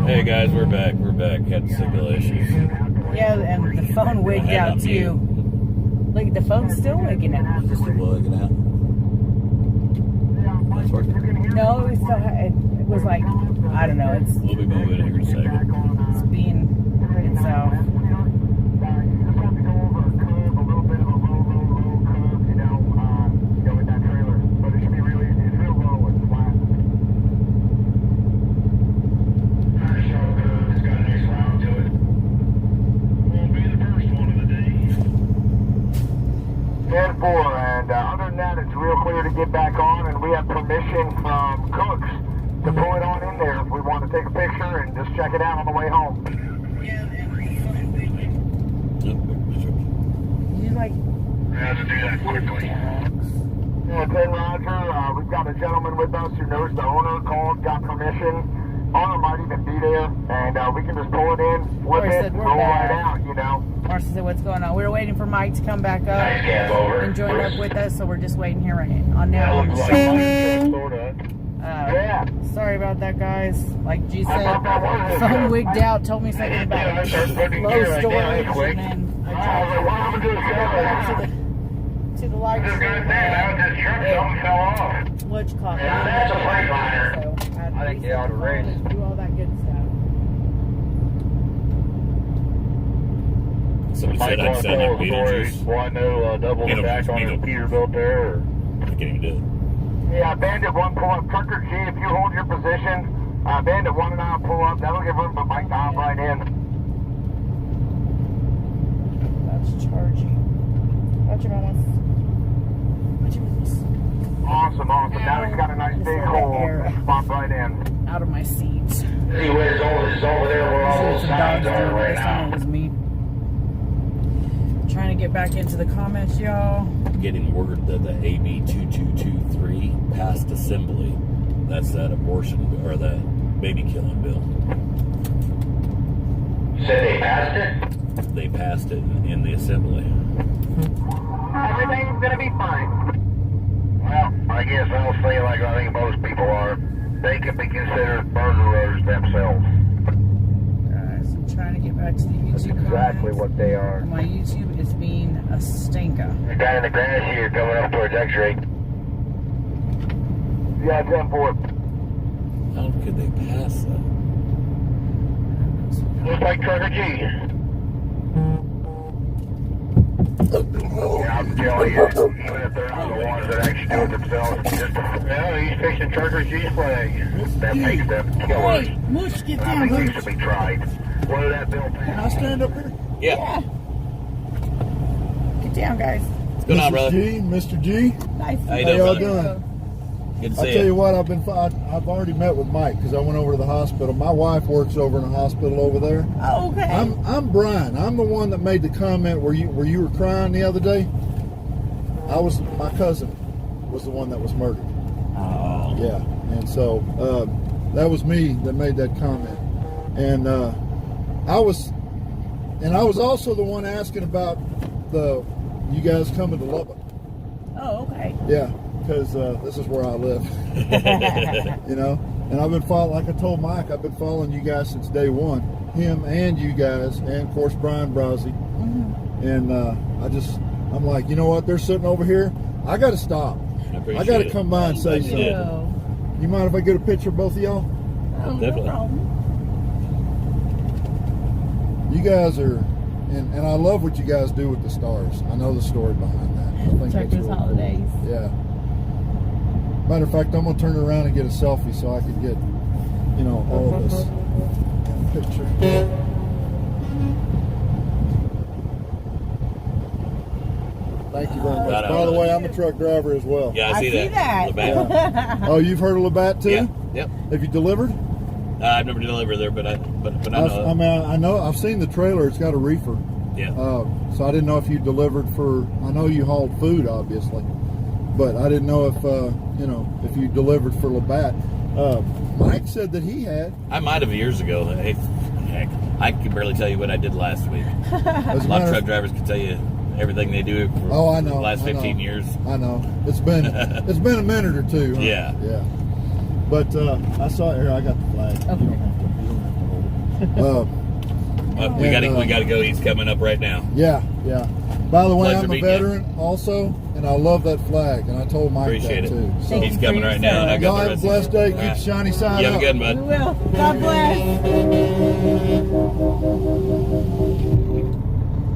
Hey guys, we're back. We're back. Had signal issues. Yeah, and the phone wigged out too. Look, the phone's still wigging out. Just still wigging out. That's working. No, it was like, I don't know. We'll be moving here in a second. It's being itself. And other than that, it's real clear to get back on, and we have permission from Cooks to pull it on in there if we want to take a picture and just check it out on the way home. You like? Yeah, to do that quickly. Yeah, 10 Roger. We've got a gentleman with us who knows the owner, called, got permission. Owner might even be there, and we can just pull it in, flip it, roll right out, you know. Marcia said, what's going on? We were waiting for Mike to come back up and join up with us, so we're just waiting here right on now. Sorry about that, guys. Like G said, the phone wigged out, told me something about low storage, and then I tried to the light store. What's called? That's a Freightliner. So I think they ought to race. Do all that good stuff. Somebody said I'd send them Beetlejuice. Well, no double stack on the Peterbilt there. Or? I can't even do it. Yeah, Bandit 1 pull up. Trucker G, if you hold your position, Bandit 1 and I'll pull up. That'll give room for Mike to hop right in. That's charging. Watch your mamas. Watch your mamas. Awesome. Now he's got a nice big hole. Pop right in. Out of my seats. Anyway, it's over there where all those signs are right now. It was me. Trying to get back into the comments, y'all. Getting word that the AB 2223 passed assembly. That's that abortion or that baby killing bill. You said they passed it? They passed it in the assembly. Everything's gonna be fine. Well, I guess I'll say like I think most people are. They can be considered murderers themselves. Guys, I'm trying to get back to the YouTube. That's exactly comments. what they are. My YouTube is being a stinker. You're down in the grass here coming up towards X-ray. Yeah, 10-4. How could they pass that? Looks like Trucker G. Yeah, I'm telling you, even if they're not the ones that actually do it themselves, he's fixing Trucker G's flag. That makes them killers. Hey, Mush, get I down, think Mush. these should be tried. What did that bill Can I pass? stand up here? Yeah. Get down, guys. What's going on, brother? Mr. G. Nice. How you How doing, y'all brother? doing? Good to I see tell you you. what, I've already met with Mike because I went over to the hospital. My wife works over in a hospital over there. Oh, okay. I'm Brian. I'm the one that made the comment where you were crying the other day. My cousin was the one that was murdered. Oh. Yeah, and so that was me that made that comment, and I was also the one asking about you guys coming to Lubbock. Oh, okay. Yeah, because this is where I live. You know, and I've been following, like I told Mike, I've been following you guys since day one. Him and you guys, and of course Brian Brozzi. Mm-hmm. And I'm like, you know what? They're sitting over here. I got to stop. I got to come by and say Thank something. you. You mind if I get a picture of both of y'all? Oh, Definitely. No problem. You guys are, and I love what you guys do with the stars. I know the story behind that. I think that's Truckers really holidays. Cool. Yeah. Matter of fact, I'm gonna turn around and get a selfie so I can get, all of us in a picture. Thank you very much. Right on. By the way, I'm a truck driver as well. Yeah, I see that. Labatt. Yeah. Oh, you've heard of Labatt too? Yeah. Yep. Have you delivered? I've never delivered there, but I know. I know. I've seen the trailer. It's got a reefer. Yeah. So I didn't know if you delivered for. I know you hauled food, obviously, but I didn't know if you delivered for Labatt. Mike said that he had. I might have years ago. Hey, heck, I can barely tell you what I did last week. As A lot of truck drivers can tell you everything they do for I know, the last I 15 know. years. I know. It's been a minute or two. Huh? Yeah. Yeah. But I saw here. I got the flag. Okay. You don't have to hold We got to go. He's coming up right now. Yeah. By the way, Pleasure I'm a meeting veteran also, and I love that flag, and I told Mike Appreciate that it. too. So, He's coming right now, and I y'all got the have rest a blessed day. of Keep it. the shiny side You have up. a good We one, bud. will. God bless.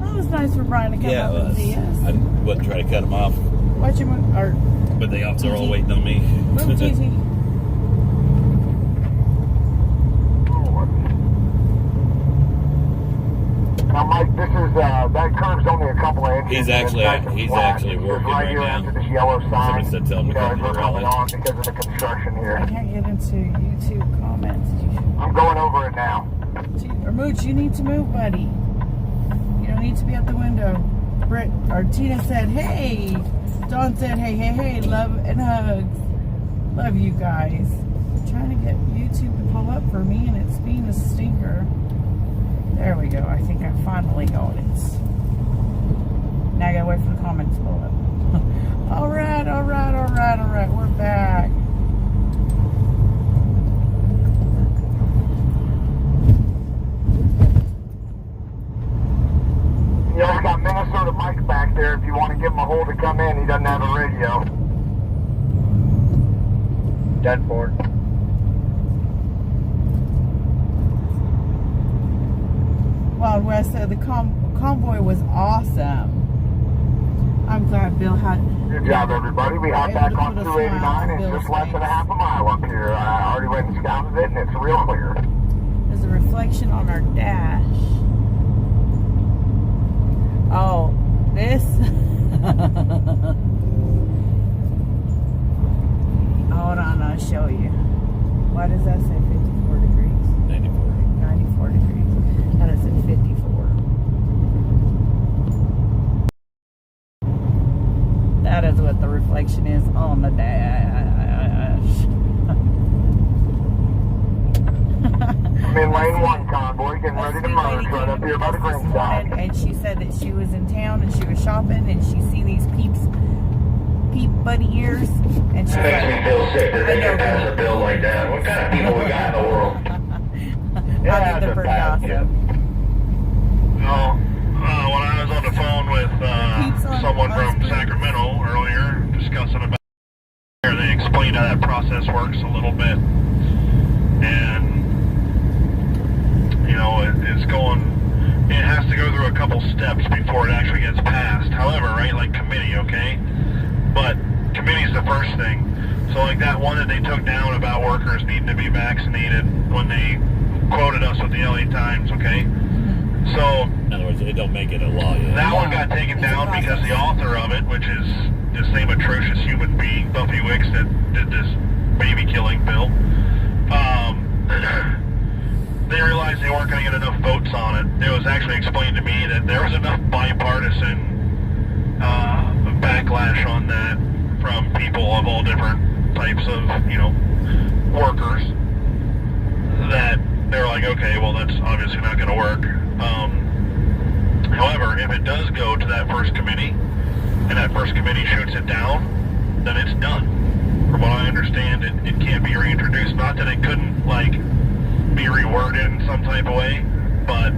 That was nice for Brian to come Yeah, up it and was. see us. I wouldn't try to cut him off, Watch him, or but they're all waiting on me. move TT. Now, Mike, this is that curve's only a couple of inches. He's and it's actually- nice and he's flat. actually It's working right right here now. after this yellow sign. Somebody said tell him to come as to we're coming Rollin. on because of the construction here. I can't get into YouTube comments. I'm going over it now. Or Mooch, you need to move, buddy. You don't need to be at the window. Britt or Tina said, "Hey." Dawn said, "Hey, love and hugs. Love you guys." I'm trying to get YouTube to pull up for me, and it's being a stinker. There we go. I think I finally got it. Now I gotta wait for the comments to pull up. All right. We're back. You also got Minnesota Mike back there if you want to give him a hold to come in. He doesn't have a radio. Dead board. Wild West said the convoy was awesome. I'm glad Bill had. Good job, everybody. We hop able back to on put a smile 289. on It's Bill's just less than a face. half a mile up here. I already went and scouted it, and it's real clear. There's a reflection on our dash. Oh, this. Hold on, I'll show you. Why does that say 54 degrees? 94 degrees. That is at 54. That is what the reflection is on the dash. I'm in lane 1, Convoy, getting A ready to sweet merge lady right up came here by the this green dot. morning, and she said that she was in town and she was shopping and she seen these peep bunny ears, and she Makes me feel sick that I they know can pass a bill like that. What kind of people we got in the world? I think they're pretty awesome. No, when I was on the phone with Peeps on- someone on from screen. Sacramento earlier discussing about here, they explained how that process works a little bit, and you know it's going. It has to go through a couple steps before it actually gets passed. However, right, like committee, okay, but committee's the first thing. So like that one that they took down about workers needing to be vaccinated when they quoted us with the LA Times, okay. So In other words, it don't make it a law yet. that one got taken It's a down because process. the author of it, which is the same atrocious human being, Buffy Wicks, that did this baby killing bill, they realized they weren't going to get enough votes on it. It was actually explained to me that there was enough bipartisan backlash on that from people of all different types of, you know, workers, that they're like, okay, well, that's obviously not going to work. However, if it does go to that first committee, and that first committee shoots it down, then it's done. From what I understand, it can't be reintroduced. Not that it couldn't, like, be reworded in some type of way, but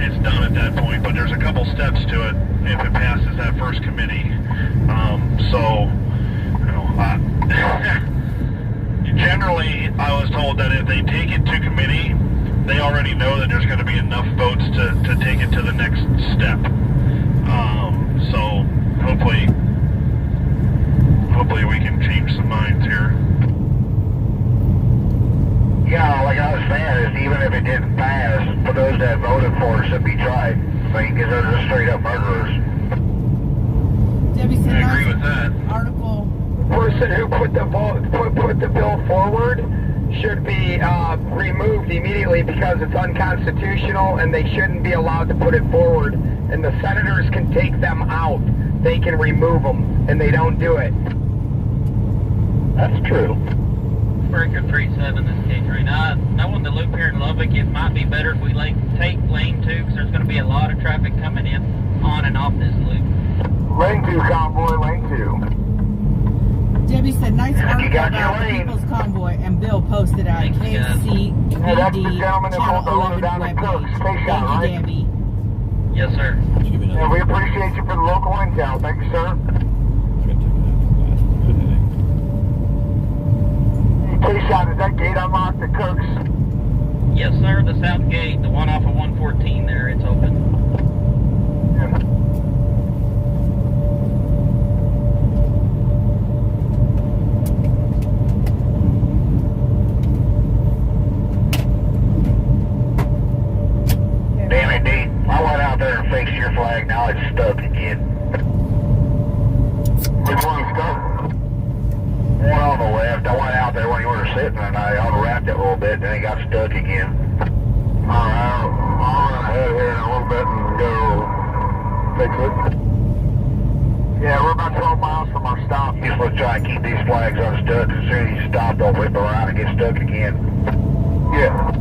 it's done at that point. But there's a couple steps to it if it passes that first committee. So, you know, generally, I was told that if they take it to committee, they already know that there's going to be enough votes to take it to the next step. So hopefully we can change some minds here. Yeah, like I was saying, is even if it didn't pass, for those that voted for it should be tried. Like, because they're just straight up murderers. Debbie said, I agree with that. article. Person who put the bill forward should be removed immediately because it's unconstitutional and they shouldn't be allowed to put it forward. And the senators can take them out. They can remove them, and they don't do it. That's true. Breaker 37 this case right now. Knowing the loop here in Lubbock, it might be better if we take lane 2 because there's going to be a lot of traffic coming in on and off this loop. Lane 2, Convoy, lane 2. Debbie said, nice article got your about the lane. People's Convoy, and Bill posted at Thanks, guys. KFC Hey, that's the DVD, gentleman that Channel pulled the owner 11 down in Cooks. webpage. Case shot, Thank you, right? Debbie. Yes, sir. Did you give me Yeah, another? we appreciate you for the local intel. Thank you, sir. I gotta take that. Okay. Hey, case shot, is that gate unlocked at Cooks? Yes, sir. The south gate, the one off of 114 there, it's open. Damn it, D. I went out there and fixed your flag. Now it's stuck again. Which one's stuck? One on the left. I went out there when you were sitting and I unwrapped it a little bit, then it got stuck again. Alright, I'll run ahead here in a little bit and go fix it. Yeah, we're about 12 miles from our stop. Just let's try and keep these flags unstuck. As soon as you stop, don't whip around and get stuck again. Yeah.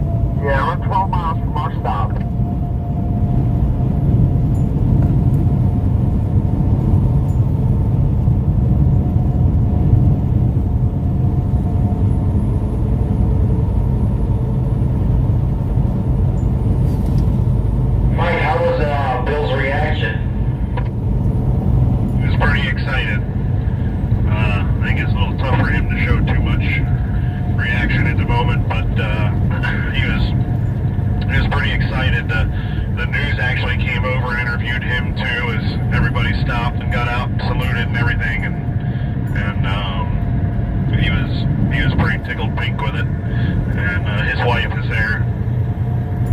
Yeah, we're 12 miles from our stop. Mike, how was Bill's reaction? He was pretty excited. I think it's a little tough for him to show too much reaction at the moment, but he was pretty excited. The news actually came over and interviewed him too, as everybody stopped and got out and saluted and everything, and he was pretty tickled pink with it. And his wife was there.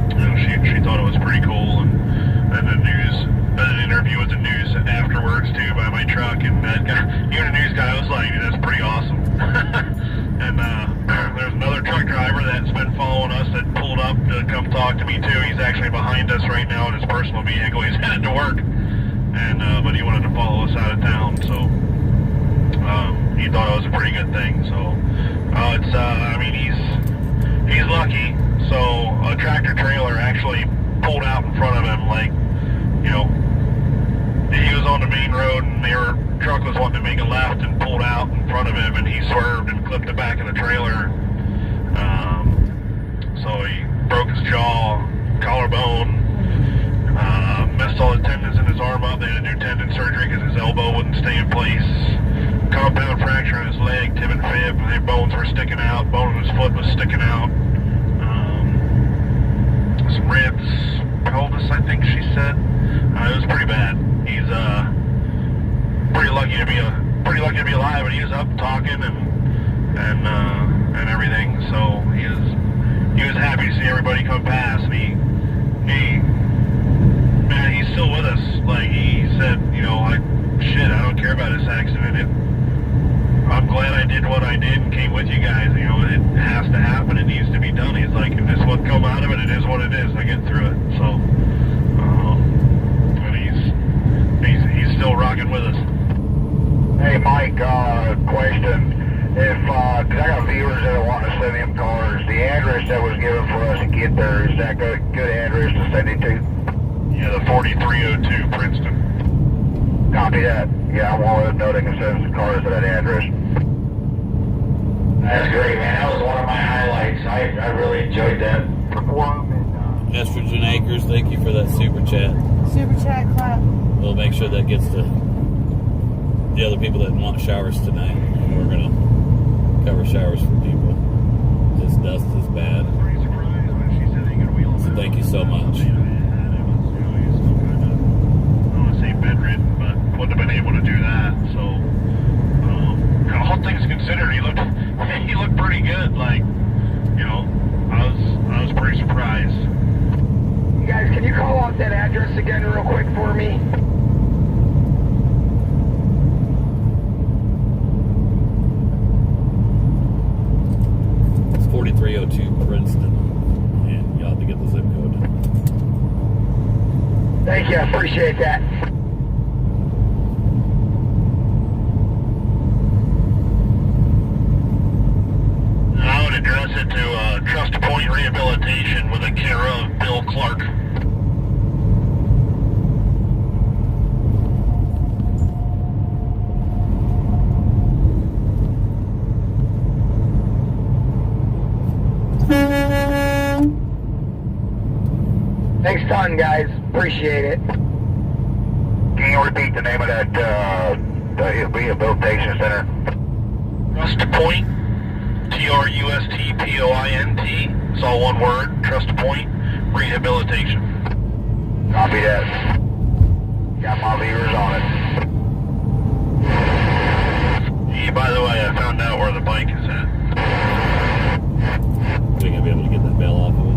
You know, she thought it was pretty cool, and the news, an interview with the news afterwards too by my truck, and that guy, even the news guy was like, "That's pretty awesome." And there's another truck driver that's been following us that pulled up to come talk to me too. He's actually behind us right now in his personal vehicle. He's headed to work, and but he wanted to follow us out of town, so he thought it was a pretty good thing. So it's I mean, he's lucky. So a tractor trailer actually pulled out in front of him, like, you know, he was on the main road and their truck was wanting to make a left and pulled out in front of him, and he swerved and clipped the back of the trailer. So he broke his jaw, collarbone, messed all the tendons in his arm up. They had to do tendon surgery because his elbow wouldn't stay in place. Compound fracture in his leg, tib and fib. Their bones were sticking out. Bone of his foot was sticking out. Some ribs, pelvis, I think she said. It was pretty bad. He's pretty lucky to be alive, and he was up talking and everything. So he was happy to see everybody come past, and he's still with us. Like he said, you know, I don't care about this accident. I'm glad I did what I did and came with you guys. You know, it has to happen. It needs to be done. He's like, if this what come out of it, it is what it is. I get through it. So, but he's still rocking with us. Hey, Mike, question. If, cause I got viewers that want to send them cars, the address that was given for us to get there, is that good address to send it to? Yeah, the 4302 Princeton. Copy that. Yeah, I want to let them know they can send some cars to that address. That's great, man. That was one of my highlights. I really enjoyed that. Estrogen Acres, thank you for that super chat. Super chat clap. We'll make sure that gets to the other people that want showers tonight. And we're going to cover showers for people. This dust is bad. So thank you so much. Bedridden, but wouldn't have been able to do that. So, all things considered, he looked pretty good. Like, you know, I was pretty surprised. You guys, can you call out that address again real quick for me? It's 4302 Princeton, and you ought to get the zip code. Thank you, I appreciate that. I would address it to Trust Point Rehabilitation with a care of Bill Clark. Thanks a ton, guys. Appreciate it. Can you repeat the name of that rehabilitation center? Trust Point, TRUSTPOINT. It's all one word. Trust Point Rehabilitation. Copy that. Got my levers on it. Hey, by the way, I found out where the bike is at. We're gonna be able to get that bell off of it.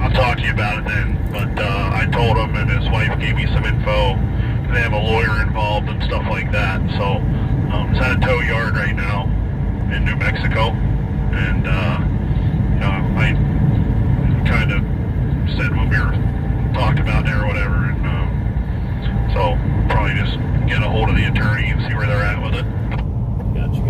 I'll talk to you about it then. But I told him, and his wife gave me some info. They have a lawyer involved and stuff like that. So it's at a tow yard right now in New Mexico, and I kind of said what we were talked about there or whatever, and so probably just get a hold of the attorney and see where they're at with it. Gotcha.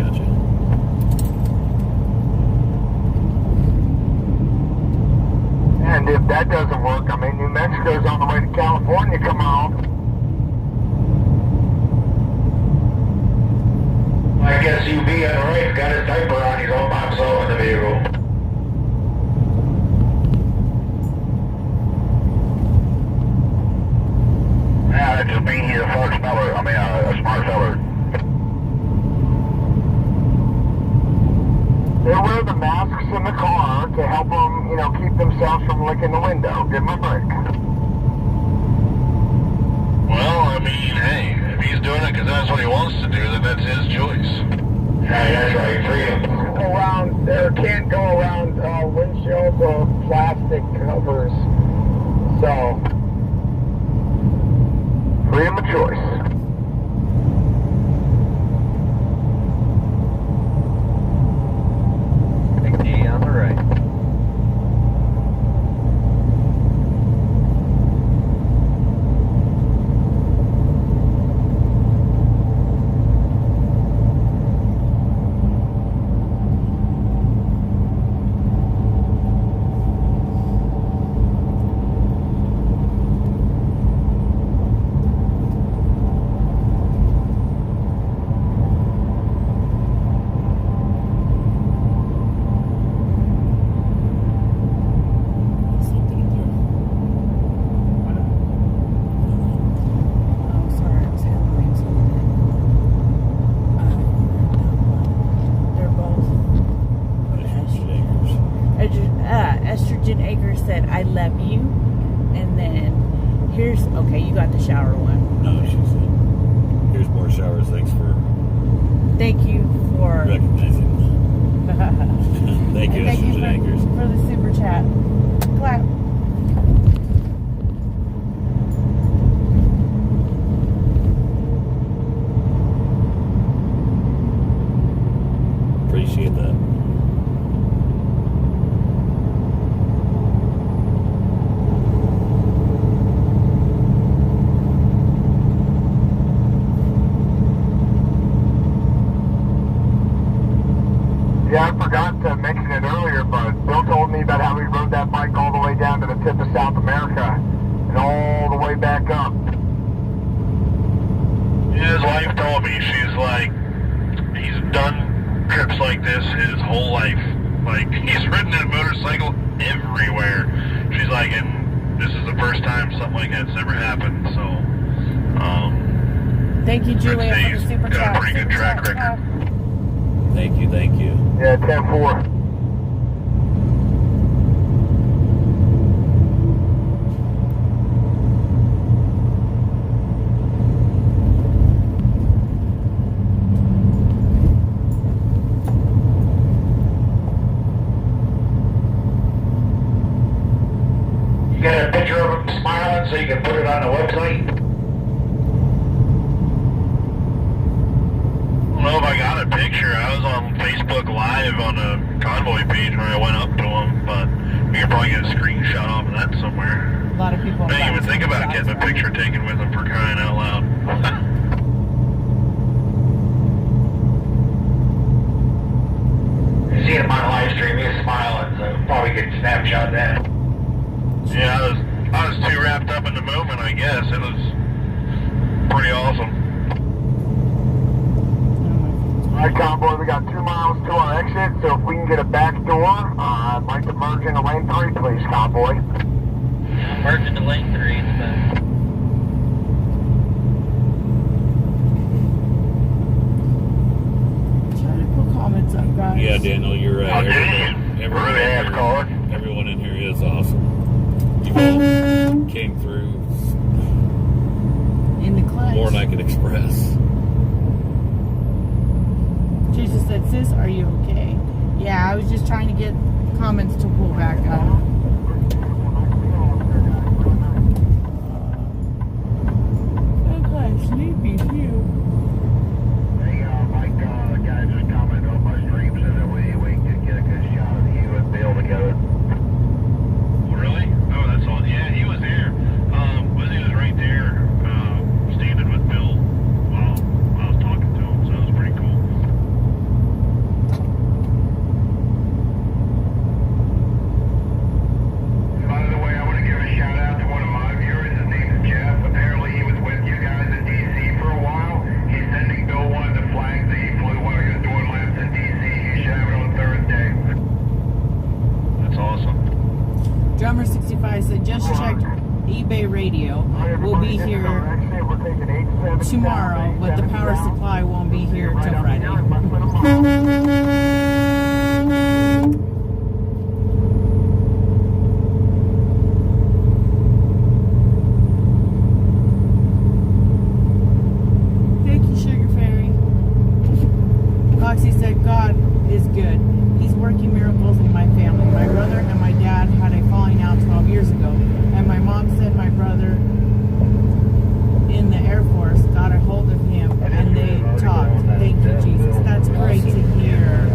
And if that doesn't work, I mean, New Mexico's on the way to California. Come on. I guess UV on the right got his diaper on, he's all by himself in the vehicle. Yeah, that just means he's a smart feller. I mean, a smart feller. They wear the masks in the car to help them, keep themselves from licking the window. Give them a break. Well, I mean, hey, if he's doing it because that's what he wants to do, then that's his choice. Yeah, that's right, freedom. Around there can't go around windshields or plastic covers. So Freedom of choice. Big D on the right. Said I love you, and then here's okay, you got the shower one. No, she said, here's more showers. Thanks for Thank you for recognizing. Thank you, thank you Estrogen Anchors. for the super chat. Clap. Appreciate that. Yeah, I forgot to mention it earlier, but Bill told me about how he rode that bike all the way down to the tip of South America and all the way back up. His wife told me, she's like, he's done trips like this his whole life. Like, he's ridden that motorcycle everywhere. She's like, and this is the first time something like that's ever happened, so, Thank you, Julia, for the he's super got chat. a pretty good Super track chat. record. Thank you. Yeah, 10-4. You got a picture of him smiling so you can put it on the website? I don't know if I got a picture. I was on Facebook Live on the Convoy page when I went up to him, but we could probably get a screenshot off of that somewhere. A lot of people. I didn't even think about getting a picture taken with him, for crying out loud. You see him on live stream, he's smiling, so probably get a snapshot of that. Yeah, I was too wrapped up in the moment, I guess. It was pretty awesome. Alright, Convoy, we got 2 miles to our exit, so if we can get a back door, I'd like to merge into lane 3, please, Convoy. Yeah, merge into lane 3 instead. Trying to put comments up, guys. Yeah, Daniel, you're right. Really Everyone in here is awesome. You all came through In the clutch. more than I could express. Jesus said, sis, are you okay? Yeah, I was just trying to get comments to pull back up. I'm kind of sleepy too. Hey, Mike, guy just commented on my stream, said that we could get a good shot of you and Bill together. Really? Oh, that's all. Yeah, he was there. He was right there, standing with Bill while I was talking to him, so it was pretty cool. By the way, I want to give a shout out to one of my viewers. His name is Jeff. Apparently he was with you guys in DC for a while. He's sending Bill one of the flags that he flew while he was doing laps in DC. You should have it on Thursday. That's awesome. Drummer 65 said, just checked eBay radio. We'll be here tomorrow, but the power supply won't be here till Friday. Thank you, Sugar Fairy. Foxy said, God is good. He's working miracles in my family. My brother and my dad had a falling out 12 years ago, and my mom said my brother in the Air Force got a hold of him and they talked. Thank you, Jesus. That's great to hear.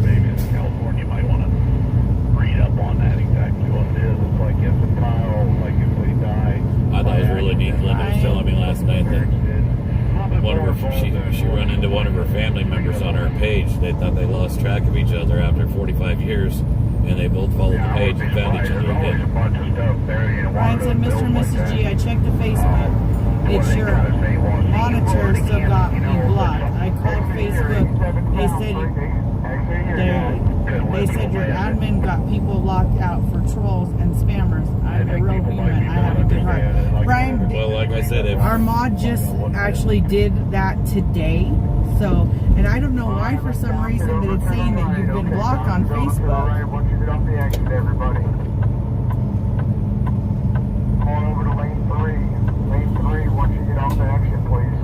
Maybe in California, you might want to read up on that exactly what it is. It's like if a tile, like if we die. I thought it was really neat. Linda was telling me last night that one of her, she run into one of her family members on her page. They thought they lost track of each other after 45 years, and they both followed the page and found each other again. Ryan said, Mr. and Mrs. G, I checked the Facebook. It's your monitor still got me blocked. I called Facebook. They said your admin got people locked out for trolls and spammers. I'm a real human. I have a good heart. Brian, Well, like I said, if our mod just actually did that today. So, and I don't know why for some reason, but it's saying that you've been blocked on Facebook. Alright, once you get off the exit, everybody. Going over to lane 3. Lane 3, once you get off the exit, please.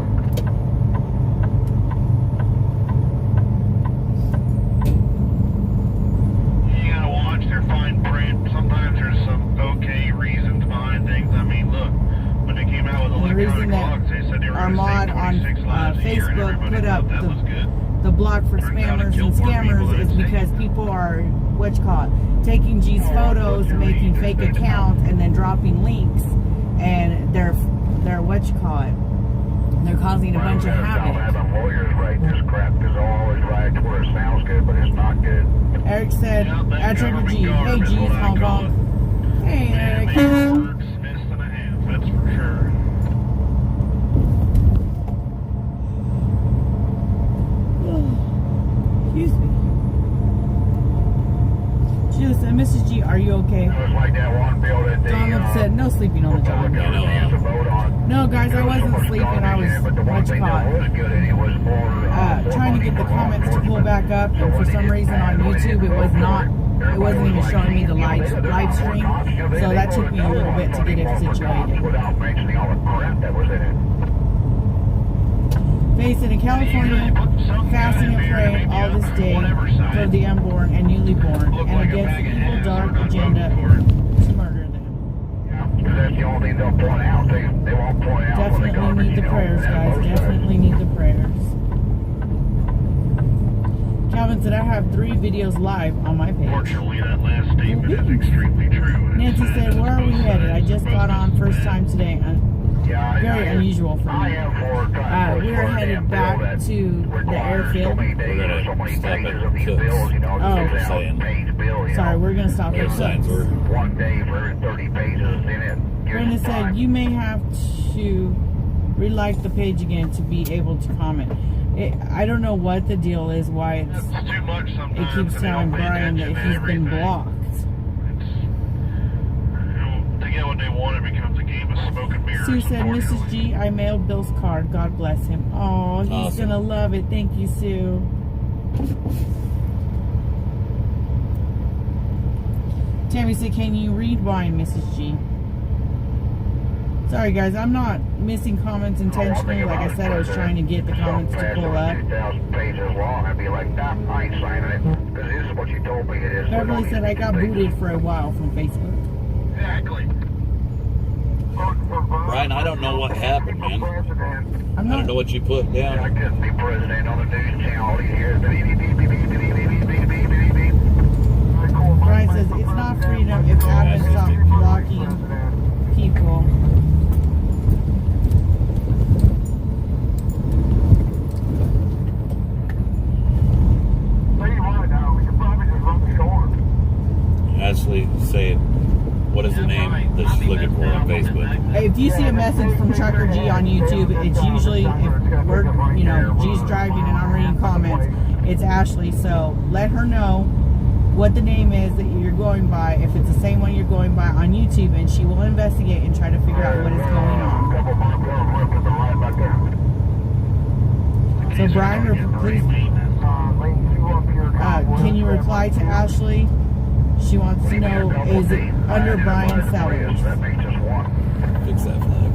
You gotta watch their fine print. Sometimes there's some okay reasons behind things. I mean, look, when they came out with The reason electronic that logs, they said they were our going to mod save on 26 lives a year, and Facebook everybody put up thought that was good. the block for spammers and scammers is because people are, what you call it, taking G's photos, making fake accounts, and then dropping links, and they're what you call it, they're causing a bunch of havoc. Having lawyers write this crap because they'll always write to where it sounds good, but it's not good. Eric said, at Triple G, hey G's, Hong Kong. Hey Eric. Wordsmiths and a half, that's for sure. Excuse me. She just said, Mrs. G, are you okay? It was like that one bill that they Donald said, no sleeping on the job. used to vote on. No, guys, I wasn't sleeping. I was much caught. Trying to get the comments to pull back up, and for some reason on YouTube, it wasn't even showing me the live stream, so that took me a little bit to get it situated. Without mentioning all the crap that was in it. Face it, in California, fasting and praying all this day for the unborn and newly born, and against the evil dark agenda to murder them. Yeah, because that's the only thing they'll point out. They won't point out when they Definitely need the prayers, guys. Definitely need the prayers. Calvin said, I have 3 videos live on my page. Fortunately, that last statement is extremely true. Nancy said, where are we headed? I just got on first time today. Very unusual for me. We are headed back to the airfield. we're gonna stop at Cook's. Oh, saying sorry, we're going to stop at those signs Cook's. were. One day for 30 pages in it. Brenda said, you may have to relight the page again to be able to comment. I don't know what the deal is, why It's too much sometimes. it keeps and they telling don't pay Brian that attention to he's been everything. blocked. To get what they want, it becomes a game of smoke and mirrors. Sue said, Mrs. unfortunately. G, I mailed Bill's card. God bless him. Oh, he's Awesome. gonna love it. Thank you, Sue. Tammy said, can you read mine, Mrs. G? Sorry, guys, I'm not missing comments intentionally. Like I said, I was trying to get the comments to pull up. 2,000 pages long. I'd be like, nah, I ain't signing it. Because this is what you told me it is. Beverly said, I got booted for a while from Facebook. Exactly. Brian, I don't know what happened, man. I'm I don't not. know what you put I down. couldn't be president on the news channel all these years. Beep, beep, beep, beep, beep, beep, beep, beep, beep, beep, beep. Brian says, it's not freedom if admins stop blocking people. Tell you what, we could probably just run the shoulder. Ashley saying, what is the name that she's looking for on Facebook? If you see a message from Trucker G on YouTube, it's usually if we're, G's driving and I'm reading comments, it's Ashley. So let her know what the name is that you're going by, if it's the same one you're going by on YouTube, and she will investigate and try to figure out what is going on. So Brian, please, can you reply to Ashley? She wants to know, is it under Brian's salaries? That makes us one. Fix that flag.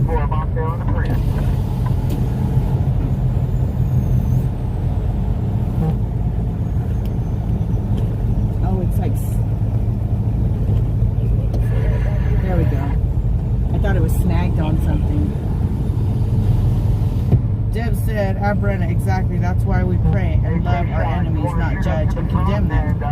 For about there on the bridge. Oh, it's like, there we go. I thought it was snagged on something. Deb said, Brenna, exactly, that's why we pray and love our enemies, not judge and condemn them.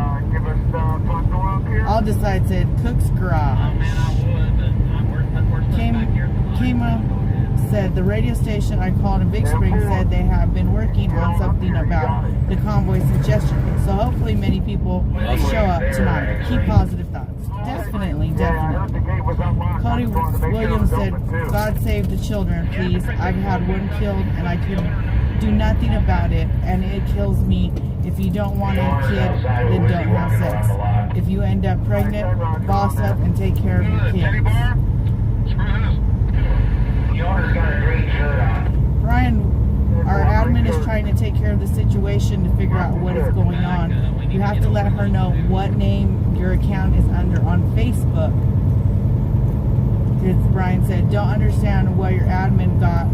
All Decide said, Cook's Oh Garage. man, I would, but I'm worth back here. Kima said, the radio station I called in Big Spring said they have been working on something about the convoy since yesterday. So hopefully many people show up tonight. Keep positive thoughts. Definitely, definitely. Cody Williams said, God save the children, please. I've had one killed and I can do nothing about it, and it kills me. If you don't want a kid, then don't have sex. If you end up pregnant, boss up and take care of your kids. Brian, our admin is trying to take care of the situation to figure out what is going on. You have to let her know what name your account is under on Facebook. Because Brian said, don't understand why your admin got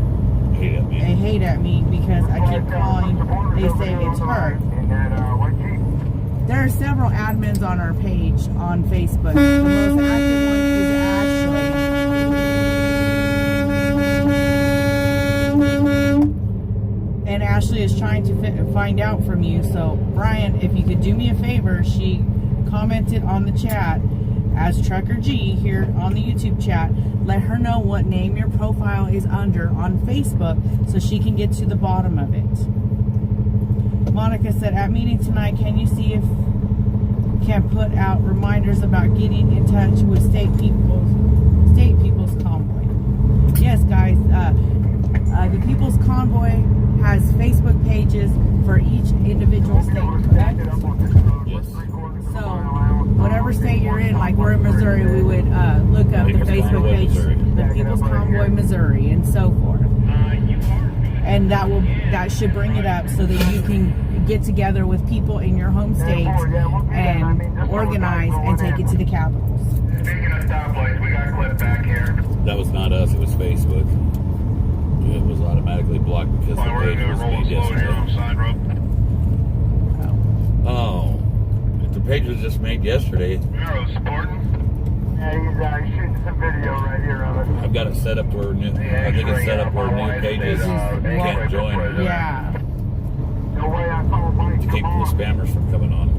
Hate at me. a hate at me because I keep calling. They say it's her. There are several admins on our page on Facebook. The most active one is Ashley. And Ashley is trying to find out from you. So, Brian, if you could do me a favor, she commented on the chat as Trucker G here on the YouTube chat. Let her know what name your profile is under on Facebook so she can get to the bottom of it. Monica said, at meeting tonight, can you see if can put out reminders about getting in touch with state people's convoy? Yes, guys. The People's Convoy has Facebook pages for each individual state, correct? Yes. So, whatever state you're in, like we're in Missouri, we would look up the People's Facebook Convoy, page, Missouri. the People's Convoy Missouri, and so forth. And that should bring it up so that you can get together with people in your home state and organize and take it to the capitals. Speaking of stoplights, we got a clip back here. That was not us, it was Facebook. It was automatically blocked because the We're page gonna was roll made slow here on the yesterday. side road. Oh. If the page was just made yesterday, Arrow supporting. Yeah, he's shooting some video right here of us. I've got it set up where I think it's set up where new pages can't join Yeah. No way I saw Mike. to keep the spammers from coming on.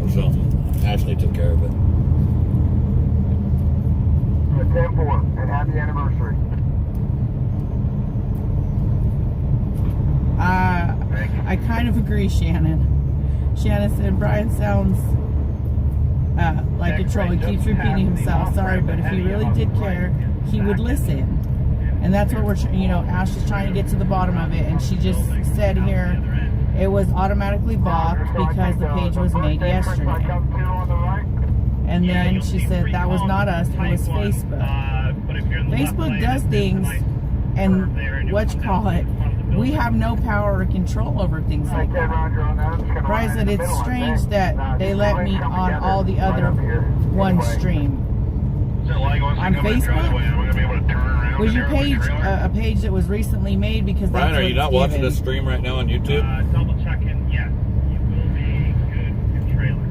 Or something. Ashley took care of it. 10-4, and happy anniversary. I kind of agree, Shannon. Shannon said Brian sounds like a troll. He keeps repeating himself. Sorry, but if he really did care, he would listen. And that's what we're, Ash is trying to get to the bottom of it. And she just said here, it was automatically blocked because the page was made yesterday. And then she said that was not us, it was Facebook. Facebook does things, and we have no power or control over things like that. Brian said it's strange that they let me on all the other one stream. On Facebook? Was your page a page that was recently made? Because Brian, are you not watching the stream right now on YouTube? Double checking, yes. You will be good in trailer.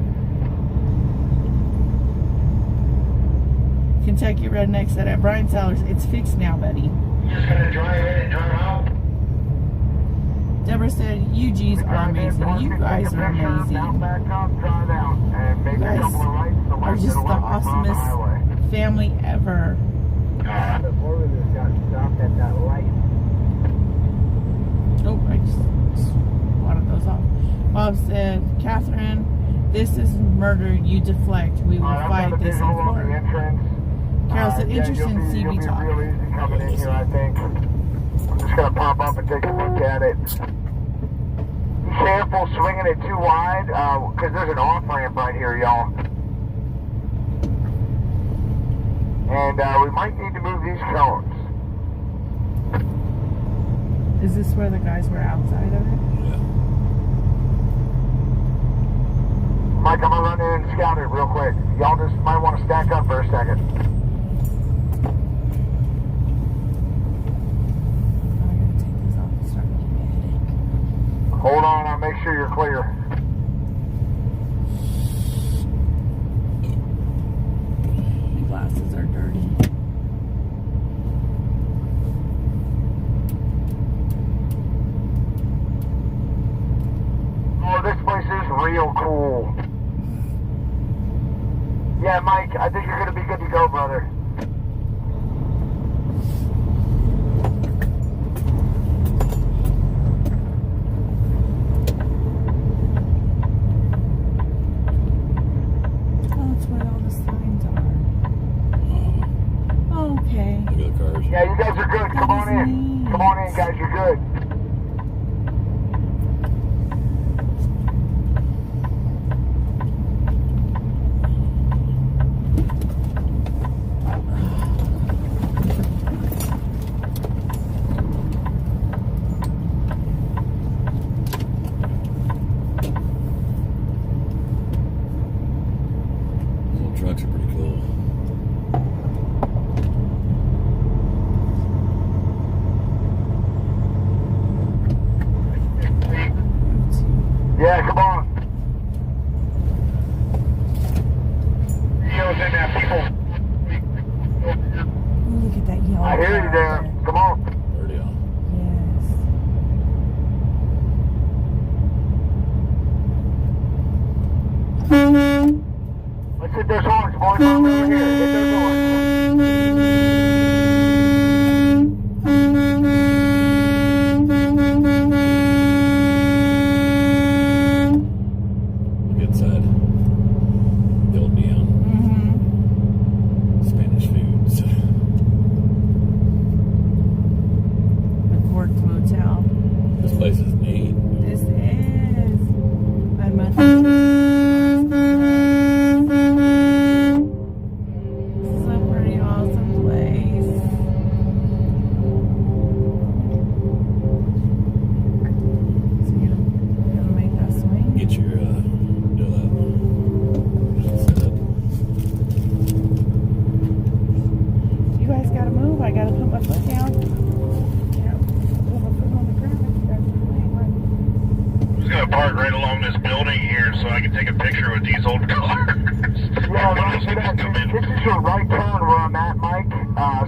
Kentucky Redneck said at Brian Sellers, it's fixed now, buddy. Just gonna drive in and drive out. Deborah said, you G's are amazing. You guys are amazing. You guys are just the awesomest family ever. The four-wheelers got stopped at that light. Oh, I just wadded those off. Bob said, Catherine, this is murder. You deflect. We will fight this in court. Carol said, interesting CB talk. Coming in here, I think. I'm just gonna pop up and take a look at it. Be careful swinging it too wide, because there's an off-ramp right here, y'all. And we might need to move these cones. Is this where the guys were outside of it? Yeah. Mike, I'm gonna run in and scout it real quick. Y'all just might want to stack up for a second. Hold on, I'll make sure you're clear. My glasses are dirty. Oh, this place is real cool. Yeah, Mike, I think you're going to be good to go, brother. Yeah, you guys are good. Come on in. Come on in, guys. You're good. Those little trucks are pretty cool. Yeah, come on. Yells in there, people. Look at that yellow. I hear you there. Come on. Dirty on. Yes. Let's hit those horns, boys. Over here. Hit those horns. Good side. The old neon. Spanish foods. The Court Motel. This place is neat. This is. I must. Some pretty awesome place. So you gonna make that swing? Get your, do that. Set up. You guys gotta move. I gotta put my foot down. Yeah, put my foot on the ground. You guys are playing like. I'm just gonna park right along this building here so I can take a picture with these old cars. Yeah, right, so this is your right turn where I'm at, Mike.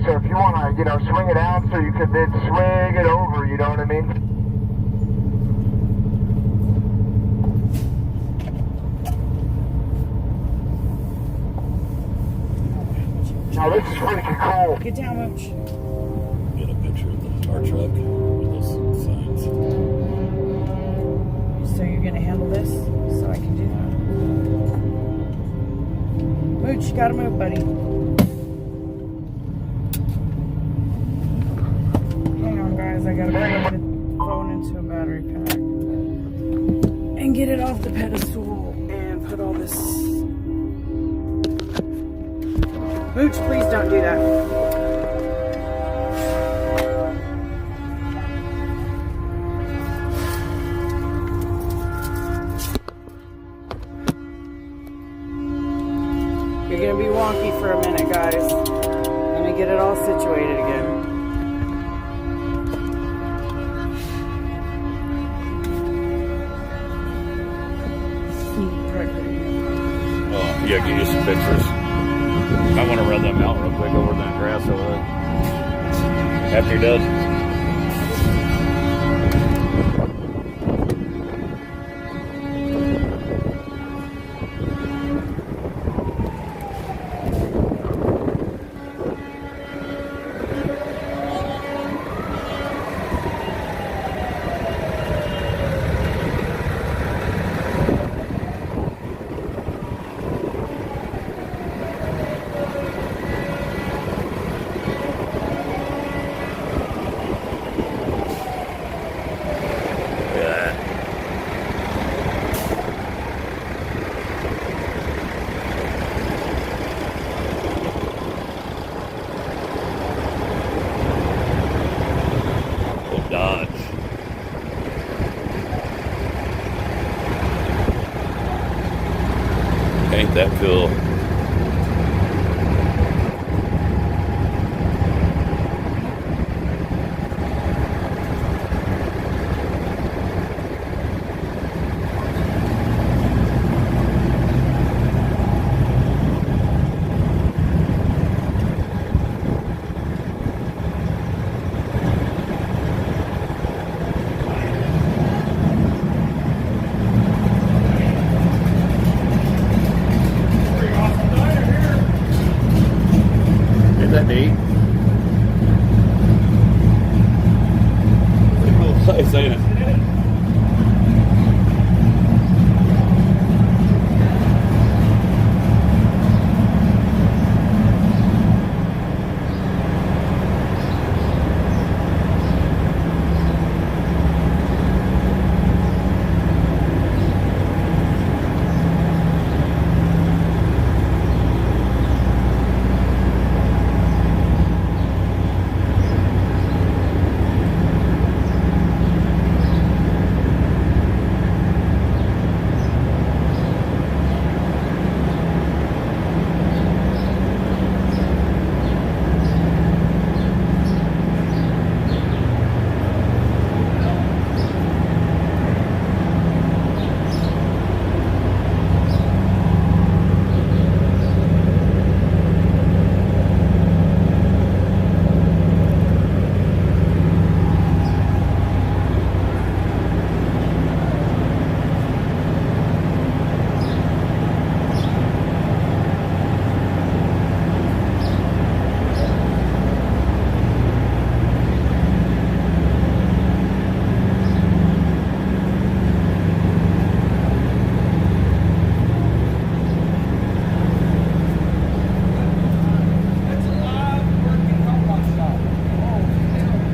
So if you want to, swing it out so you can then swing it over, you know what I mean? Now this is pretty cool. Get down, Mooch. Get a picture of our truck with those signs. So you're gonna handle this so I can do that. Mooch, you gotta move, buddy. battery pack and get it off the pedestal and put all this. Mooch, please don't do that. You're gonna be wonky for a minute, guys. Let me get it all situated again. Oh, yeah, get you some pictures. I want to run them out real quick over that grass over there. After you're done. Dodge. Ain't that cool? Isn't that neat? Nice, ain't it?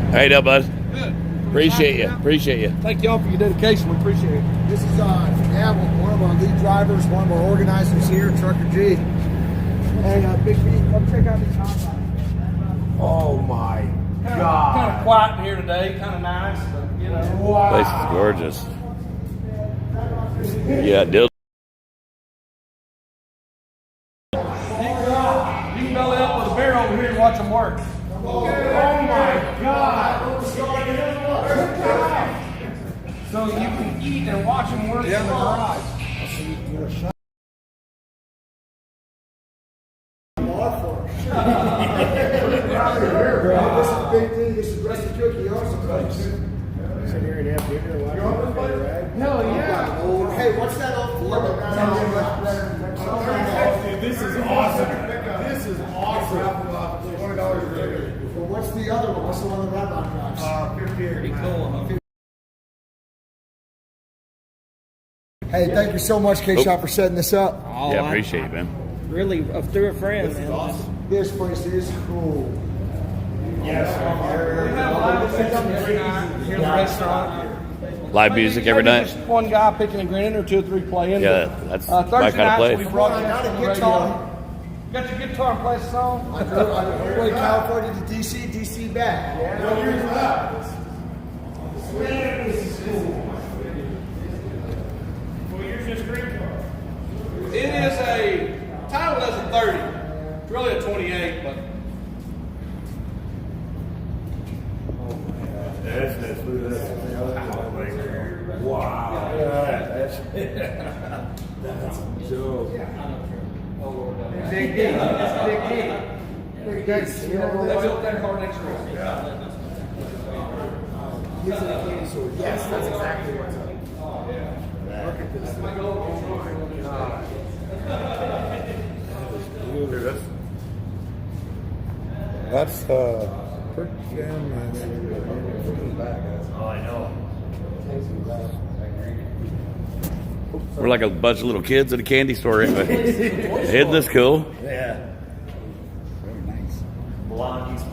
Hey, there, bud. Good. Appreciate you. Appreciate you. Thank y'all for your dedication. We appreciate it. This is one of our lead drivers, one of our organizers here, Trucker G. Hey, Big B, come check out these combines. Oh my God! Kind of quiet in here today. Kind of nice, but you know. Wow. Place is gorgeous. Yeah, Dill. You can belly up with a bear over here and watch them work. Oh my God! So you can eat and watch them work in the garage. This is a big thing. This is Rusty Cookie also. Sit here and have dinner. Hell yeah! Hey, what's that old Ford? This is awesome. This is awesome. $20 bigger. Well, what's the other one? What's the one that Rabbi drives? 50. Pretty cool. Hey, thank you so much, K-Shop, for setting this up. Oh, Yeah, appreciate it, man. Really, through a friend, man. This place is cool. Yes, we have a lot of things every night here in the restaurant. Live music every Maybe night. Just one guy picking and grinning, or 2 or 3 playing. Yeah, but, that's Thursday my kind of nights place. we brought I got a the guitar. Got your guitar and play a song. I drove California to DC, DC back. It is a title as a 30. It's really a 28, but Big D. Big D. Big D. they built that car next door. Yes, that's exactly what's up. Look at this. That's pretty damn nice. Oh, I know. We're like a bunch of little kids at a candy store. Isn't this cool? Yeah. Very nice. Blondie's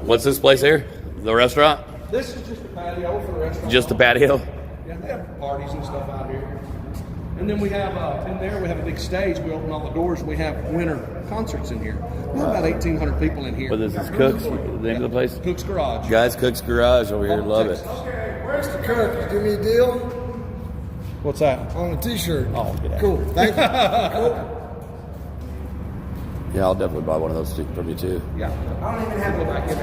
What's this place here? The restaurant? This is just a patio for the restaurant. Just a patio? Yeah, they have parties and stuff out here. And then we have, in there, we have a big stage. We open all the doors and we have winter concerts in here. We have about 1,800 people in here. But this is Cook's, the name of the place? Cook's Garage. Guys, Cook's Garage over here. Love it. Mr. Kirk, you do me a deal What's that? on a t-shirt. Oh, get out. Cool. Thank you. Cool. Yeah, I'll definitely buy one of those from you too. Yeah. I don't even have to go back in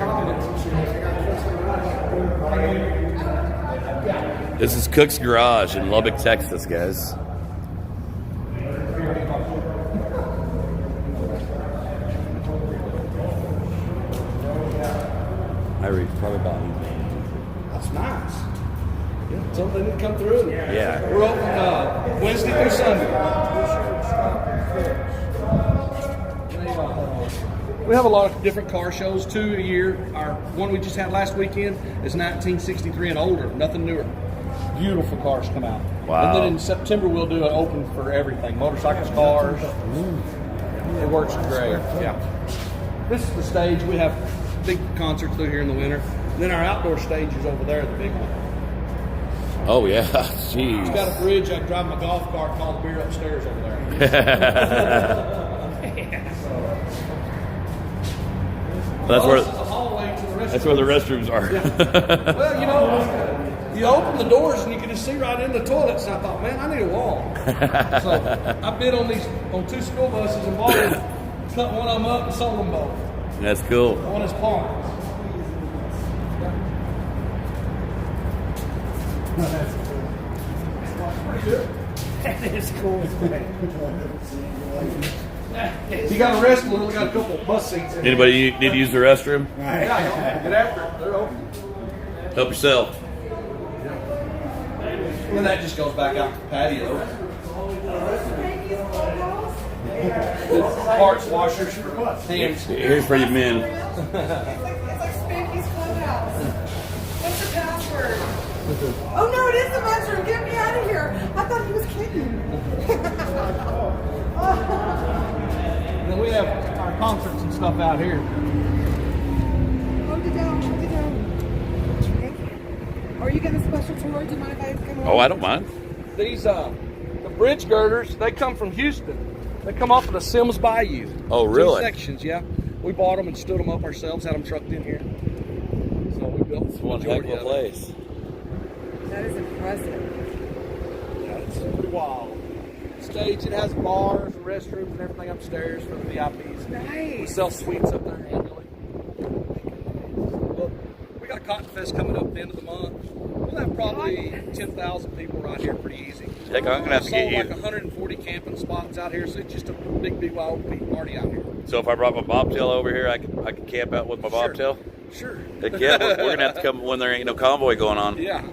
there. This is Cook's Garage in Lubbock, Texas, guys. I read probably about That's nice. Yeah, something didn't come through. Yeah. We're open Wednesday through Sunday. We have a lot of different car shows, 2 a year. Our one we just had last weekend is 1963 and older, nothing newer. Beautiful cars come out. Wow. And then in September we'll do an open for everything, motorcycles, cars. It works great. Yeah. This is the stage. We have big concerts through here in the winter. And then our outdoor stage is over there, the big one. Oh yeah, It's got jeez. a bridge. I can drive my golf cart, call the beer upstairs over there. That's This is where the hallway to the restaurant. that's where the restrooms are. Well, you know, you open the doors and you can just see right in the toilets. And I thought, man, I need a wall. So I bid on 2 school buses and bought them, cut one of them up and sold them both. That's cool. One is pawn. That is cool. You got to rest a little. We got a couple of bus seats in. Anybody need to use the restroom? Yeah, get after it. They're open. Help yourself. And then that just goes back out to the patio. Parts washers for hands. Here's for you men. It's like Spanky's Clubhouse. What's the password? Oh no, it is the restroom. Get me out of here. I thought he was kidding. And then we have our concerts and stuff out here. Hold it down. Hold it down. Thank you. Are you getting a special tour? Do you mind if I come over? Oh, I don't mind. These the bridge girders, they come from Houston. They come off of the Sims Bayou. Oh, really? 2 sections, yeah. We bought them and stood them up ourselves, had them trucked in here. So we built It's one heck of a place. That is impressive. Yeah, it's pretty wild. Stage, it has bars, restrooms, and everything upstairs for the VIPs. Nice. We sell suites up there annually. Look, we got Cotton Fest coming up at the end of the month. We'll have probably 10,000 people right here pretty easy. Heck, I'm gonna have to Sold get like you. 140 camping spots out here, so it's just a big BYOB party out here. So if I brought my bobtail over here, I could camp out with my bobtail. Sure. Heck yeah, we're gonna have to come when there ain't no convoy going on. Yeah.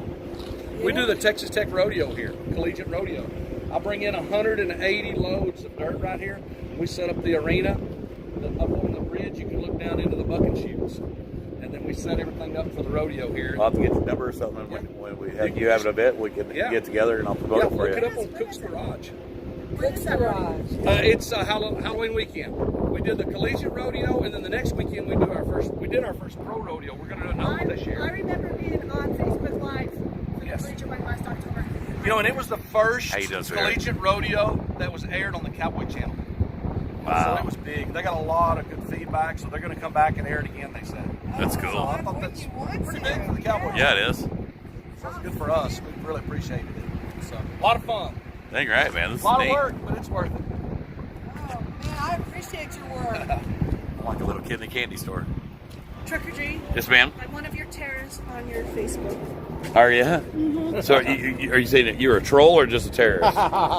We do the Texas Tech Rodeo here, Collegiate Rodeo. I bring in 180 loads of dirt right here. We set up the arena. Up on the bridge, you can look down into the bucket chutes. And then we set everything up for the rodeo here. I'll have to get your number or something when we have you have an event. We can get together and I'll promote it for look it you. up on Cook's Garage. Cook's Garage. It's Halloween weekend. We did the collegiate rodeo, and then the next weekend we did our first pro rodeo. We're going to do another one this year. I remember being on Facebook Live for Yes. the collegiate one last October. You know, and it was the first How you doing, sir? collegiate rodeo that was aired on the Cowboy Channel. Wow. So it was big. They got a lot of good feedback, so they're going to come back and air it again, they said. That's So cool. I thought that's pretty big for the Cowboys. Yeah, it is. So it's good for us. We really appreciated it. So a lot of fun. Dang right, man. This A lot is of neat. work, but it's worth it. Oh, man, I appreciate your work. I'm like a little kid in a candy store. Trick or treat. Yes, ma'am. I'm one of your terrorists on your Facebook. Are you? So are you saying that you're a troll or just a terrorist?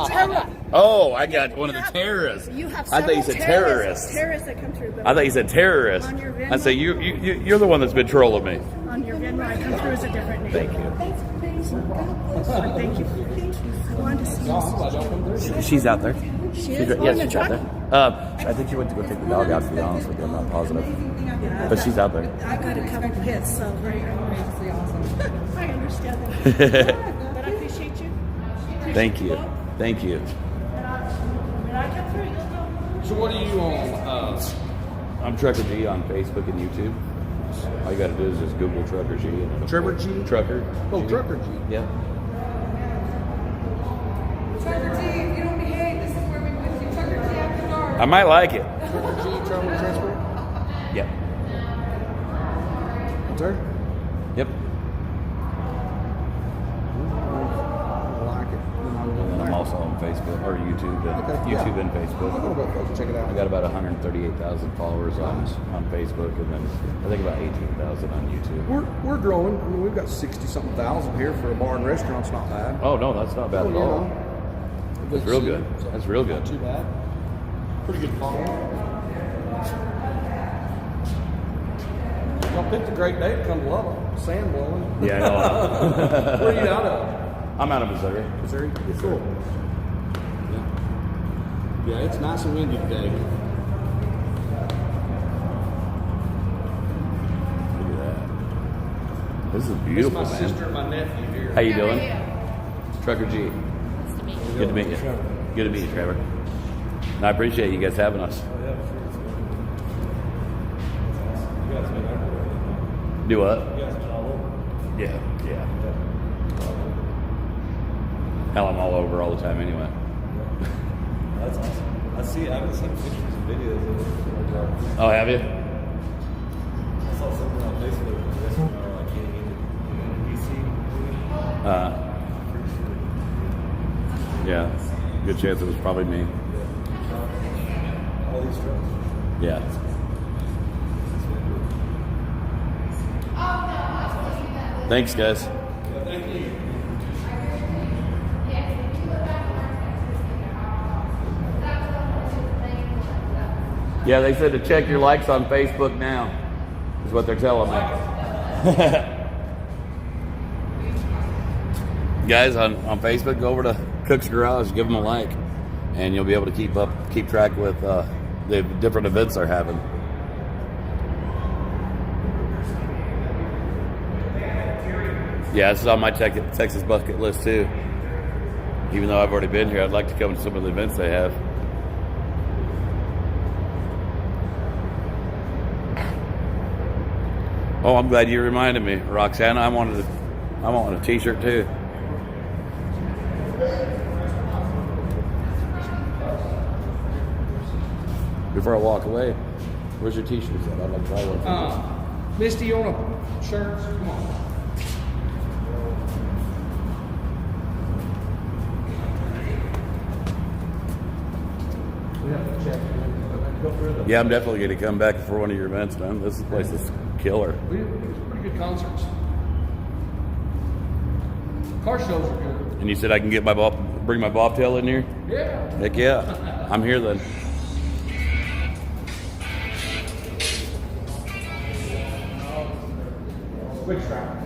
Terror. Oh, I got one of the terrorists. You have I thought you several said terrorists. terrorists that come through. But I thought you said terrorist. On your Venmo? I say you're the one that's been trolling me. On your Venmo, I come through as a different name. Thank you. Thanks. Thank you. I wanted to see you. She's out there. She is? Yes, she's out there. I think she went to go take the dog out, to be honest with you. I'm not positive. But she's out there. I've got a couple pits, so very awesome. I understand that. But I appreciate you. Thank you. Thank you. When I come through, you'll know. So what are you on? I'm Trucker G on Facebook and YouTube. All you got to do is just Google Trucker G. Trevor G? Trucker. Oh, G. Trucker G. Yeah. Trucker G, if you don't behave, this is where we put you. Trucker G after dark. I might like it. Trevor G, Travel and Transport? Yeah. Sir? Yep. I like it. And then I'm also on Facebook or YouTube and Okay, yeah. YouTube and I don't know Facebook. about folks. Check it out. I got about 138,000 followers on Facebook, and then I think about 18,000 on YouTube. We're growing. I mean, we've got 60-something thousand here for a bar and restaurant. It's not bad. Oh no, that's not bad at You all. know. That's real good. That's real good. Not too bad. Pretty good following. Y'all picked a great day to come to Lubbock. Sand blowing. Yeah, I know. Where are you out of? I'm out of Missouri. Missouri? Yes, Cool. sir. Yeah, it's nice and windy today. Look at that. This is It's beautiful, my man. sister and my nephew here. How you doing? Trucker G. Good to meet you. Good to meet you, Trevor. And I appreciate you guys having us. Do what? Yeah, yeah. Hell, I'm all over all the time anyway. That's awesome. I see. I haven't seen pictures and videos of it. Oh, have you? I saw something on Facebook yesterday, like in DC. Yeah. Good chance it was probably me. All these trucks. Yeah. Thanks, guys. Thank you. Yeah, they said to check your likes on Facebook now, is what they're telling me. Guys, on Facebook, go over to Cook's Garage, give them a like, and you'll be able to keep track with the different events they're having. Yeah, this is on my Texas bucket list too. Even though I've already been here, I'd like to come to some of the events they have. Oh, I'm glad you reminded me, Roxana. I want a T-shirt too. Before I walk away, where's your T-shirts at? I'd like to try one for you. Misty, you want a shirt? Come on. We have to check. Go through them. Yeah, I'm definitely going to come back for one of your events, man. This place is killer. We have pretty good concerts. Car shows are good. And you said I can get bring my bobtail in here? Yeah. Heck yeah. I'm here then. Quick strap.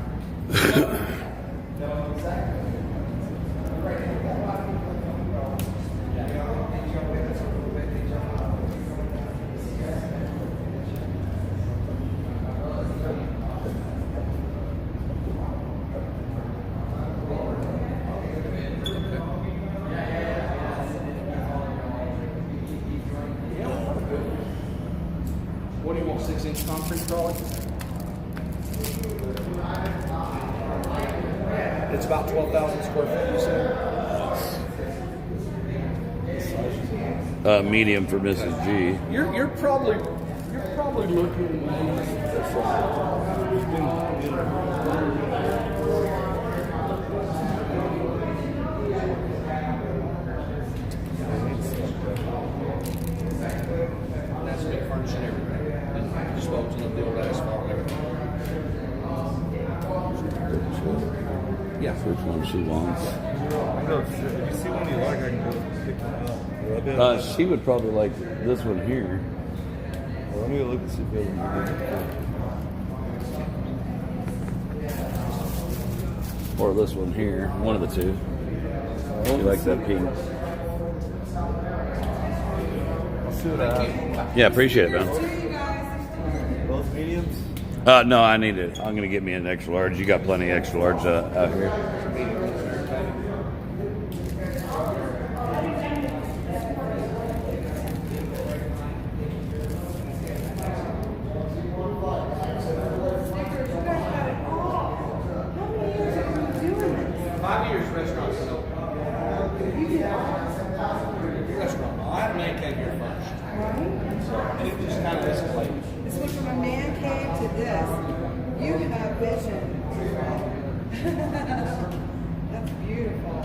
What do you want, 6-inch concrete trolley? It's about 12,000 square feet, you said? Medium for Mrs. G. You're probably looking. That's big furniture and everything. And disposing of the old asphalt and everything. Yeah. Which one she wants? If you see one you like, I can go pick one up. She would probably like this one here. Well, let me go look and see if they can Or this one here. One of the two. She likes that pink. I'll see what I have. Yeah, appreciate it, man. Both mediums? No, I need it. I'm gonna get me an extra large. You got plenty of extra large out here. Restaurant. I had a man cave here first. And it just kind of escalated. This went from a man cave to this. You have vision. That's beautiful.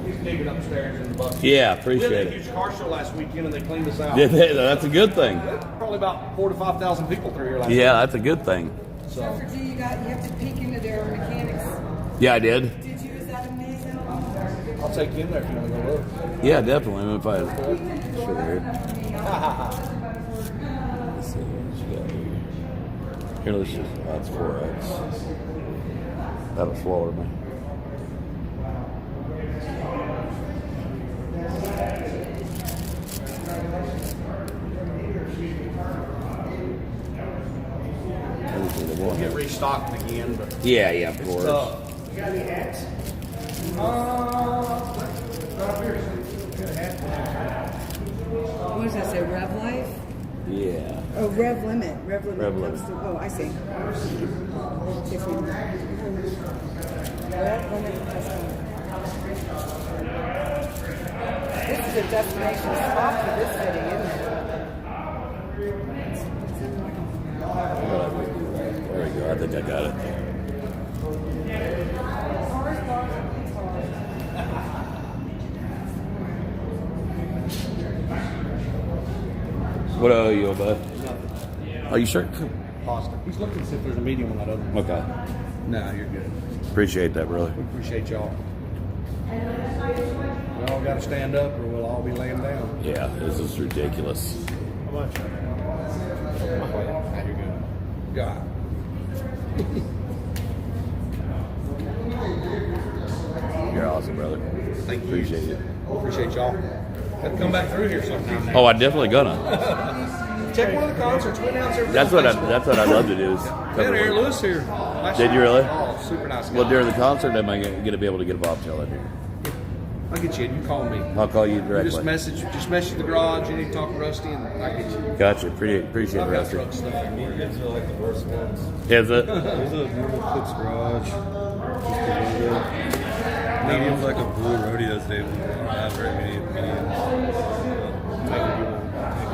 He's digging upstairs in the bucket. Yeah, appreciate We had a it. huge car show last weekend and they cleaned us out. Yeah, that's a good thing. Probably about 4,000 to 5,000 people through here last week. Yeah, that's a good thing. So for G, you have to peek into their mechanics. Yeah, I did. Did you? Is that amazing? I'll take you in there if you want to go look. Yeah, definitely. If I sure. Let's see what you got here. Here, let's just. That's 4X. That'll swallow me. We'll get restocked again, but Yeah, of it's course. tough. You got any hats? What does that say? Rev Life? Yeah. Oh, Rev Limit. Rev Limit. Rev comes Limit. to, oh, I see. Different. Rev Limit. This is a destination spot for this city, isn't it? There we go. I think I got it. What owe you, bud? Are you sure? Pasta. He's looking to see if there's a medium on that other one. Okay. No, you're good. Appreciate that, brother. We appreciate y'all. We all got to stand up or we'll all be laying down. Yeah, this is ridiculous. How much? You're good. God. You're awesome, brother. Thank you. Appreciate it. Appreciate y'all. Have to come back through here sometime. Oh, I definitely gonna. Check one of the concerts. Went down there. That's what I'd love to do. Is We had Aaron Lewis here. last Did you year. really? Oh, super nice guy. Well, during the concert, am I gonna be able to get a bobtail in here? I'll get you in. You call me. I'll call you You directly. just message the garage. You need to talk to Rusty, and I'll get you. Gotcha. Appreciate I've it, got Rusty. truck stuff in here. These are like the worst ones. Is it? There's a normal Clips garage. Just a window. Medium's like a blue rodeo table. I don't have very many mediums.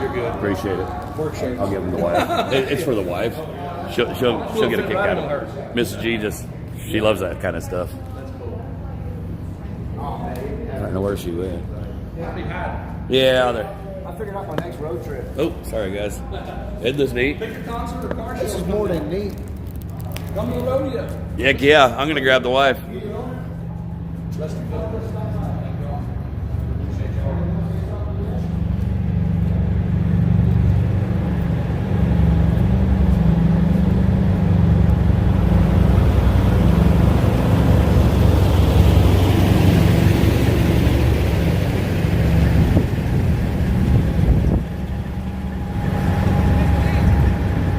You're good. Appreciate it. Work shirt. I'll give him the wife. It's for the wife. She'll get a kick out of it. Mrs. G she loves that kind of stuff. I don't know where she went. Yeah, there. I figured out my next road trip. Oh, sorry guys. Isn't this neat? Pick a concert or car show. This is more than neat. Come to the rodeo. Heck yeah, I'm gonna grab the wife.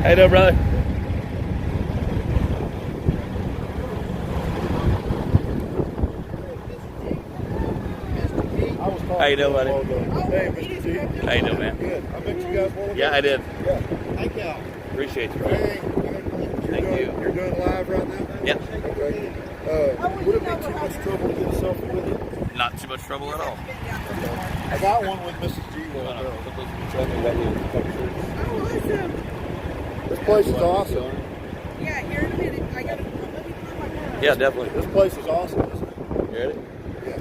How you doing, brother? How you doing, buddy? Hey, Mr. T. How you doing, man? Good. I met you guys one Yeah, I did. Yeah. Thank y'all. Appreciate you. Hey, Thank you. You're doing live right now? Yep. Okay. Would it be too much trouble to get a selfie with you? Not too much trouble at all. I got one with Mrs. G. This place is awesome. Yeah, here in a minute. I gotta let me put my car. Yeah, definitely. This place is awesome, isn't it? You ready? Yeah.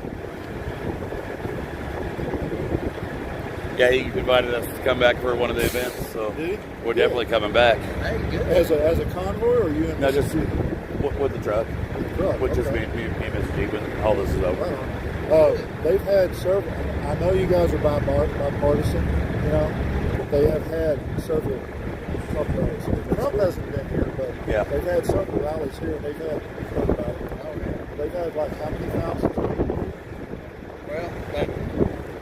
Yeah, he invited us to come back for one of the events, so Did he? we're definitely coming back. As a convoy, or are you in No, just with the truck. truck? Which is Okay. me and Mr. G when all this is over. Right on. They've had several. I know you guys are bipartisan, you know, but they have had several Trump rallies. Trump hasn't been here, but Yeah. they've had several rallies here, and they've had. They've had like how many thousands? Well,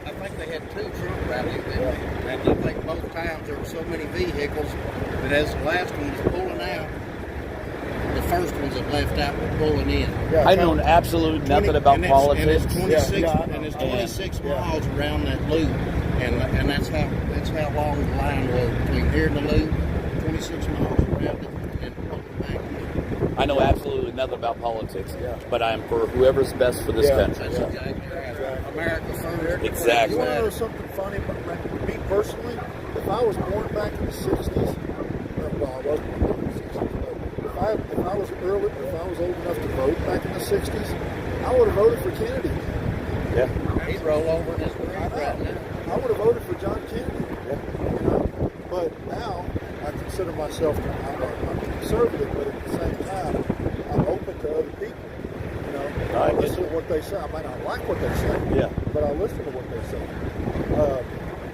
I think they had 2 Trump rallies, didn't they? And I think both times there were so many vehicles that as the last one was pulling out, the first ones that left out were pulling in. Yeah, I know absolutely nothing about and politics. And it's 26, Yeah, and it's 26 miles around that loop, and that's how long the line was between here and the loop. 26 miles around it and back. I know absolutely nothing about politics, but I am for whoever's best for this country. That's exactly right. America first. Exactly. You want to know something funny about me personally? If I was born back in the '60s, well, I wasn't born in the '60s, but if I was old enough to vote back in the '60s, I would have voted for Kennedy. Yeah. He'd roll over in his grave right now. I would have voted for John Kennedy. You know? But now I consider myself I'm conservative, but at the same time I'm open to other people. You know, I listen to what they say. I might not like what they say, but I listen to what they say.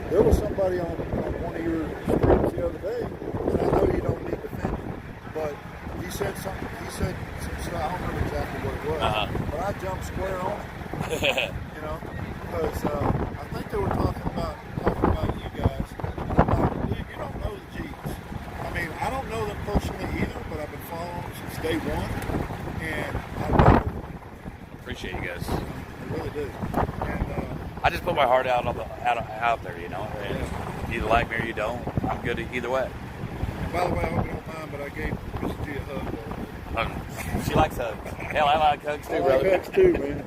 There was somebody on one of your streams the other day, and I know you don't need to defend him, but he said something. He said some stuff. I don't remember exactly what it was, but I jumped square on it. You know, because I think they were talking about you guys. And I'm like, dude, you don't know the G's. I mean, I don't know them personally either, but I've been following them since day one, and I love them. Appreciate you guys. I really do. And I just put my heart out there, you know. And you either like me or you don't. I'm good either way. by the way, I hope you don't mind, but I gave Miss G a hug. She likes hugs. Hell, I like hugs too, I brother. like hugs too, man.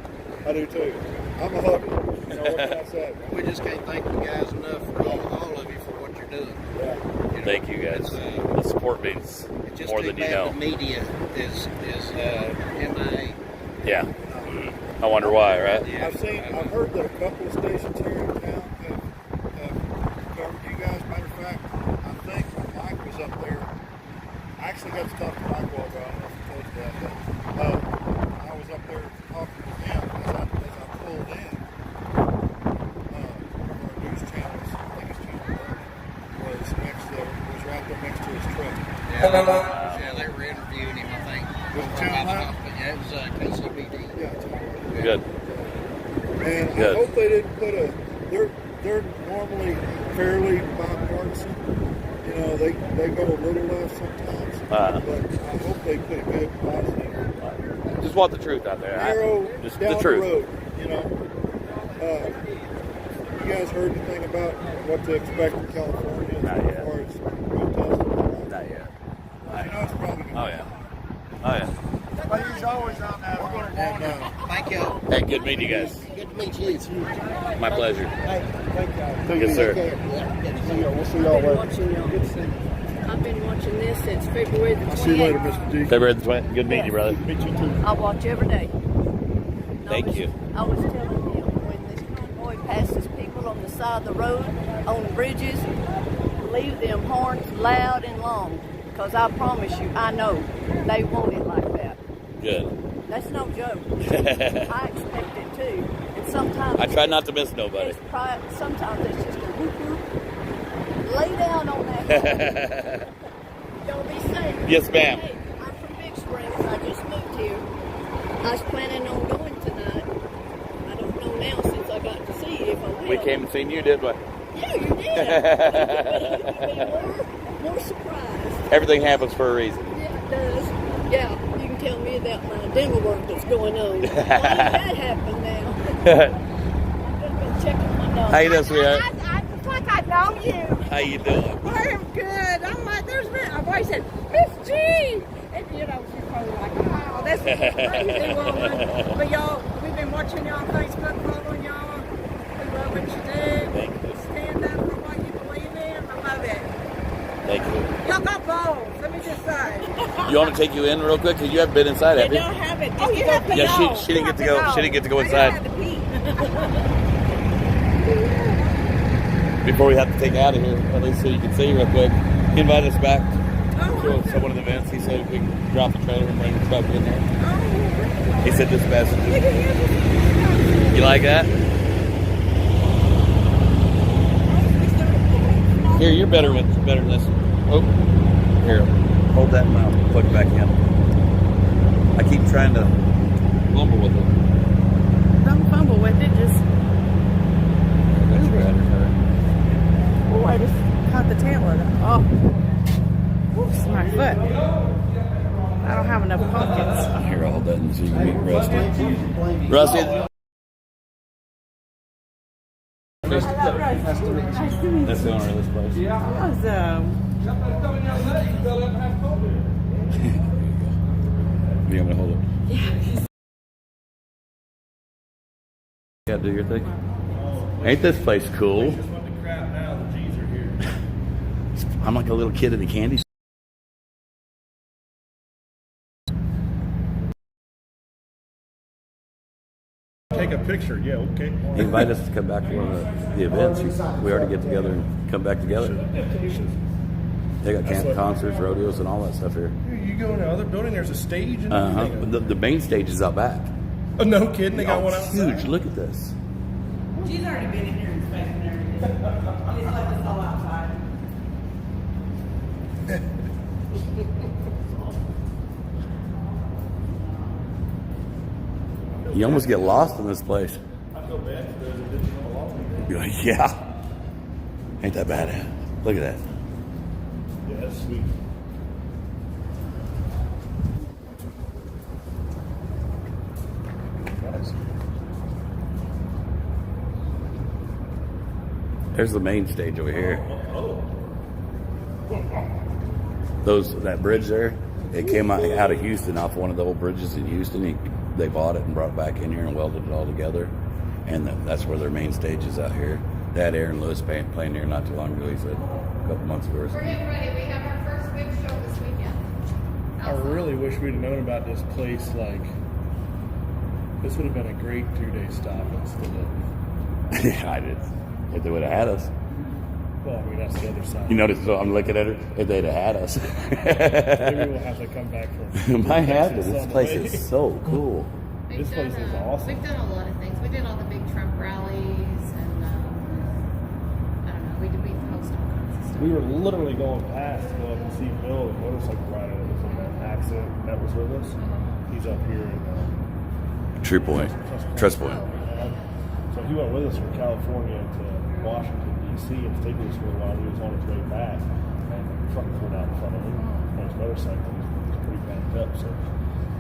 I do too. I'm a hugger. You know, what can I say? We just can't thank you guys enough for all of you for what you're doing. Yeah. You know, Thank you guys. The support means just more too than you bad know. The media is MIA. Yeah. I wonder why, right? Yeah. I've heard that a couple of stations here in town have covered you guys. Matter of fact, I think when Mike was up there, I actually got to talk to Mike while ago. I don't know if I told you that, but I was up there talking with him as I pulled in. One of our news channels, I think it's Channel 1, was right there next to his truck. Yeah, they were interviewing him, I think. Was it Channel 9? Yeah, it was KCBD. Yeah, Channel 9. Good. And Good. I hope they didn't put they're normally fairly bipartisan. You know, they go a little left sometimes. But I hope they put a good positive. Just want the truth out there. Narrow Just down the truth. road, you know. You guys heard anything about what to expect in California Not yet. as far as protesting? Not yet. You know it's probably going to Oh yeah. Oh yeah. But he's always on that. And, Thank you. Hey, good meeting you guys. Good to meet you. My pleasure. Hey, thank you. Yes, sir. we'll see y'all later. Watching y'all. I've been watching this since February the 28th. I'll see you later, Mr. G. February the 20th. Good meeting you, brother. Meet you too. I watch every day. Thank you. I was telling him when this convoy passes people on the side of the road, on bridges, leave them horns loud and long. Because I promise you, I know they want it like that. Good. That's no joke. I expect it too. And sometimes I try not to miss nobody. it's pride, sometimes it's just a whoop whoop. Lay down on that. Y'all be safe. Yes, ma'am. Hey, I'm from Big Springs. I just moved here. I was planning on going tonight. I don't know now since I got to see you if I will. We came and seen you, did we? Yeah, you did. You'll be more surprised. Everything happens for a reason. Yeah, it does. Yeah, you can tell me about my demo work that's going on. Why did that happen now? I'm going to go check on my How you doing, sweetheart? I just like I know you. How you doing? I'm good. I'm like, there's been, my voice said, Miss G. And, you know, she's probably like, oh, this is a crazy woman. But y'all, we've been watching y'all on Facebook, following y'all. We love what you do. Thank you. Stand up for what you believe in. I love it. Thank you. Y'all got balls, let me just say. You want to take you in real quick? Because you haven't been inside, have you? don't have it. Oh, you have to Yeah, go. she didn't get to go. She didn't get to go inside. Before we have to take out of here, at least so you can see real quick. He invited us back to one of the events. He said we can drop the trailer and bring the truck in there. He said this message. You like that? Here, you're better with this. Oh, here, hold that and I'll plug it back in. I keep trying to fumble with it. Don't fumble with it, just. That's better. Oh, I just caught the tail of it. Oh, oops, my foot. I don't have enough pockets. Here, I'll hold that and so you can meet Rusty. Rusty. That's the owner of this place. Awesome. You want me to hold it? Yeah, do your thing. Ain't this place cool? I'm like a little kid in the candy store. Take a picture, yeah, okay. He invited us to come back to one of the events. We already get together and come back together. They got camp concerts, rodeos, and all that stuff here. You go in the other building, there's a stage and But the main stage is out back. Oh, no kidding, they got one outside. Huge, look at this. She's already been in here inspecting everything. He's left us all outside. You almost get lost in this place. I feel bad for those that didn't come along. You're like, yeah. Ain't that bad? Look at that. Yeah, that's sweet. There's the main stage over here. That bridge there, it came out of Houston, off one of the old bridges in Houston. They bought it and brought it back in here and welded it all together. And that's where their main stage is out here. They had Aaron Lewis playing here not too long ago, he said, a couple months ago or We're something. getting ready. We have our first big show this weekend. I really wish we'd have known about this place. Like, this would have been a great 2-day stop instead of. Yeah, I did. If they would have had us. Well, I mean, that's the other side. You notice, so I'm looking at her, if they'd have had us. Maybe we'll have to come back from. Might have to. This place is so cool. This place is awesome. We've done a lot of things. We did all the big Trump rallies, and I don't know. We host all kinds of stuff. We were literally going past to go up and see Bill, the motorcycle rider that was in that accident that was with us. He's up here in True Point. Trust Point. So he went with us from California to Washington, D.C. and stayed with us for a while. He was on his way back, and the truck pulled out in front of him on his motorcycle. He was pretty backed up, so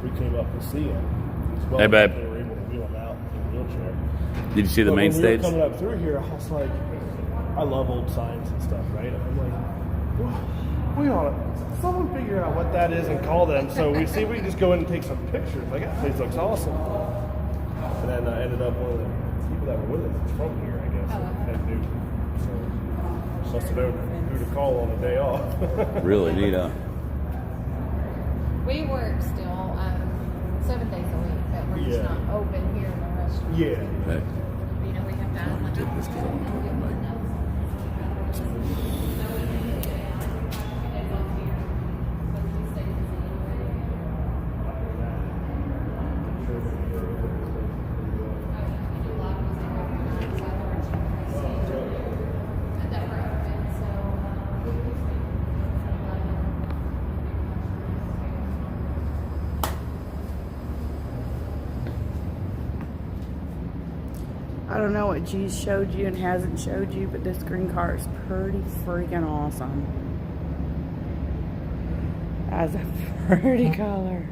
we came up to see him. Well, Hey, babe. they were able to wheel him out in a wheelchair. Did you see the main when stage? We were coming up through here, I was like, I love old signs and stuff, right? I'm like, we ought to, someone figure out what that is and call them. So we see if we can just go in and take some pictures. Like, that place looks awesome. And then I ended up one of the people that were with us is from here, I guess, and knew. So must have known who to call on a day off. Really neat, huh? We work still 7 days a week, but we're just not open here in the restaurant. Yeah. Okay. You know, we have to have like Take this because I want to talk to Mike. I don't know what G's showed you and hasn't showed you, but this green car is pretty freaking awesome. Has a pretty color.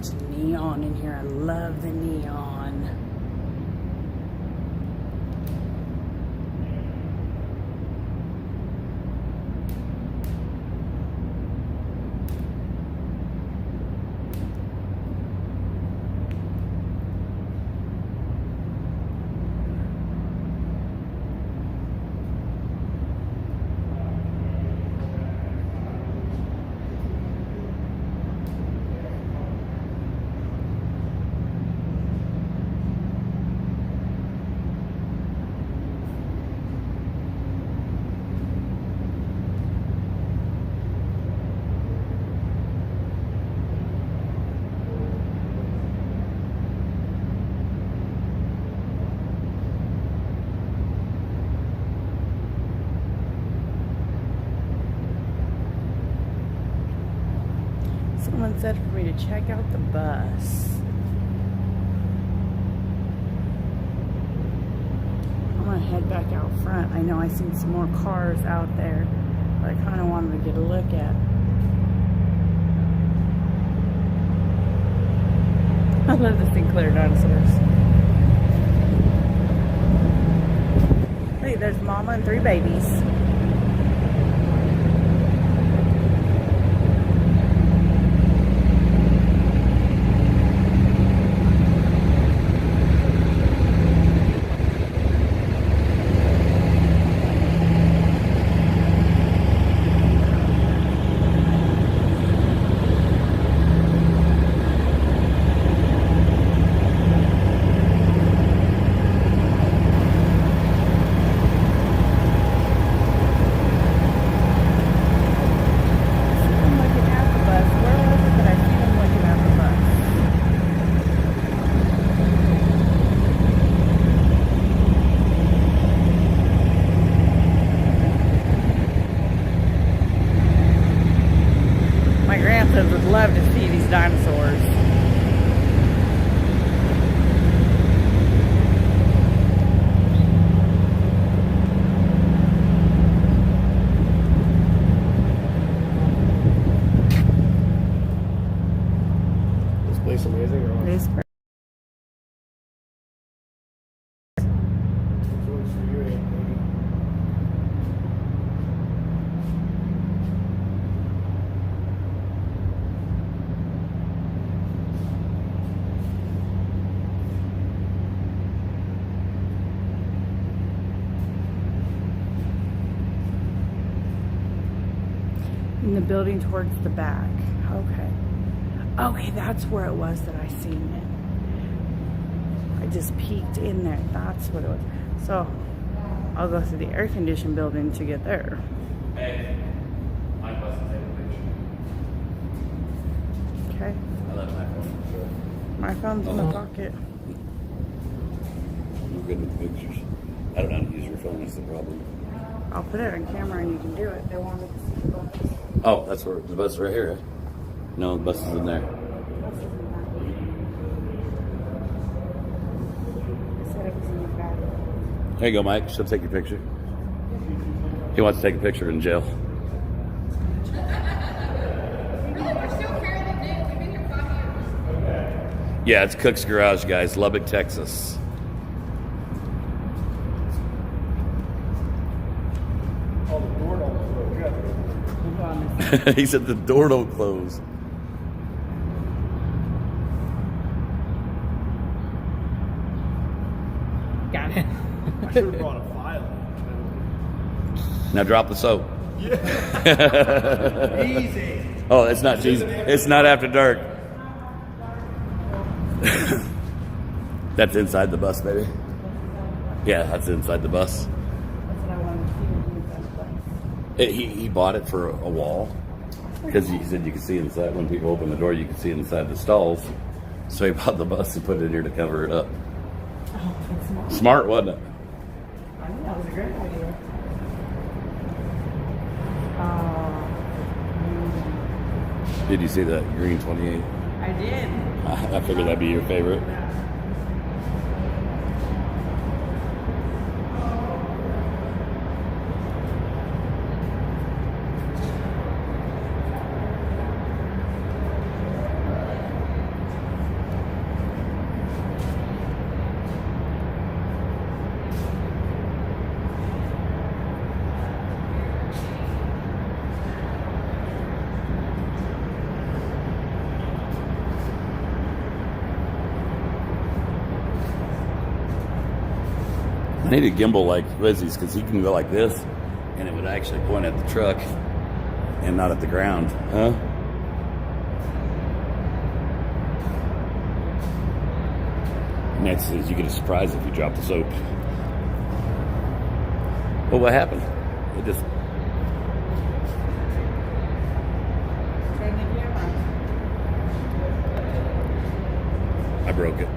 much neon in here. I love the neon. Someone said for me to check out the bus. I'm gonna head back out front. I know I seen some more cars out there, but I kind of wanted to get a look at. I love the Sinclair dinosaurs. Hey, there's Mama and 3 babies. Would love to see these dinosaurs. This place amazing or what? It is pretty. In the building towards the back. Okay. Okay, that's where it was that I seen it. I just peeked in there. That's what it was. So, I'll go through the air conditioned building to get there. Hey, my bus is taking a picture. Okay. I left my phone. Sure. My phone's in the pocket. You're good with pictures. I don't know how to use your phone, that's the problem. I'll put it on camera and you can do it. They wanted to see the bus. Oh, that's where the bus is right here. No, the bus is in there. There you go, Mike. She'll take your picture. He wants to take a picture in jail. Yeah, it's Cook's Garage, guys. Lubbock, Texas. He said the door don't close. Got it. I should have brought a file. Now drop the soap. Yeah. Easy. Oh, it's not Jesus. It's not after dark. That's inside the bus, baby. Yeah, that's inside the bus. That's what I wanted to see. He bought it for a wall because he said you could see inside. When people open the door, you could see inside the stalls. So he bought the bus and put it in here to cover it up. Oh, that's smart. Smart, wasn't it? I think that was a great idea. Did you see that green 28? I did. I figured that'd be your favorite. need a gimbal like Lizzie's because he can go like this, and it would actually point at the truck and not at the ground. Huh? And that's, you get a surprise if you drop the soap. Well, what happened? It just... I broke it.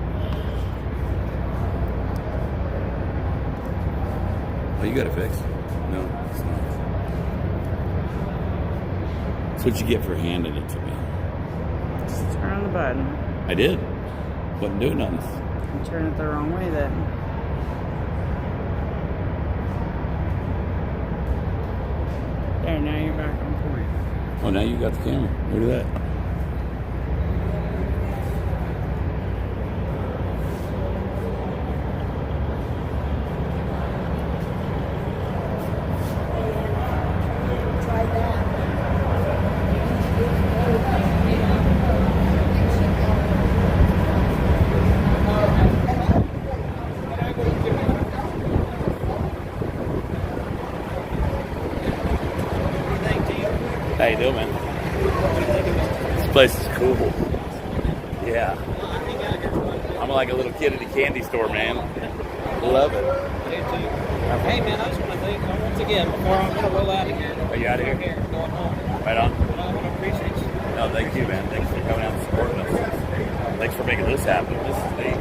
Oh, you got it fixed? No, it's not. That's what you get for handing it to me. Just turn on the button. I did. Wasn't doing nothing. You turn it the wrong way then. There, now you're back on point. Oh, now you got the camera. Look at that. How you doing, man? This place is cool. Yeah. I'm like a little kid at a candy store, man. Love it. Hey, man, I just want to thank you once again before I'm going to roll out of here. Are you out of here? Going home. Right on. I want to appreciate you. No, thank you, man. Thanks for coming out and supporting us. Thanks for making this happen. This is neat.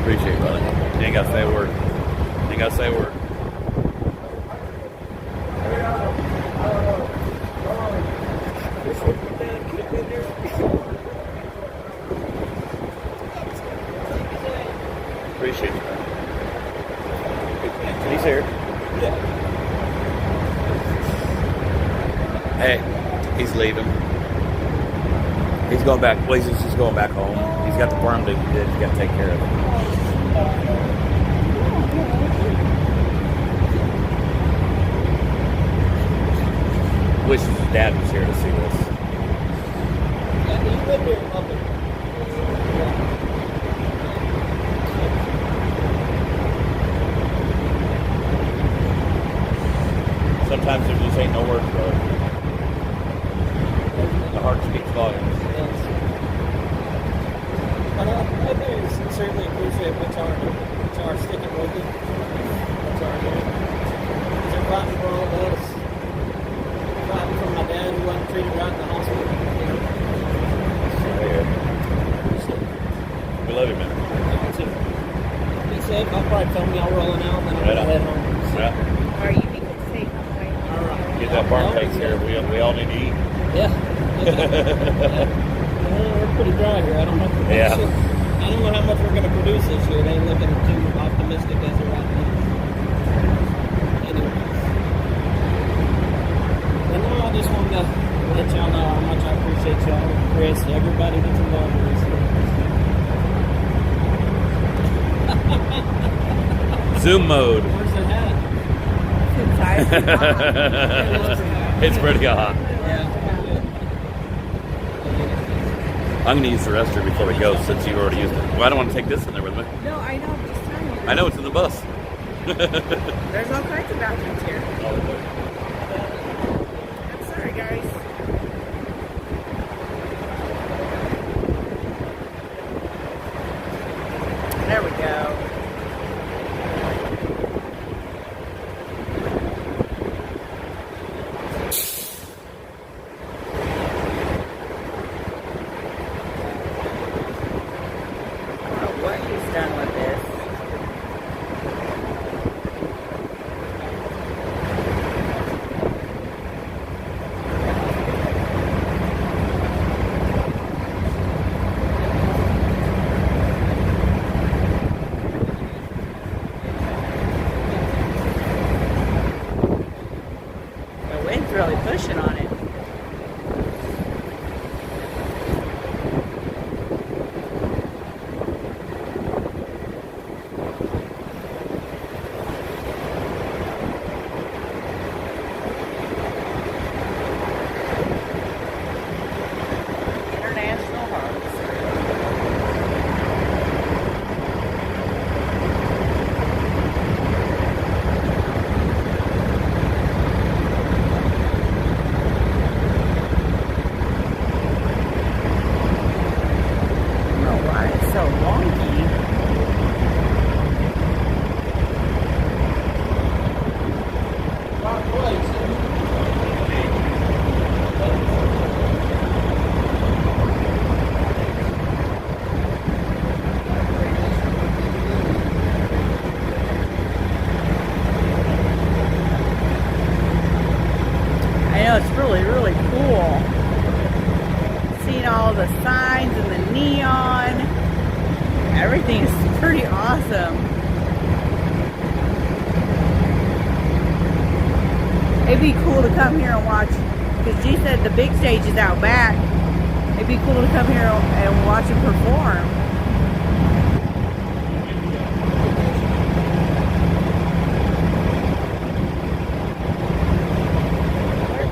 Appreciate it, brother. You ain't got to say a word. You ain't got to say a word. Appreciate you, man. He's here. Hey, he's leaving. He's going back. Well, he's just going back home. He's got the farm to he's got to take care of. Wishes his dad was here to see this. Sometimes there just ain't no words, brother. The heart speaks volumes. I do sincerely appreciate what y'all are doing. Y'all are sticking with it. What y'all are doing. They're fighting for all of us. Fighting for my dad who wasn't treated right in the hospital. We love you, man. He said, I'll probably tell me y'all rolling out and then I'm going to head home. Yeah. Are you being safe on the way? All right. Get that farm takes care of. We all need to eat. Yeah. We're pretty dry here. I don't know. Yeah. I don't know how much we're going to produce this year. It ain't looking too optimistic as of right now. Anyway. But no, I just wanted to let y'all know how much I appreciate y'all, Chris, everybody that's involved in this. Zoom mode. Where's the hat? It's pretty hot. Yeah. I'm going to use the restroom before we go since you've already used it. Well, I don't want to take this in there with me. No, I know. I'm just telling you. I know it's in the bus. There's all kinds of bathrooms here. I'm sorry, guys. There we go. What he's done with this. Everything is pretty awesome. It'd be cool to come here and watch, because G said the big stage is out back. It'd be cool to come here and watch him perform.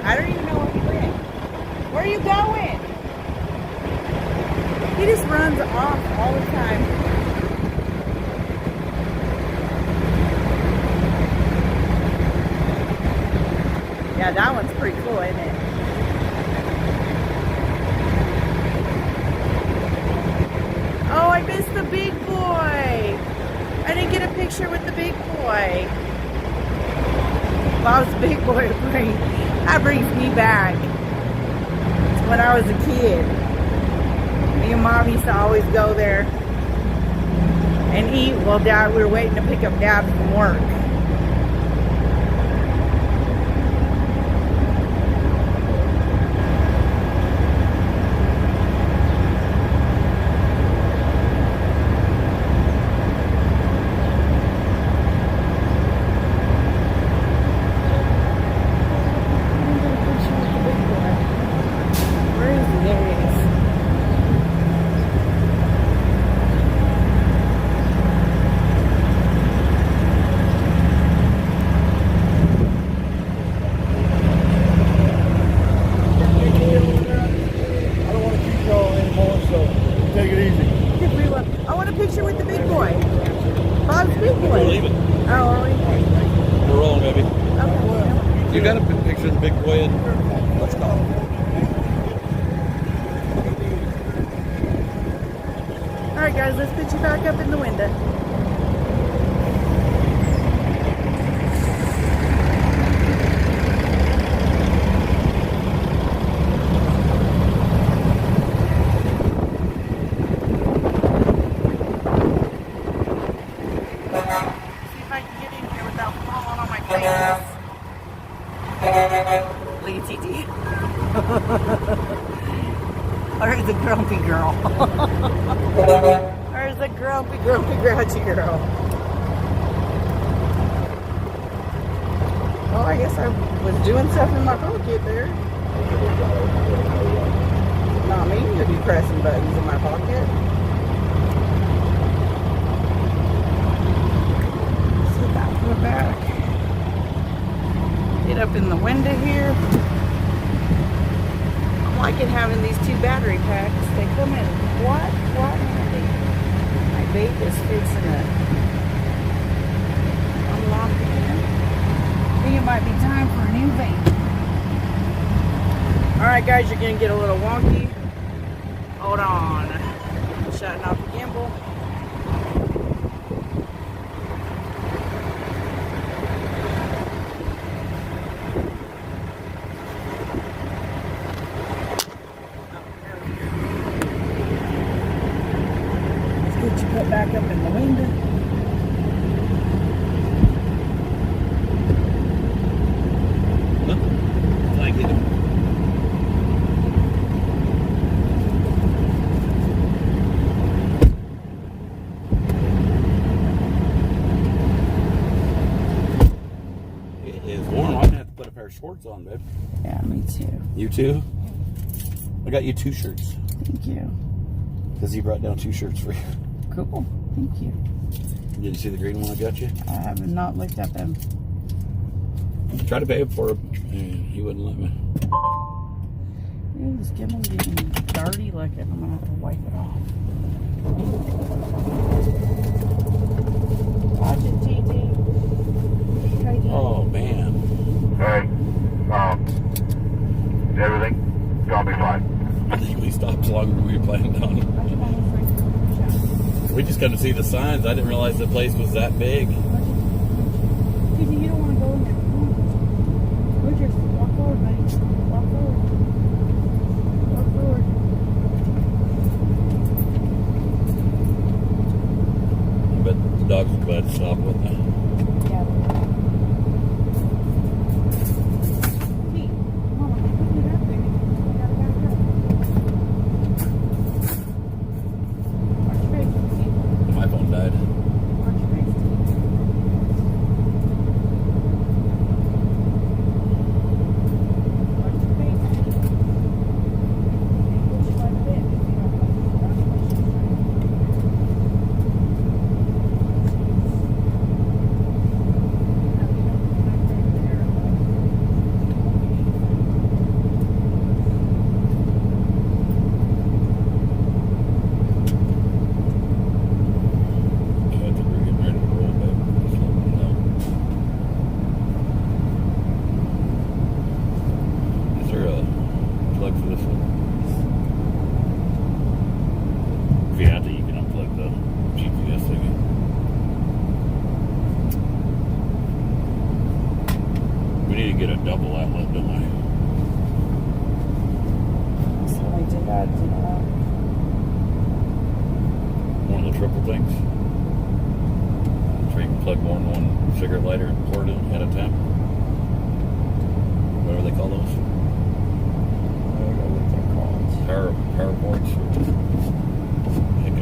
I don't even know where he went. Where are you going? He just runs off all the time. Yeah, that one's pretty cool, isn't it? Oh, I missed the big boy. I didn't get a picture with the big boy. Bob's big boy that brings me back to when I was a kid. Me and Mom used to always go there and eat while Dad, we were waiting to pick up Dad from work. You got a picture of the big boy in? Let's go. Alright guys, let's put you back up in the window. See if I can get in here without falling on my face. Look at TT. There's a grumpy girl. There's a grumpy, grouchy girl. Well, I guess I was doing stuff in my pocket there. Not me to be pressing buttons in my pocket. Sit back to the back. Get up in the window here. I'm liking having these two battery packs. They come in what handy. My vape is fixing to unlock again. I think it might be time for a new vape. Alright guys, you're gonna get a little wonky. Hold on. Shutting off the gimbal. Put back up in the window. I get it. It is warm. I'm gonna have to put a pair of shorts on, babe. Yeah, me too. You too? I got you 2 shirts. Thank you. Because he brought down 2 shirts for you. Cool. Thank you. Did you see the green one I got you? I have not looked at them. I tried to pay him for it, and he wouldn't let me. Ooh, this gimbal's getting dirty looking. I'm gonna have to wipe it off. Watch it, TT. Oh man. Hey, everything gonna be fine. I think we stopped longer than we were planning on. We just got to see the signs. I didn't realize the place was that big. TT, you don't want to go in there. Go just walk forward, buddy. Walk forward. Walk forward. But the dogs are glad to stop with that. Yeah. Pete, come on, pick it up, baby. We gotta back up. Watch your face, Pete. triple things. So you can plug more than one cigarette lighter and pour it in at a time. Whatever they call those. Power boards. Heck,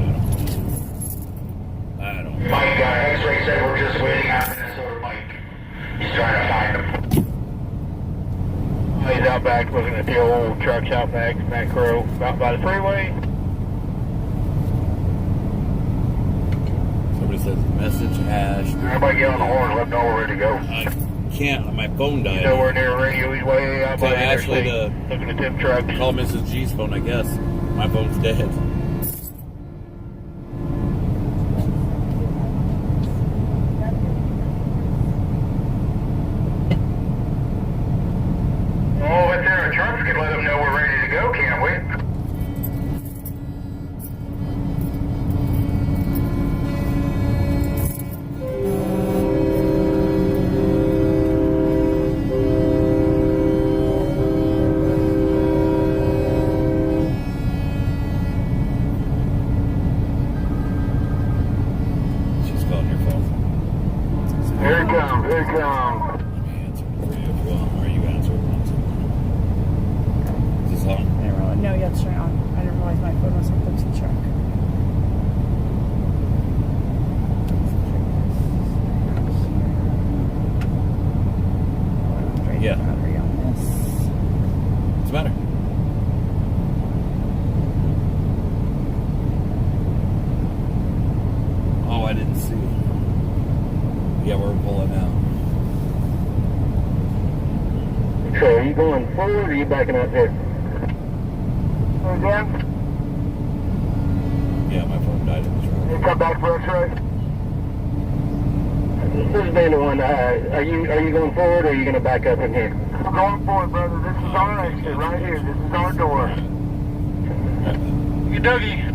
I don't know. Mike, X-Ray said we're just waiting on Minnesota Mike. He's trying to find him. He's out back looking at the old trucks out back, Matt Crow, out by the freeway. Somebody says message hash. Everybody get on the horn, let them know we're ready to go. I can't. My phone died. Nowhere near radio, he's way out by Tell the Ashley interstate, to looking at them trucks. call Mrs. G's phone, I guess. My phone's dead. Oh, if there are trucks, could let them know we're ready to go, can't we? She's calling your phone. Here it comes, here it comes. Let me answer it for you if you want, or you answer it once. Is this on? I didn't realize. No, yeah, it's straight on. I didn't realize my phone was hooked up to the truck. Yeah. Battery on this. What's the matter? Oh, I didn't see. Yeah, we're pulling out. So are you going forward or are you backing up here? Again? Yeah, my phone died in the truck. You come back for X-ray? This is Band 1. Are you going forward or are you going to back up in here? I'm going forward, brother. This is our exit right here. This is our door. You Dougie.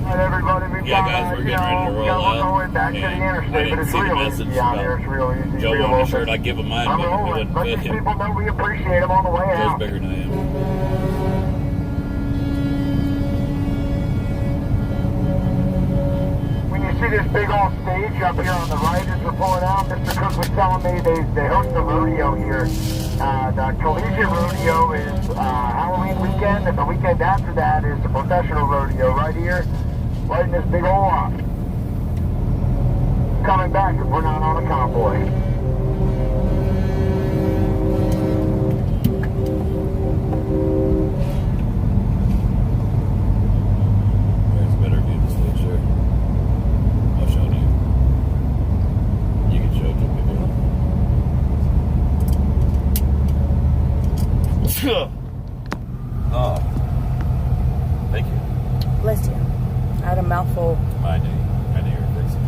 All right, everybody. Yeah, guys, we're getting ready to roll out. All the way back to the And interstate, I but didn't it's see the real message easy out here. It's real easy. Joe real wanted a open. shirt. I'd give him mine, I'm but it rolling. wouldn't Let fit these him. people know we appreciate them on the way Joe's out. bigger than I am. When you see this big old stage up here on the right as we're pulling out, Mr. Cook was telling me they host a rodeo here. The collegiate rodeo is Halloween weekend, and the weekend after that is the professional rodeo right here, right in this big old lot. Coming back if we're not on a convoy. There's a better view of the stage there. I'll show you. You can show it to people. Oh. Thank you. Bless you. I had a mouthful. My day. I knew you were fixing it.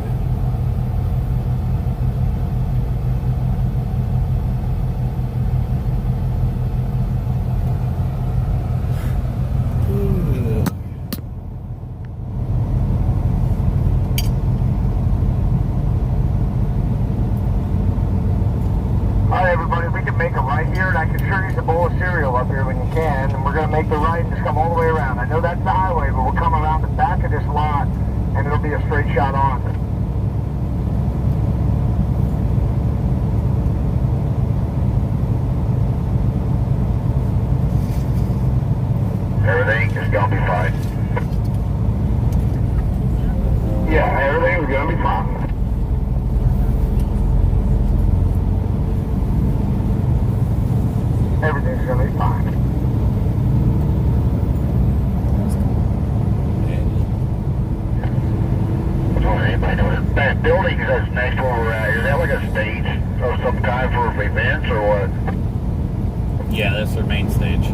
Alright everybody, we can make a right here, and I can sure use a bowl of cereal up here when you can, and we're going to make the right and just come all the way around. I know that's the highway, but we'll come around the back of this lot, and it'll be a straight shot on. Everything is going to be fine. Yeah, everything is going to be fine. Everything's going to be fine. Don't anybody know that building that's next to where we're at, is that like a stage of some kind for events or what? Yeah, that's their main stage.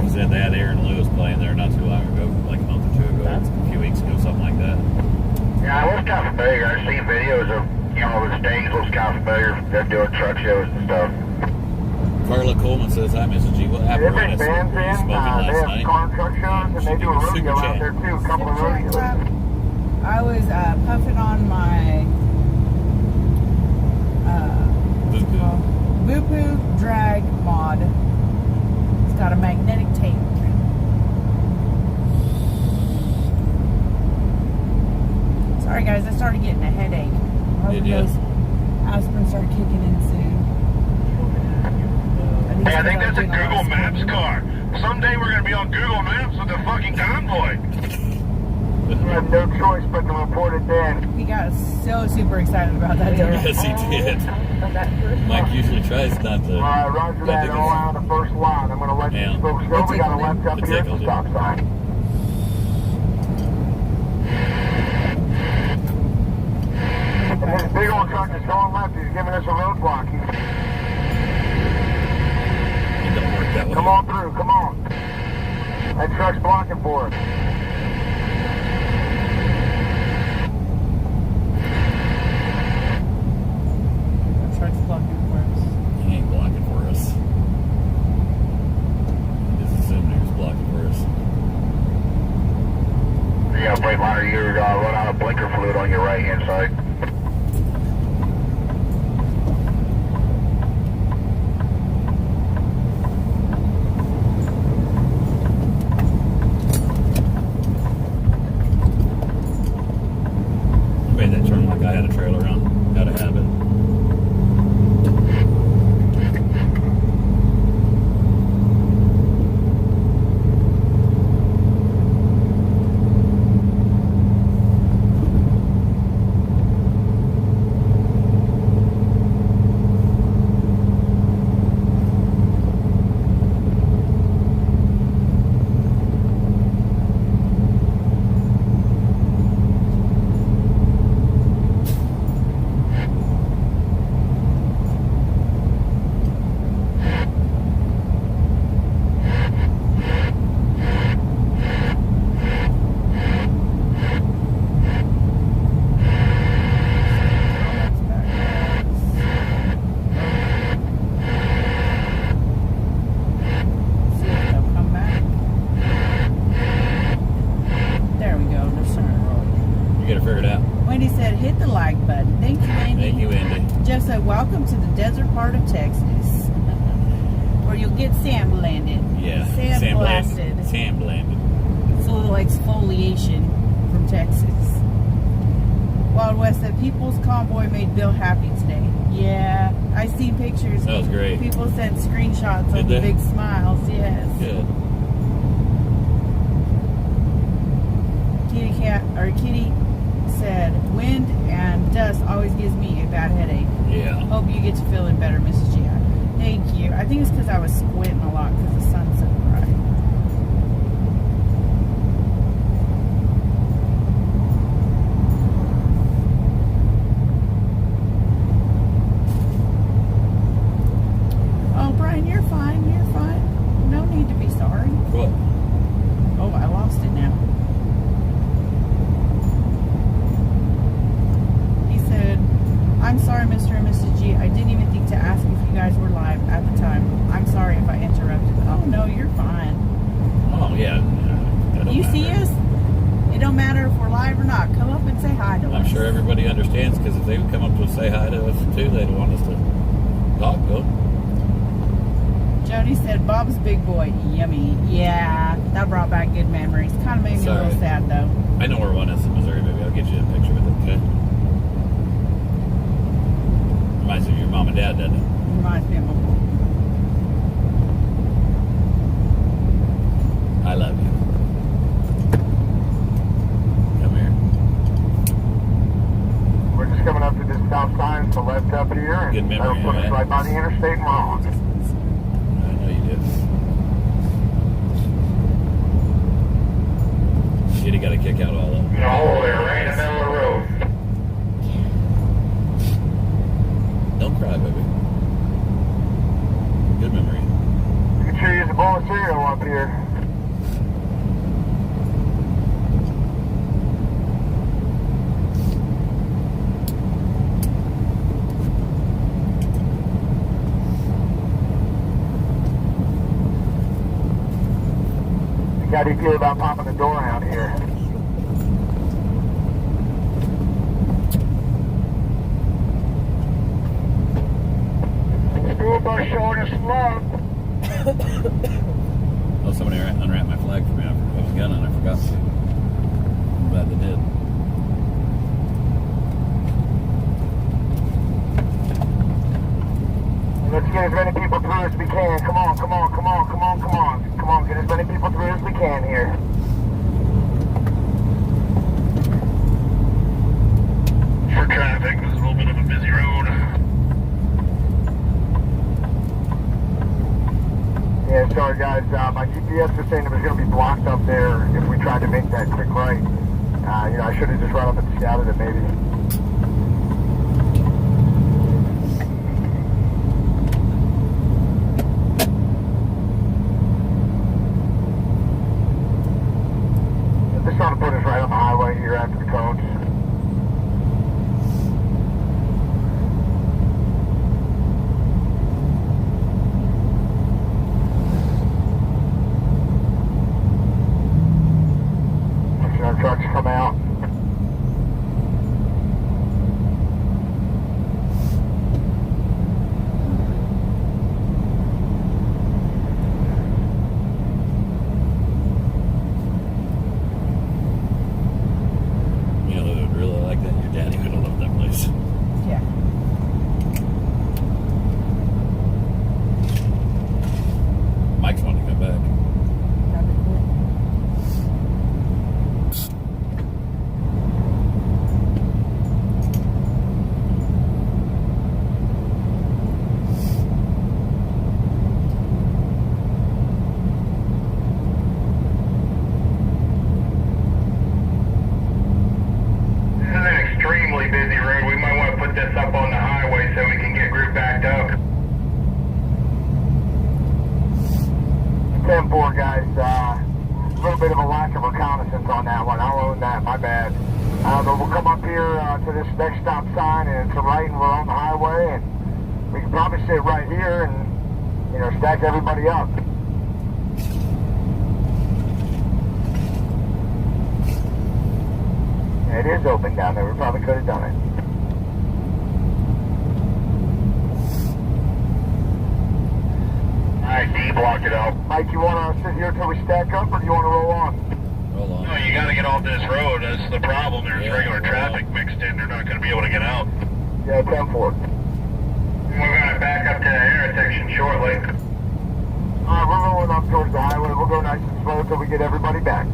He said they had Aaron Lewis playing there not too long ago, like a month or two ago, a few weeks ago, something like that. Yeah, I was kind of familiar. I've seen videos of, you know, the stage looks kind of familiar. They're doing truck shows and stuff. Carla Coleman says, hi, Mrs. G. What apparatus were you smoking They last have night? car and truck shows, and they do a rodeo out there too. A couple of rodeos. I was puffing on my Boo-Poo drag mod. It's got a magnetic tape. Did ya? those aspirin start kicking in soon. Hey, I think that's a Google Maps car. Someday we're going to be on Google Maps with the fucking convoy. You have no choice but to report it then. He got so super excited about that. Yes, he did. Mike usually tries not to. All right, roger that. All out on the first line. I'm going to let these folks go. We got a left up here at the stop sign. And this big old truck is going left. He's giving us a roadblock. It don't work that way. Come on through. Come on. That truck's blocking for us. Truck's blocking for us. He ain't blocking for us. Just assumed he was blocking for us. You got a brake liner, you run out of blinker fluid on your right hand side. I made that turn like I had a trailer on. Gotta have it. Wendy said, hit the like button. Thank you, Wendy. Thank you, Wendy. Jeff said, welcome to the desert part of Texas, where you'll get sand blended. Yeah. Sand blasted. Sand blended. It's a little exfoliation from Texas. Wild West said, People's Convoy made Bill happy today. Yeah, I see pictures. That was great. People sent screenshots Did of they? the big smiles. Yes. Good. Kitty said, wind and dust always gives me a bad headache. Yeah. Hope you get to feeling better, Mrs. G. Thank you. I think it's because I was squinting a lot because the sun's so bright. Oh, Brian, you're fine. You're fine. No need to be sorry. What? Oh, I lost it now. He said, I'm sorry, Mr. and Mrs. G. I didn't even think to ask if you guys were live at the time. I'm sorry if I interrupted. Oh, no, you're fine. Oh, yeah. You see us? It don't matter if we're live or not. Come up and say hi to us. I'm sure everybody understands, because if they would come up to say hi to us too, they'd want us to talk to them. Jody said, Bob's big boy. Yummy. Yeah, that brought back good memories. Kind of made me a little sad, though. I know where one is in Missouri. Maybe I'll get you a picture with it, okay? Reminds me of your mom and dad, doesn't it? Reminds me of my mom. I love you. Come here. We're just coming up to this stop sign, so left up here, and Good memory, that'll put us man. right by the interstate and we're on. I know you do. Shit, he got a kick out of all of them. In a hole there, right in the middle of the road. Don't cry, baby. Good memory. You can sure use a bowl of cereal up here. How do you feel about popping the door out here? School bus showing us love. Oh, somebody unwrapped my flag for me. I was gunning. I forgot to. I'm glad they did. can here. For traffic, this is a little bit of a busy road. Yeah, sorry guys, my GPS was saying it was going to be blocked up there if we tried to make that quick right. I should have just run up and scouted it maybe. They're trying to put us right on the highway here after the cones. Our trucks come out. You know who would really like that? Your daddy would love that place. Yeah. Mike's wanting to come back. That'd be cool. This is an extremely busy road. We might want to put this up on the highway so we can get group backed up. 10-4 guys, a little bit of a lack of reconnaissance on that one. I'll own that, my bad. But we'll come up here to this next stop sign and it's a right and we're on the highway and we can probably sit right here and, stack everybody up. Yeah, it is open down there. We probably could have done it. Alright, D, block it up. Mike, you want to sit here till we stack up or do you want to roll on? Roll on. No, you got to get off this road. That's the problem. There's regular traffic mixed in. They're not going to be able to get out. Yeah, 10-4. We're going to back up to the intersection shortly. Alright, we're rolling up towards the highway. We'll go nice and slow until we get everybody back.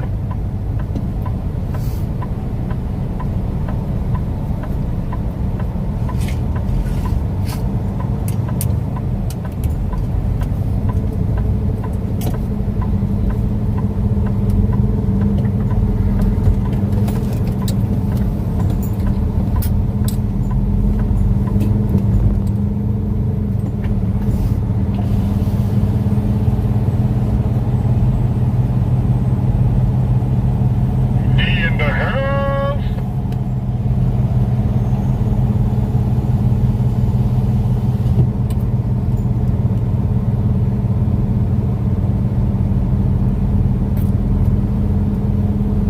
In the house.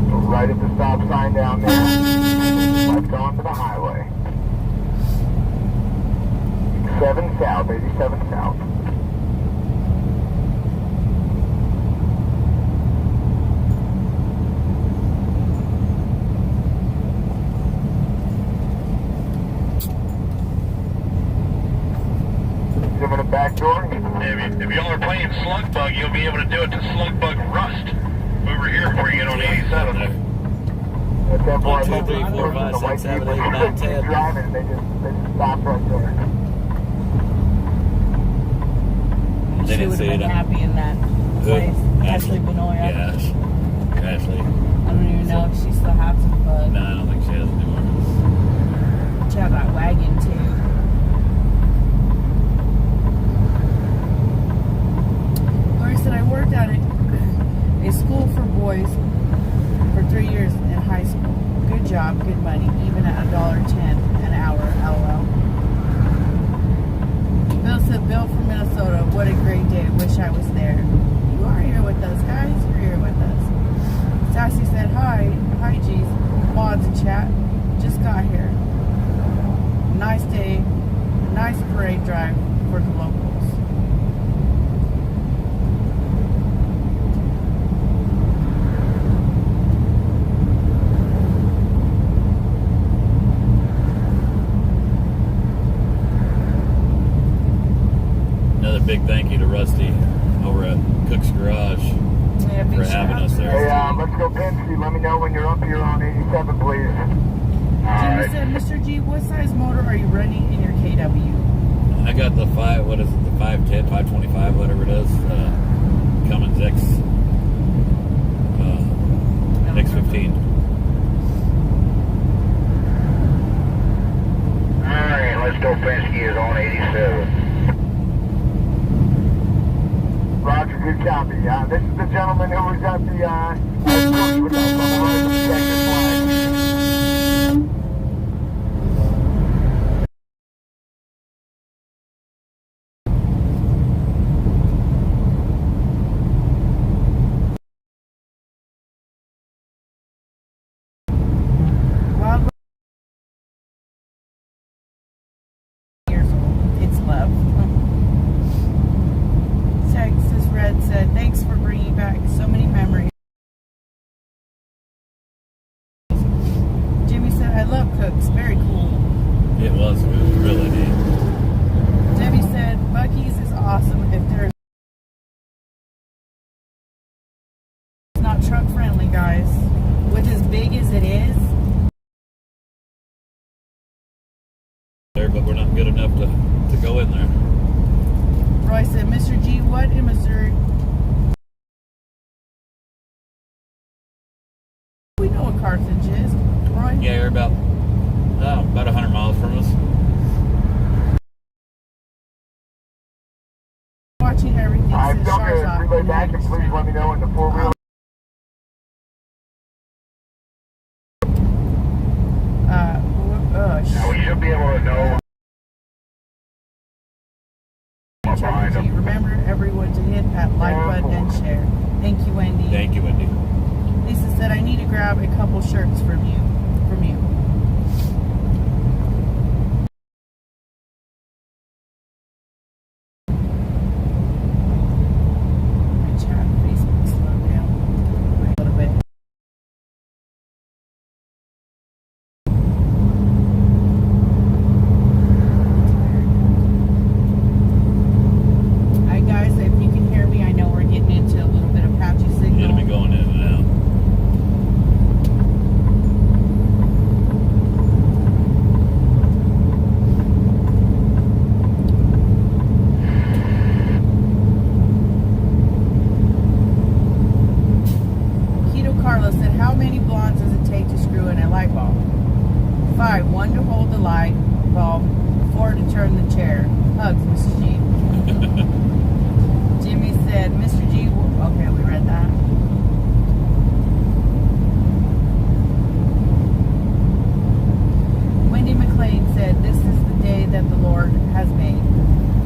Go right at the stop sign down there. Left onto the highway. 7 south, 87 south. Give it a back door. If y'all are playing Slug Bug, you'll be able to do it to Slug Bug Rust. Over here before you get on 87. At that point, 1, 2, 3, 4, 5, 6, 7, 8, 9, 10. Driving, they just stopped right there. They She didn't would see have it. been happy in that place. Ashley Benoit. Yeah, Ashley. I don't even know if she still has it, but No, I don't think she has anymore. she had that wagon too. Like I said, I worked at a school for boys for 3 years in high school. Good job, good money, even at $1.10 an hour, LOL. Bill said, Bill from Minnesota, what a great day. Wish I was there. You are here with us, guys. You're here with us. Sassy said, hi. Hi, G's. Mods in chat. Just got here. Nice day. Nice parade drive for the locals. Another big thank you to Rusty over at Cook's Garage. Yeah, big for shout having out us to there. Rusty. Let's go Penske. Let me know when you're up here on 87, please. Jimmy said, Mr. G, what size motor are you running in your KW? I got the 510, 525, whatever it is, Cummins X15. Alright, let's go Penske is on 87. Roger, good copy. This is the gentleman who was at the with us on the right of the checkered flag. Wild years old. It's love. Texas Red said, thanks for bringing back so many memories. Jimmy said, I love Cooks. Very cool. It was really neat. Debbie said, Buc-ee's is awesome if there's not truck friendly, guys. With as big as it is, There, but we're not good enough to go in there. Roy said, Mr. G, what in Missouri? We know what Carthage is, Roy. Yeah, you're about 100 miles from us. Watching everything since Shar's off. Relay back and please let me know in the four-wheel. Now we should be able to know. Remember everyone to hit that like button and share. Thank you, Wendy. Thank you, Wendy. Lisa said, I need to grab a couple shirts from you. My chat Facebook slowed down a little bit. Alright guys, if you can hear me, I know we're getting into a little bit of patchy signal. It'll be going in and out. Keto Carlos said, how many blondes does it take to screw in a light bulb? 5, 1 to hold the light bulb, 4 to turn the chair. Hugs, Mrs. G. Jimmy said, Mr. G, okay, we read that. Wendy McLean said, this is the day that the Lord has made.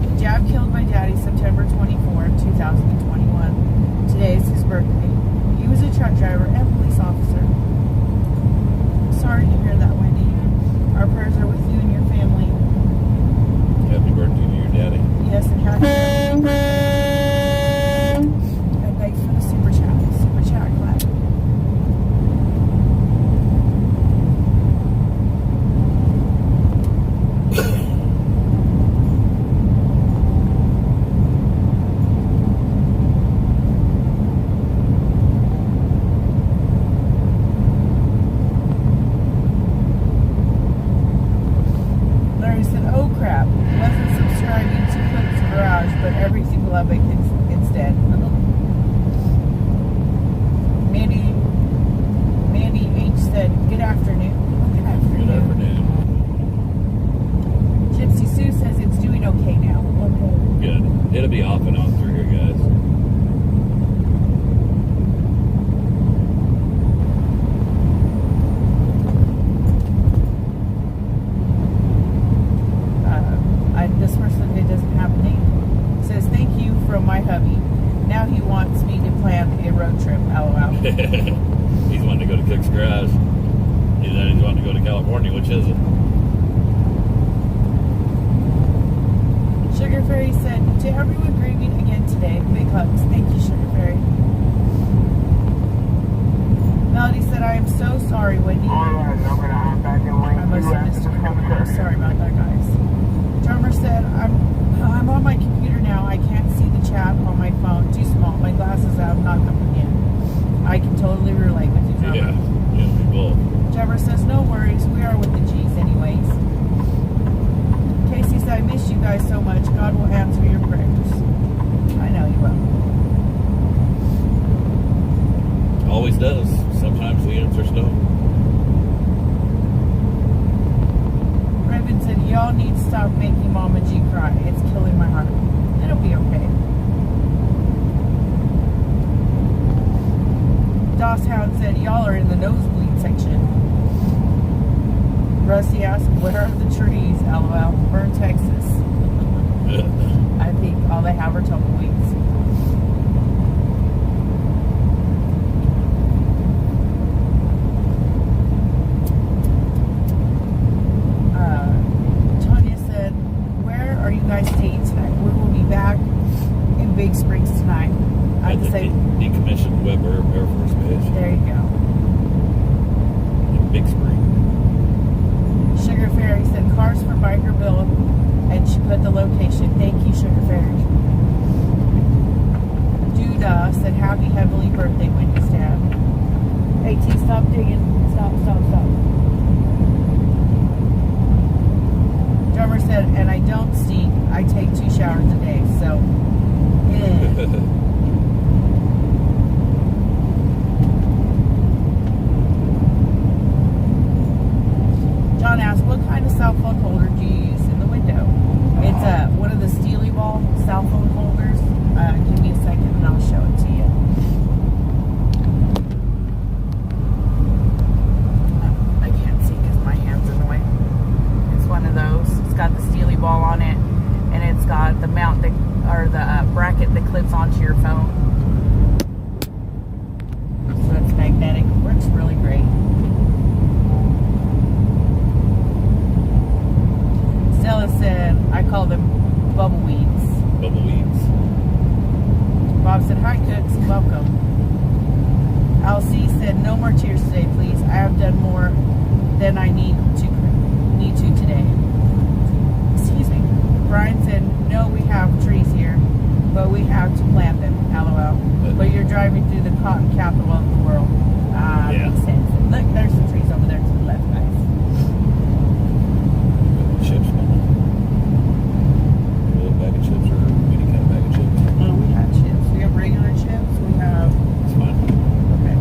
The jab killed my daddy September 24, 2021. Today is his birthday. He was a truck driver and police officer. Sorry to hear that, Wendy. Our prayers are with you and your family. Happy birthday to your daddy. Yes, and happy birthday. And thanks for the super chat. Super chat clap. Larry said, oh crap, wasn't subscribing to Cook's Garage, but everything Lubbock instead. Mandy H said, good afternoon. Good afternoon. Good afternoon. Gypsy Sue says it's doing okay now. Okay. Good. It'll be off and on through here, guys. This person, it doesn't have a name. It says, thank you from my hubby. Now he wants me to plan a road trip. LOL. He's wanting to go to Cook's Garage. He's wanting to go to California, which is it? Sugar Fairy said, to everyone grieving again today, big hugs. Thank you, Sugar Fairy. Melody said, I am so sorry, Wendy. Alright, I'm going to hop back in lane 2 I must have after missed this your comes comment. through. Sorry about that, guys. Drummer said, I'm on my computer now. I can't see the chat on my phone. Too small. My glasses have not come in yet. I can totally relate with you, Trevor. Yeah, we both. Trevor says, no worries, we are with the G's anyways. Casey said, I miss you guys so much. God will answer your prayers. I know He will. Always does. Sometimes the answer's no. Raven said, y'all need to stop making Mama G cry. It's killing my heart. It'll be okay. Doss Hound said, y'all are in the nosebleed section. Rusty asked, where are the trees? LOL. Burn, Texas. I think all they have are tumbleweeds. Tanya said, where are you guys staying tonight? We will be back in Big Springs tonight. I At the say decommissioned Webb Air Force Base. there you go. In Big Spring. Sugar Fairy said cars for Biker Bill, and she put the location. Thank you, Sugar Fairy. Duda said happy heavenly birthday, Wendy's dad. Hey T, stop digging. Stop. Drummer said, and I don't stink. I take 2 showers a day, so John asked, what kind of cell phone holder do you use in the window? It's one of the Steely Ball cell phone holders. Give me a second and I'll show it to you. I can't see because my hand's in the way. It's one of those. It's got the Steely Ball on it, and it's got the mount that, or the bracket that clips onto your phone. So it's magnetic. Works really great. Stella said, I call them bubble weeds. Bubble weeds. Bob said, hi cooks, welcome. LC said, no more tears today, please. I have done more than I need to today. Excuse me. Brian said, no, we have trees here, but we have to plant them. LOL. But you're driving through the cotton capital of the world. Yeah. Makes sense. Look, there's some trees over there to the left, guys. Chips, little bag of chips or any kind of bag of chips. Oh, we have chips. We have regular chips. We have. It's fine. Okay.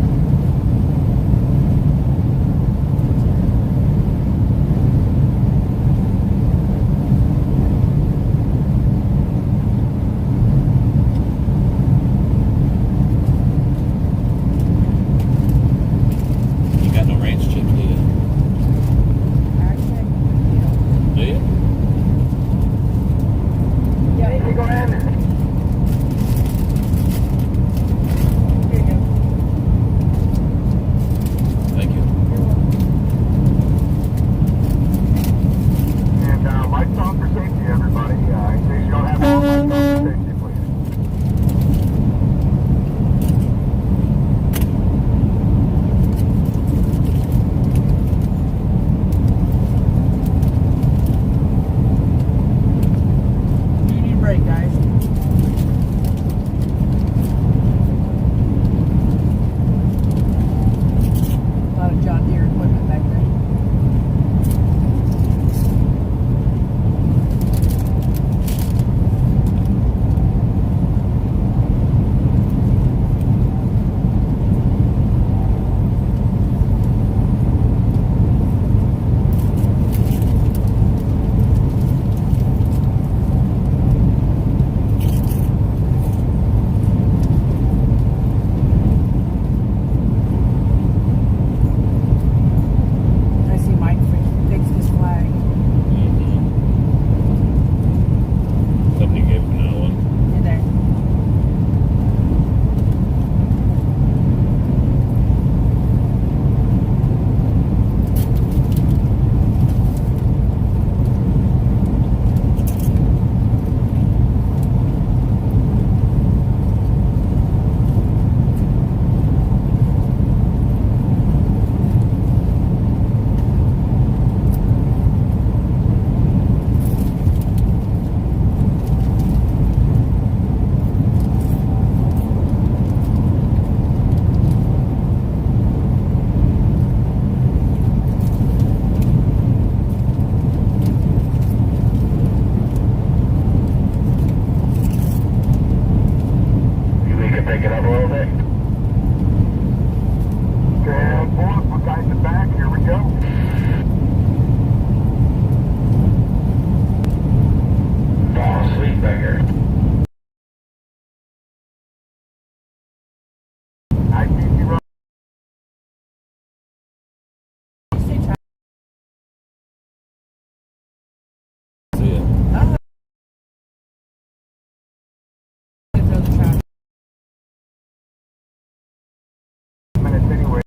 fast anyway.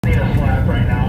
Need a slap right now.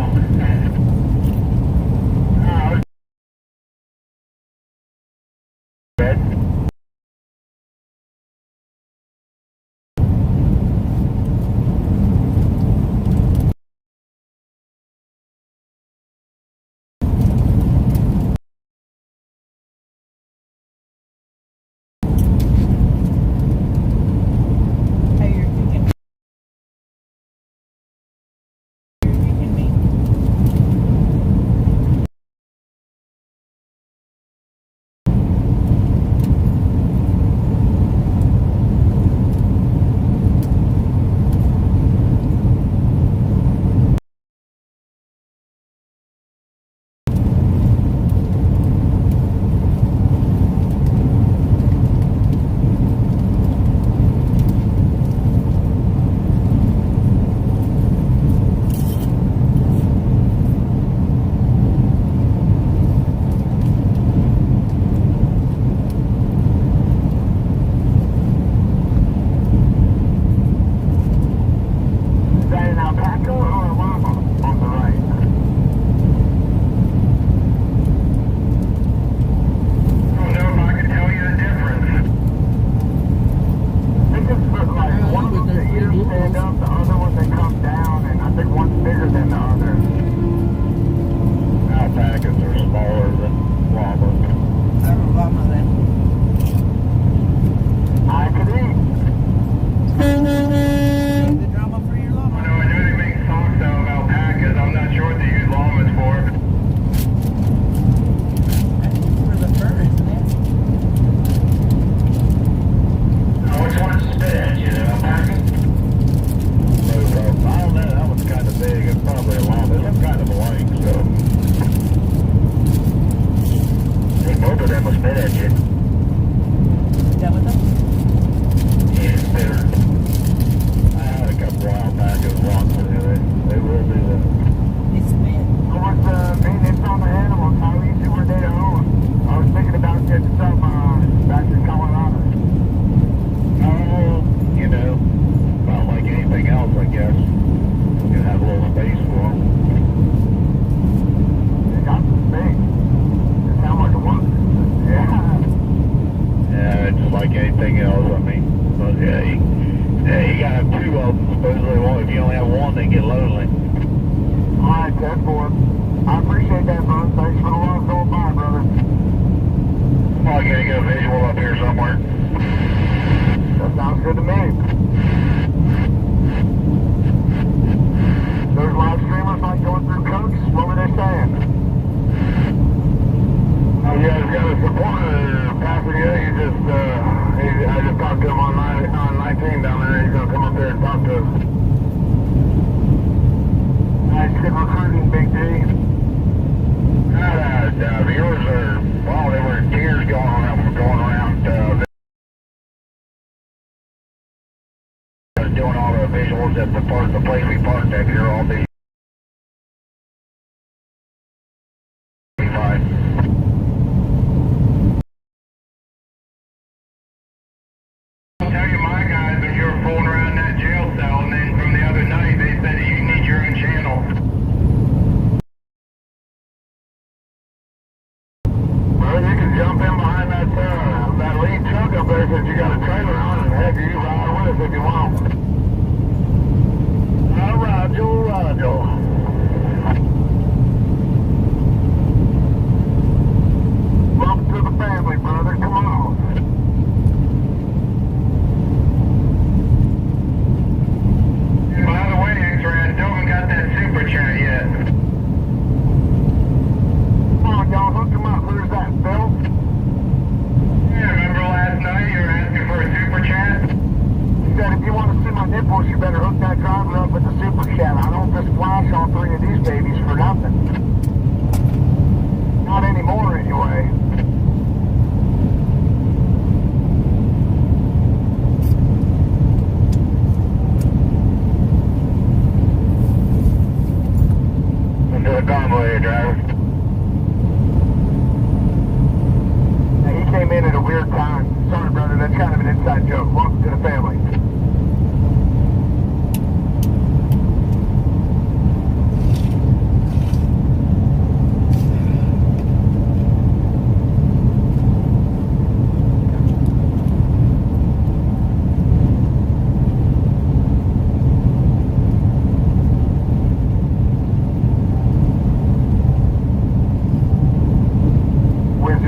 If you want to see my nipples, you better hook that driver up with the super chat. I don't just flash on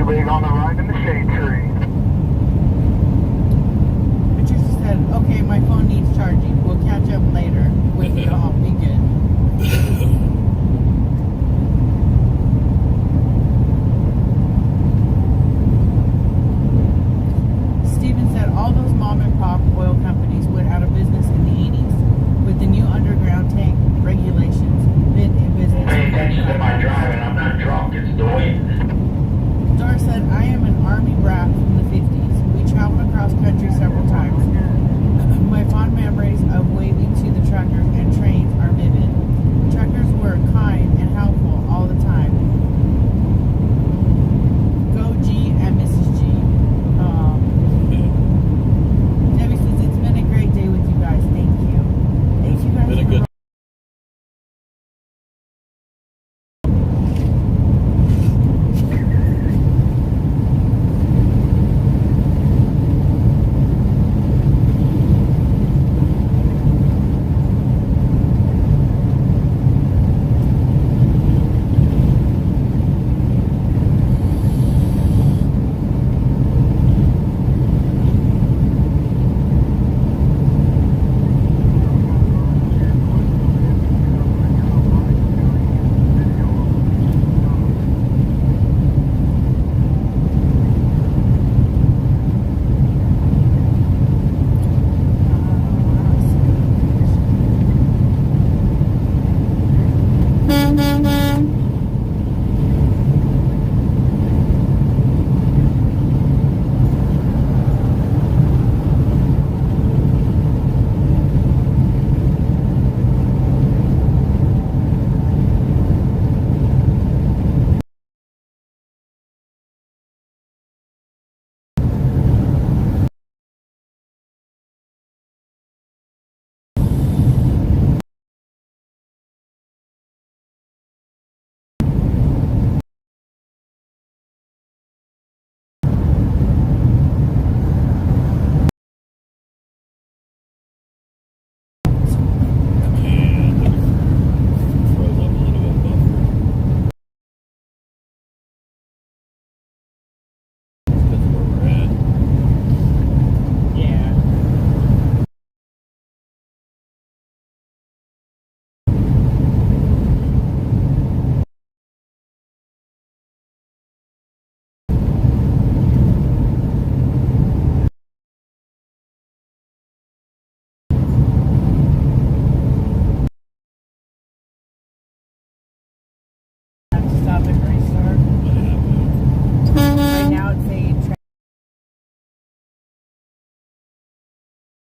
rig on the right in the shade tree. Patricia said, okay, my phone needs charging. We'll catch up later with y'all. Be good. Steven said all those mom and pop oil companies went out of business in the 80s with the new underground tank regulations. Been in business. Pay attention to my driving. I'm not drunk. It's the wind. Dora said, I am an Army brat from the 50s. We traveled across country several times. My fond memories of waving to the truckers and trains are vivid. Truckers were kind and helpful all the time. Go G and Mrs. G. Debbie says, it's been a great day with you guys. Thank you. Thank you guys. Been a good Stop and restart. Right now it's saying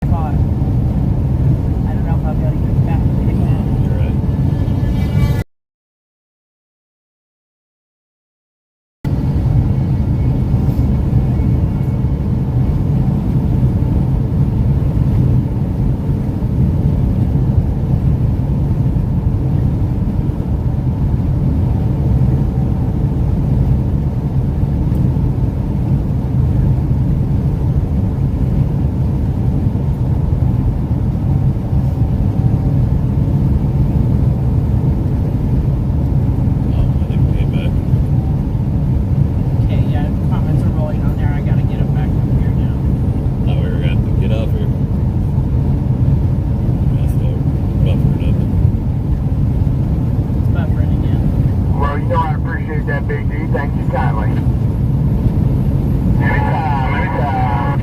tripod. I don't know if I'll be able to get back. You're right. Okay, yeah, the comments are rolling on there. I gotta get them back up here now. Thought we were going to get off here. Yeah, still buffering up. It's buffering again. Well, you know I appreciate that, Big D. Thank you kindly. Anytime, anytime.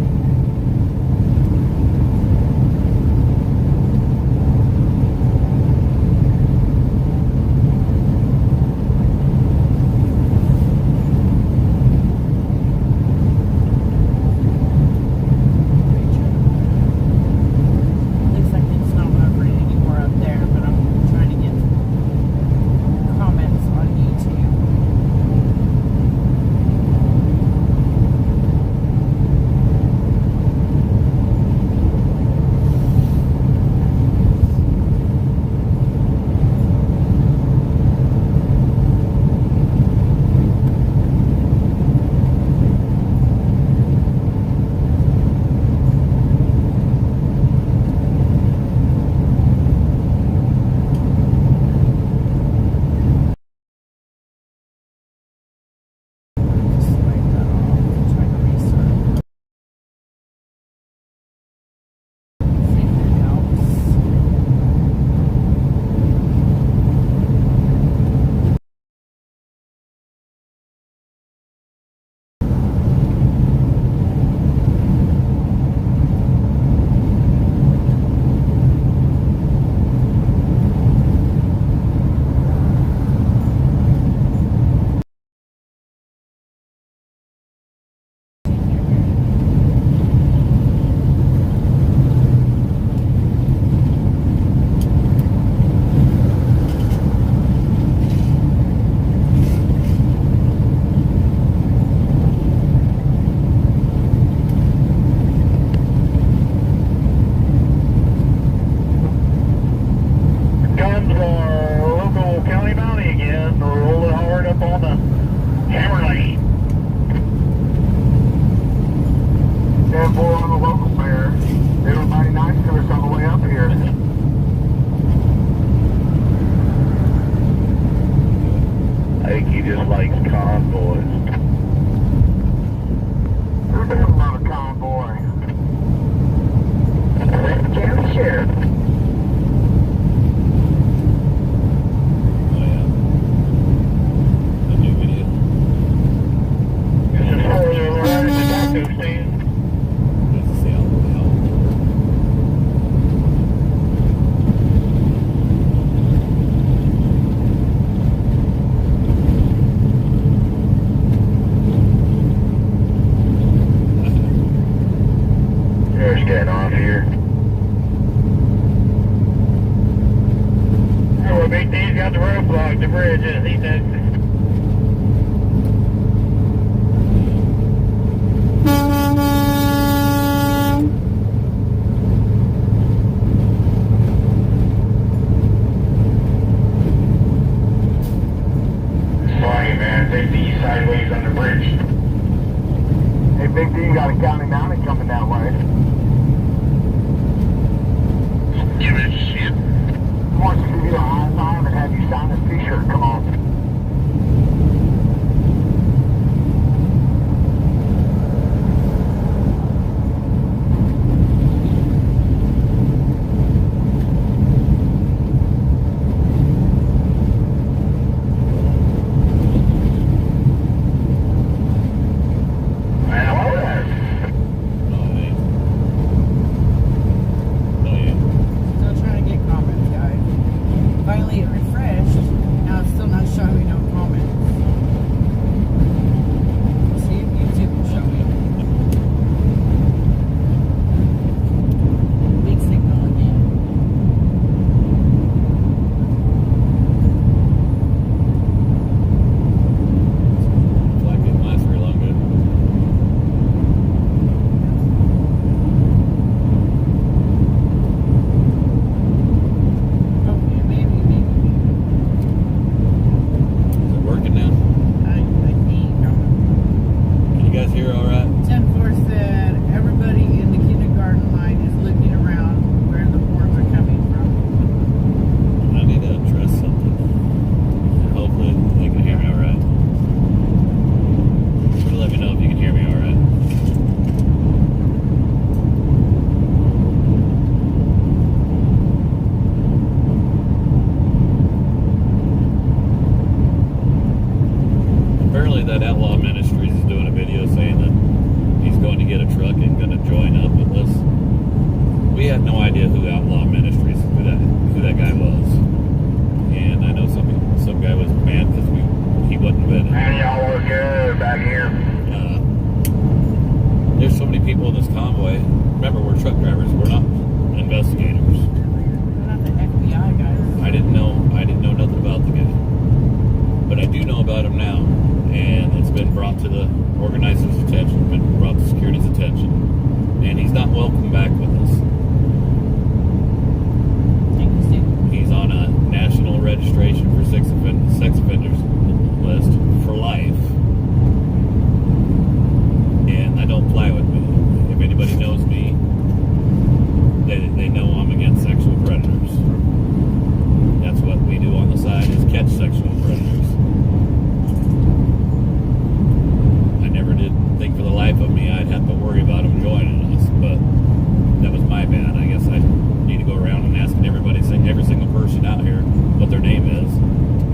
Looks like it's not buffering anymore up there, but I'm trying to get comments on YouTube. Hammerley. 10-4 on the local bear. They were mighty nice to us on the way up here. I think he just likes convoys. Who doesn't love a convoy? County Sheriff. Oh yeah. The new video. This is further around the taco stand. Just to see how Just getting off here. Oh, Big D's got the road blocked, the bridge is. He said. Sorry, man. Take the east sideways on the bridge. Hey, Big D, you got a county mounted coming that way. Give it shit. He wants to give you a high five and have you sign his t-shirt. Come on. Still trying to get comments, guys. Finally, it refreshed. Now it's still not showing me no comments. See if YouTube will show me. Weak signal again. flag didn't last very long, good. Okay, maybe. Is it working now? I think. Can you guys hear all right? 10-4 said everybody in the kindergarten line is looking around where the horns are coming from. I need to address something. Hopefully they can hear me all right. Let me know if you can hear me all right. Apparently that Outlaw Ministries is doing a video saying that he's going to get a truck and going to join up with us. We had no idea who Outlaw Ministries, who that guy was. And I know some guy was mad because he wasn't vetted. Man, y'all look good back here. There's so many people in this convoy. Remember, we're truck drivers. We're not investigators. We're not the FBI guys. I didn't know nothing about the guy, but I do know about him now, and it's been brought to the organizer's attention, been brought to security's attention, and he's not welcome back with us. He's on a national registration for sex offenders list for life. And I don't fly with me. If anybody knows me, they know I'm against sexual predators. That's what we do on the side, is catch sexual predators. I never did think for the life of me I'd have to worry about them joining us, but that was my bad. I guess I need to go around and asking everybody, every single person out here what their name is,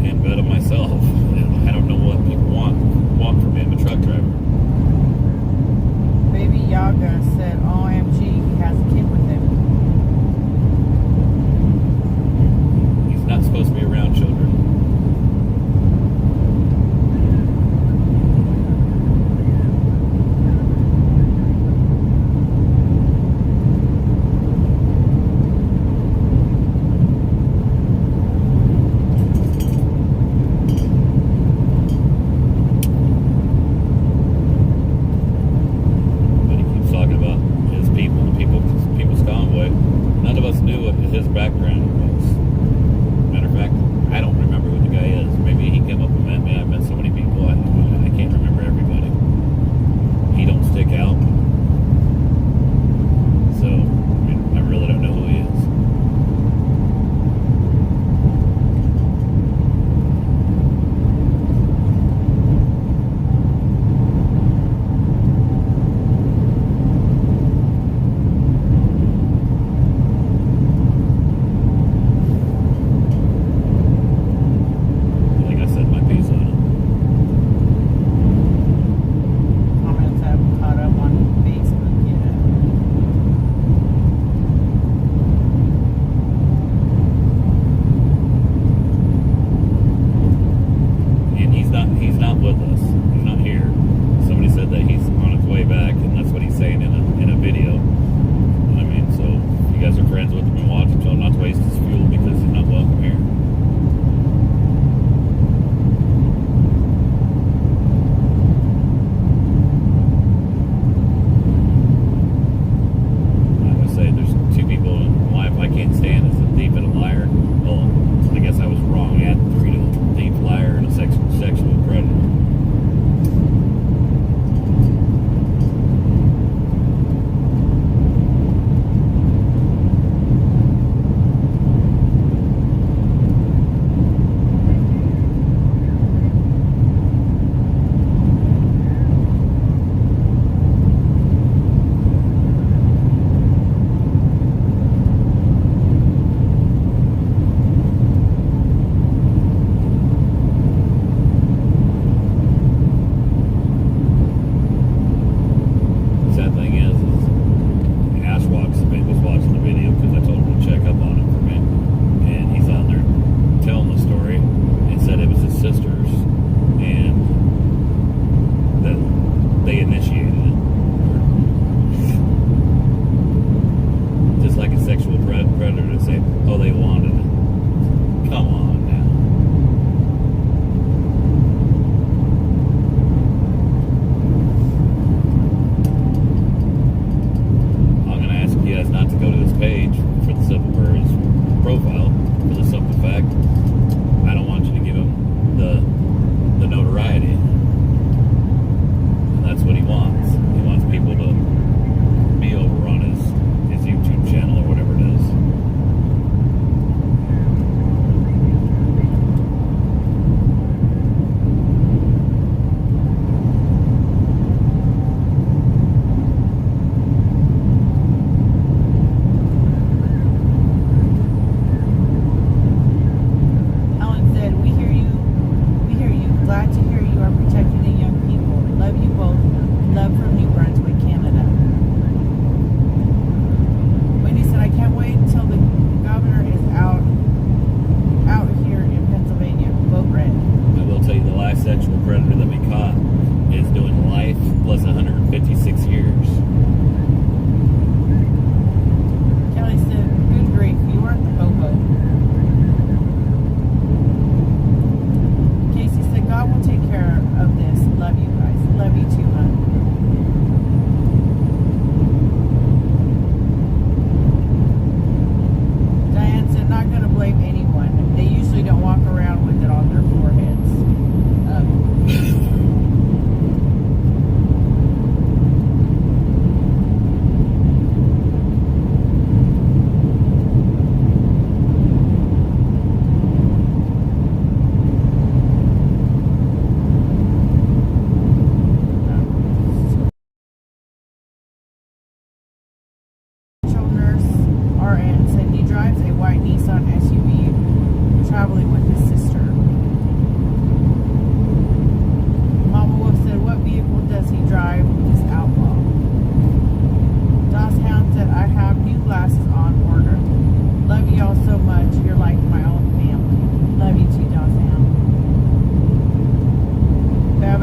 and vet them myself. I don't know what people want.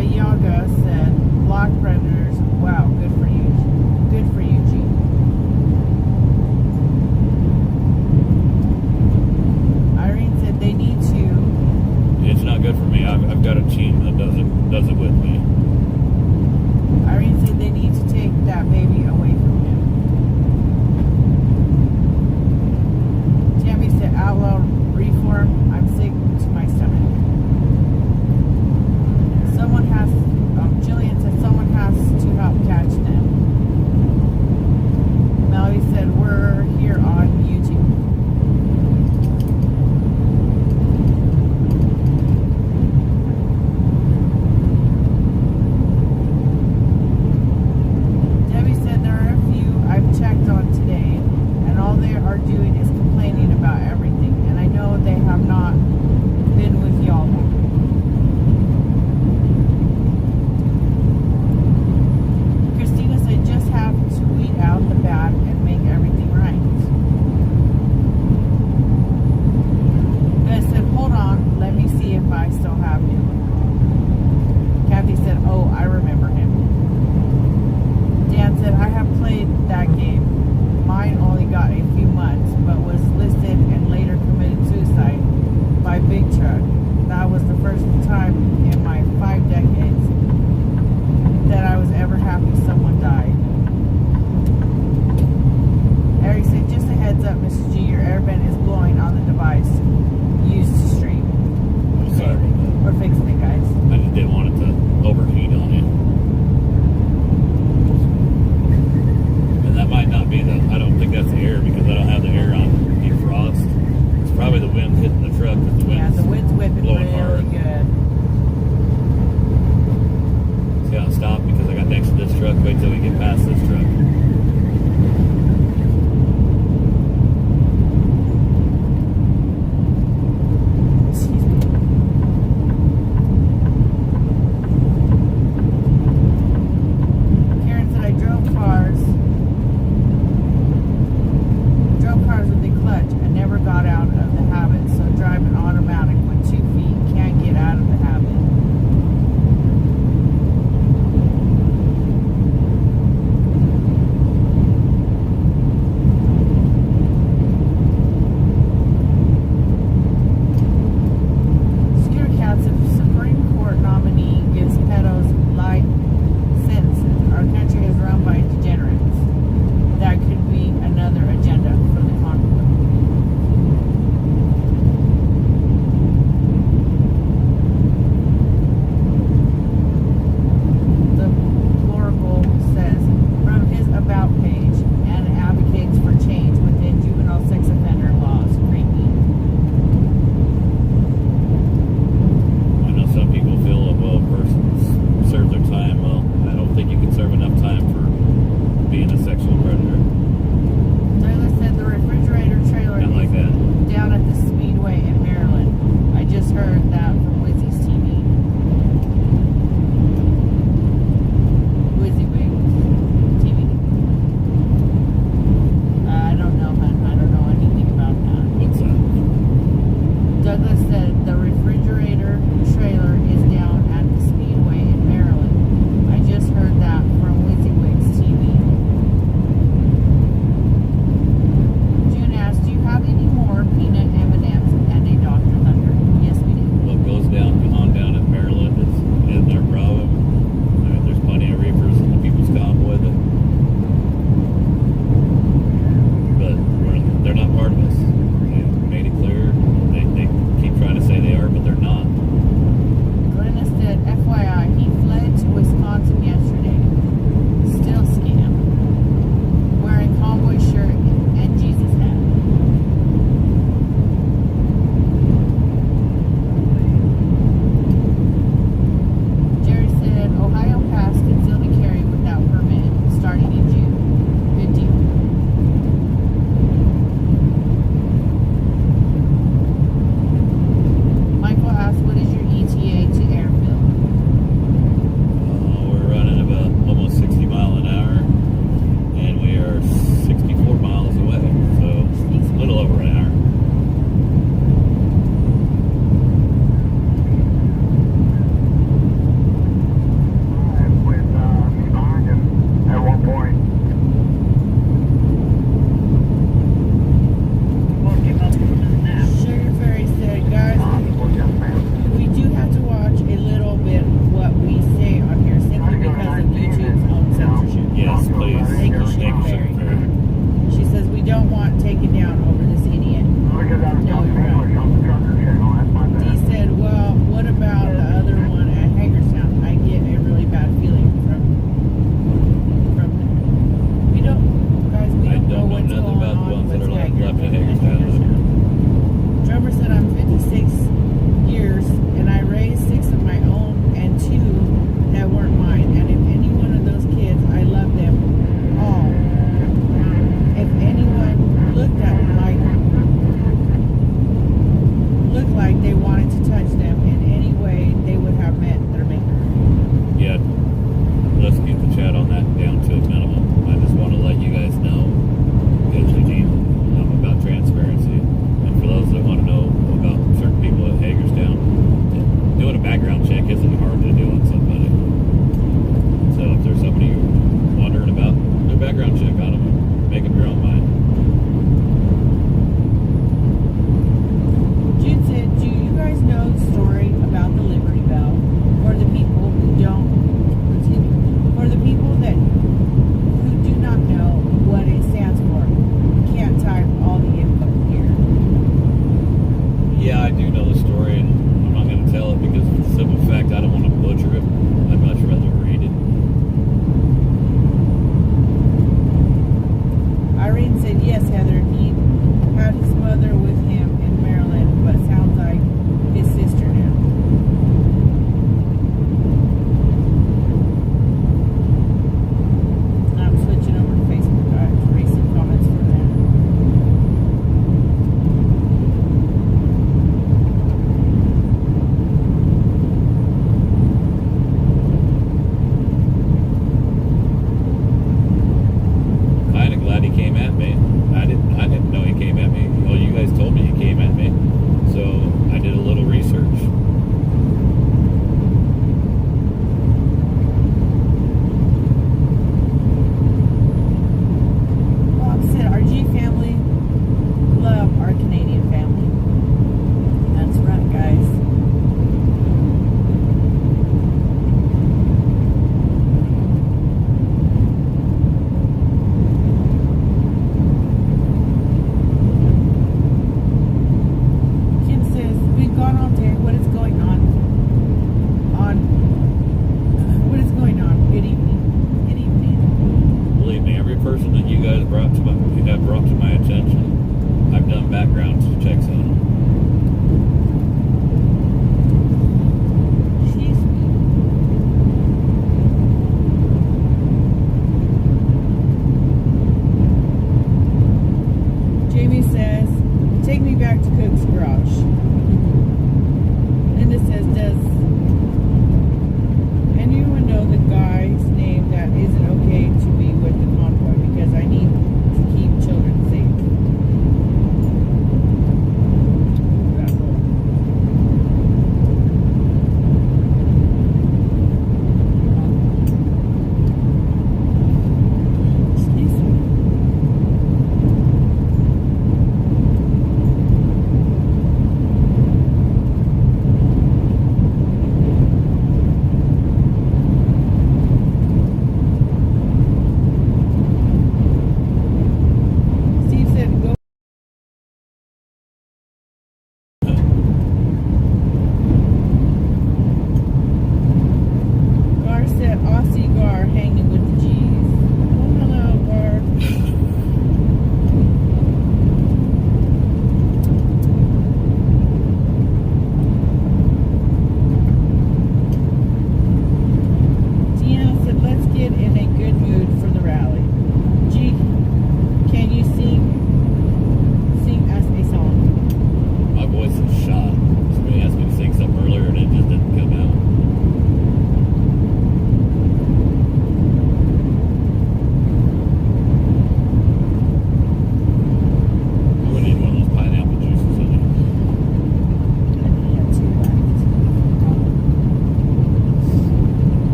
Yaga said, block predators. Wow, good for you. Good for you, G. Irene said they need to. It's not good for me. I've got a team that does it with me. Irene said they need to take that baby away from him. Tammy said outlaw reform. I'm sick to my stomach. Someone has, Jillian said someone has to help catch them. Melody said we're here on YouTube. Debbie said there are a few I've checked on today, and all they are doing is complaining about everything, and I know they have not been with y'all long. Christina said just have to weed out the bad and make everything right. Beth said, hold on, let me see if I still have him. Kathy said, oh, I remember him. Dan said, I have played that game. Mine only got a few months, but was listed and later committed suicide by Big Truck. That was the first time in my 5 decades that I was ever happy someone died. Eric said, just a heads up, Mrs. G, your air vent is blowing on the device used to stream. I'm sorry about that. We're fixing it, guys. I just didn't want it to overheat on you. And that might not be I don't think that's the air because I don't have the air on defrost. It's probably the wind hitting the truck because the wind's the wind's whipping blowing really hard. good. See how it stopped because I got next to this truck. Wait till we get past this truck. Excuse me. Karen said I drove cars with the clutch and never got out of the habit, so driving automatic with 2 feet can't get out of the habit.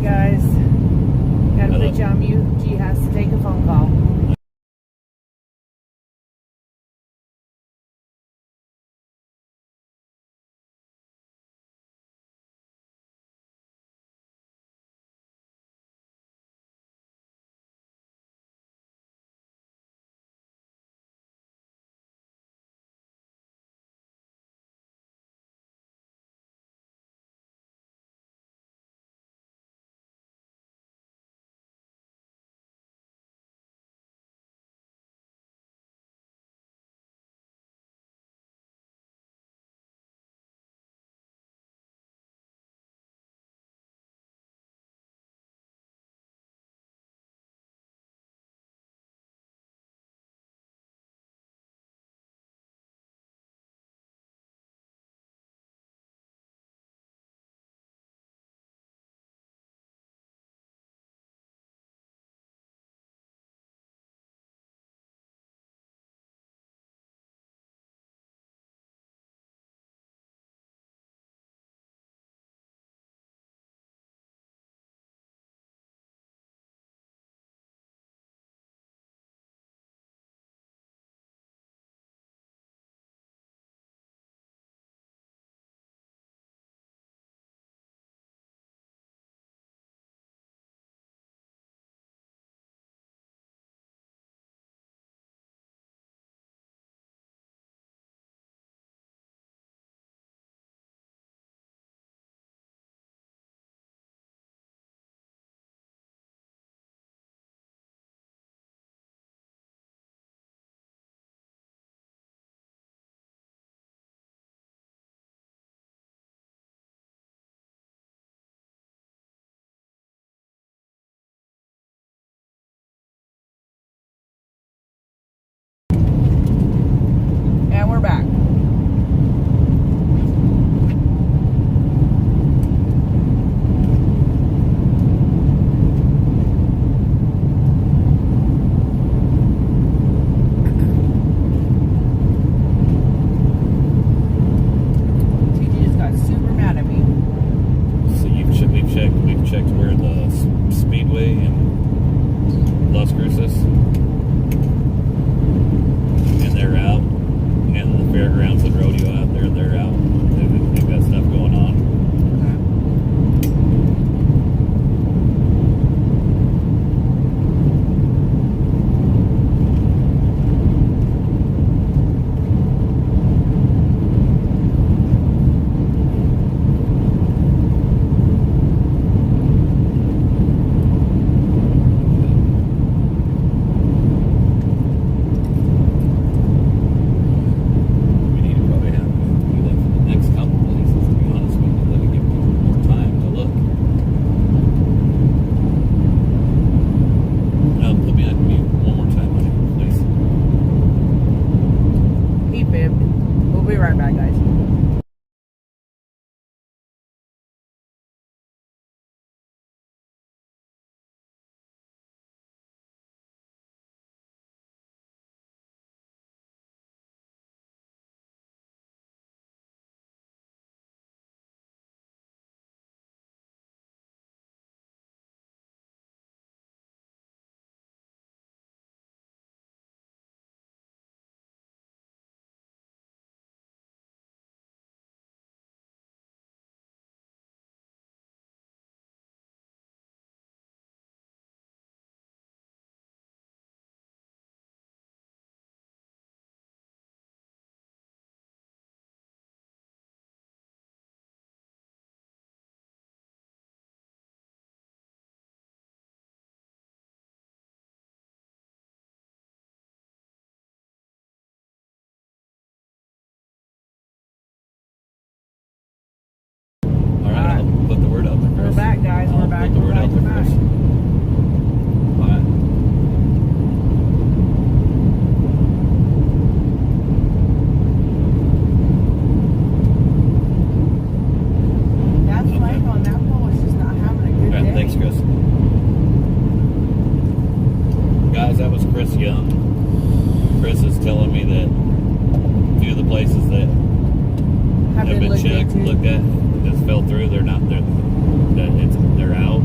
guys. Gotta Hello. put you on mute. G has to take a phone call. And we're back. TG just got super mad at me. So we've checked where the Speedway and Las Cruces, and they're out, and the fairgrounds and rodeo out there, they're out. They've got stuff going on. We need to probably have do that for the next couple places, to be honest with you. Let me give people more time to look. Put me on mute one more time, honey, please. He fibbed. We'll be right back, guys. All right, I'll put the word out there, Chris. We're back, guys. We're back. Put the word out there, We're Chris. back. Bye. That flag on that pole is just not having a good All right, day. thanks, Chris. Guys, that was Chris Young. Chris is telling me that a few of the places that have been looked checked, into. looked at, just fell through. They're not. They're out.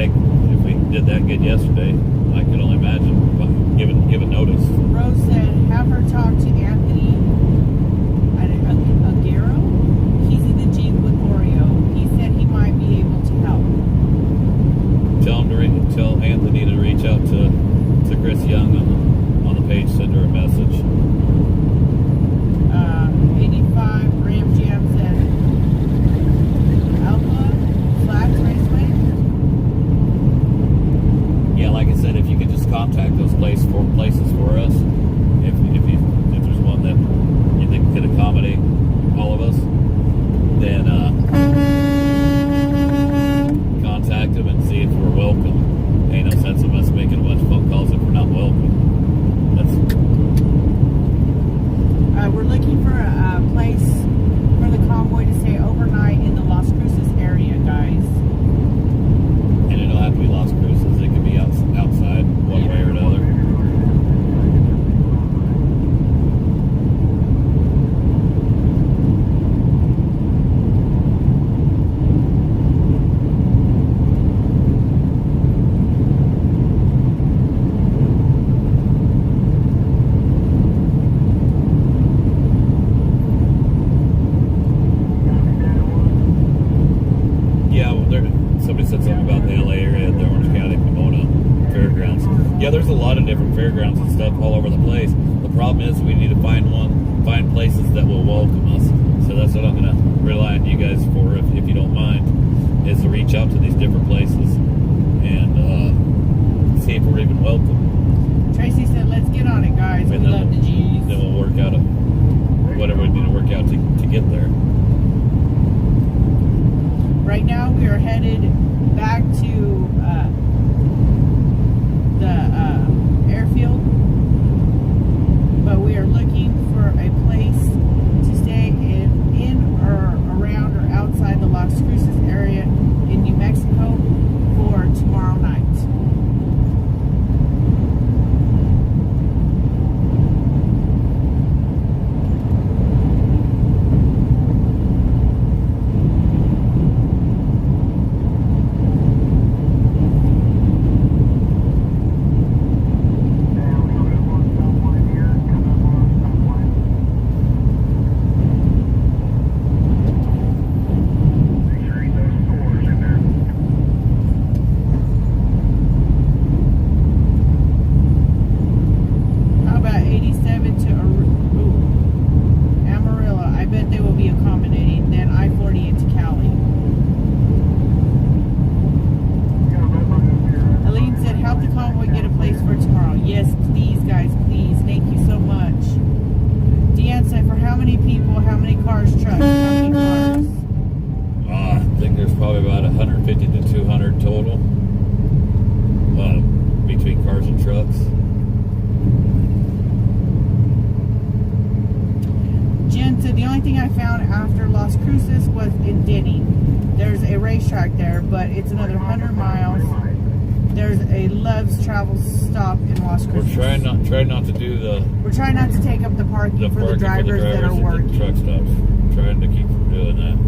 heck, if we did that good yesterday, I could only imagine giving notice. Rose said, have her talk to Anthony Aguero. He's in the Jeep with Oreo. He said he might be able to help. Tell Anthony to reach out to Chris Young on the page. Send her a message. 85 Ram Jam said, Alpha Flats Raceway. Yeah, like I said, if you could just contact those places for us, if there's one that you think could accommodate all of us, then contact them and see if we're welcome. Ain't no sense of us making a bunch of phone calls if we're not welcome. We're looking for a place for the convoy to stay overnight in the Las Cruces area, guys. And it don't have to be Las Cruces. It could be outside one way or another. Somebody said something about the LA area, the Orange County, Pomona fairgrounds. Yeah, there's a lot of different fairgrounds and stuff all over the place. The problem is we need to find places that will welcome us. So that's what I'm going to rely on you guys for, if you don't mind, is to reach out to these different places and see if we're even welcome. Tracy said, let's get on it, guys. We love the G's. Then we'll work out whatever we need to work out to get there. Right now, we are headed back to the airfield, but we are looking for a place to stay in or around or outside the Las Cruces area in New Mexico for tomorrow night. We're trying not to take up the parking for the drivers that are working. The truck stops. We're trying to keep from doing that.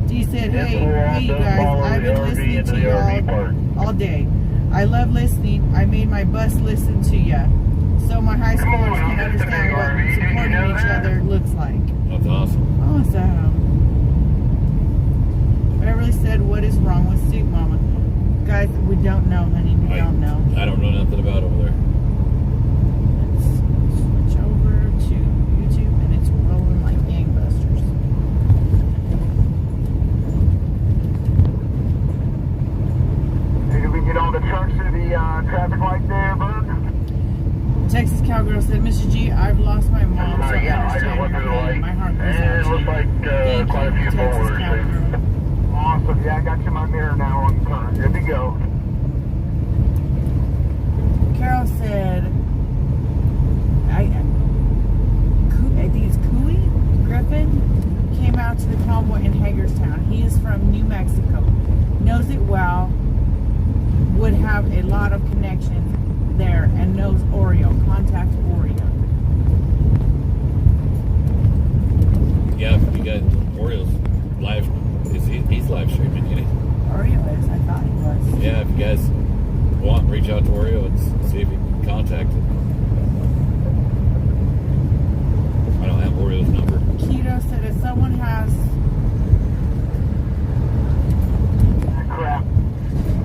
Dee said, hey you guys, I've been listening to you all day. I love listening. I made my bus listen to you, so my high schoolers can understand what supporting each other looks like. That's awesome. Awesome. Beverly said, what is wrong with Soup Mama? Guys, we don't know, honey. We don't know. I don't know nothing about over there. Let's switch over to YouTube, and it's rolling like gangbusters. Hey, did we get all the trucks to the traffic light there, Bert? Texas Cowgirl said, Mr. G, I've lost my mom, so I understand your pain. My heart goes out It to looks you. like Thank quite a you, few Texas forwarders. Cowgirl. Awesome. Yeah, I got you in my mirror now on the turn. Good to go. Carol said, I think it's Cooey Griffin came out to the convoy in Hagerstown. He is from New Mexico, knows it well, would have knows Oreo. Contact Oreo. Yeah, you got Orioles live. He's live streaming, isn't he? Oreo is. I thought he was. Yeah, if you guys want, reach out to Oreo and see if you can contact him. I don't have Oreo's number. Keto said if someone has Crap.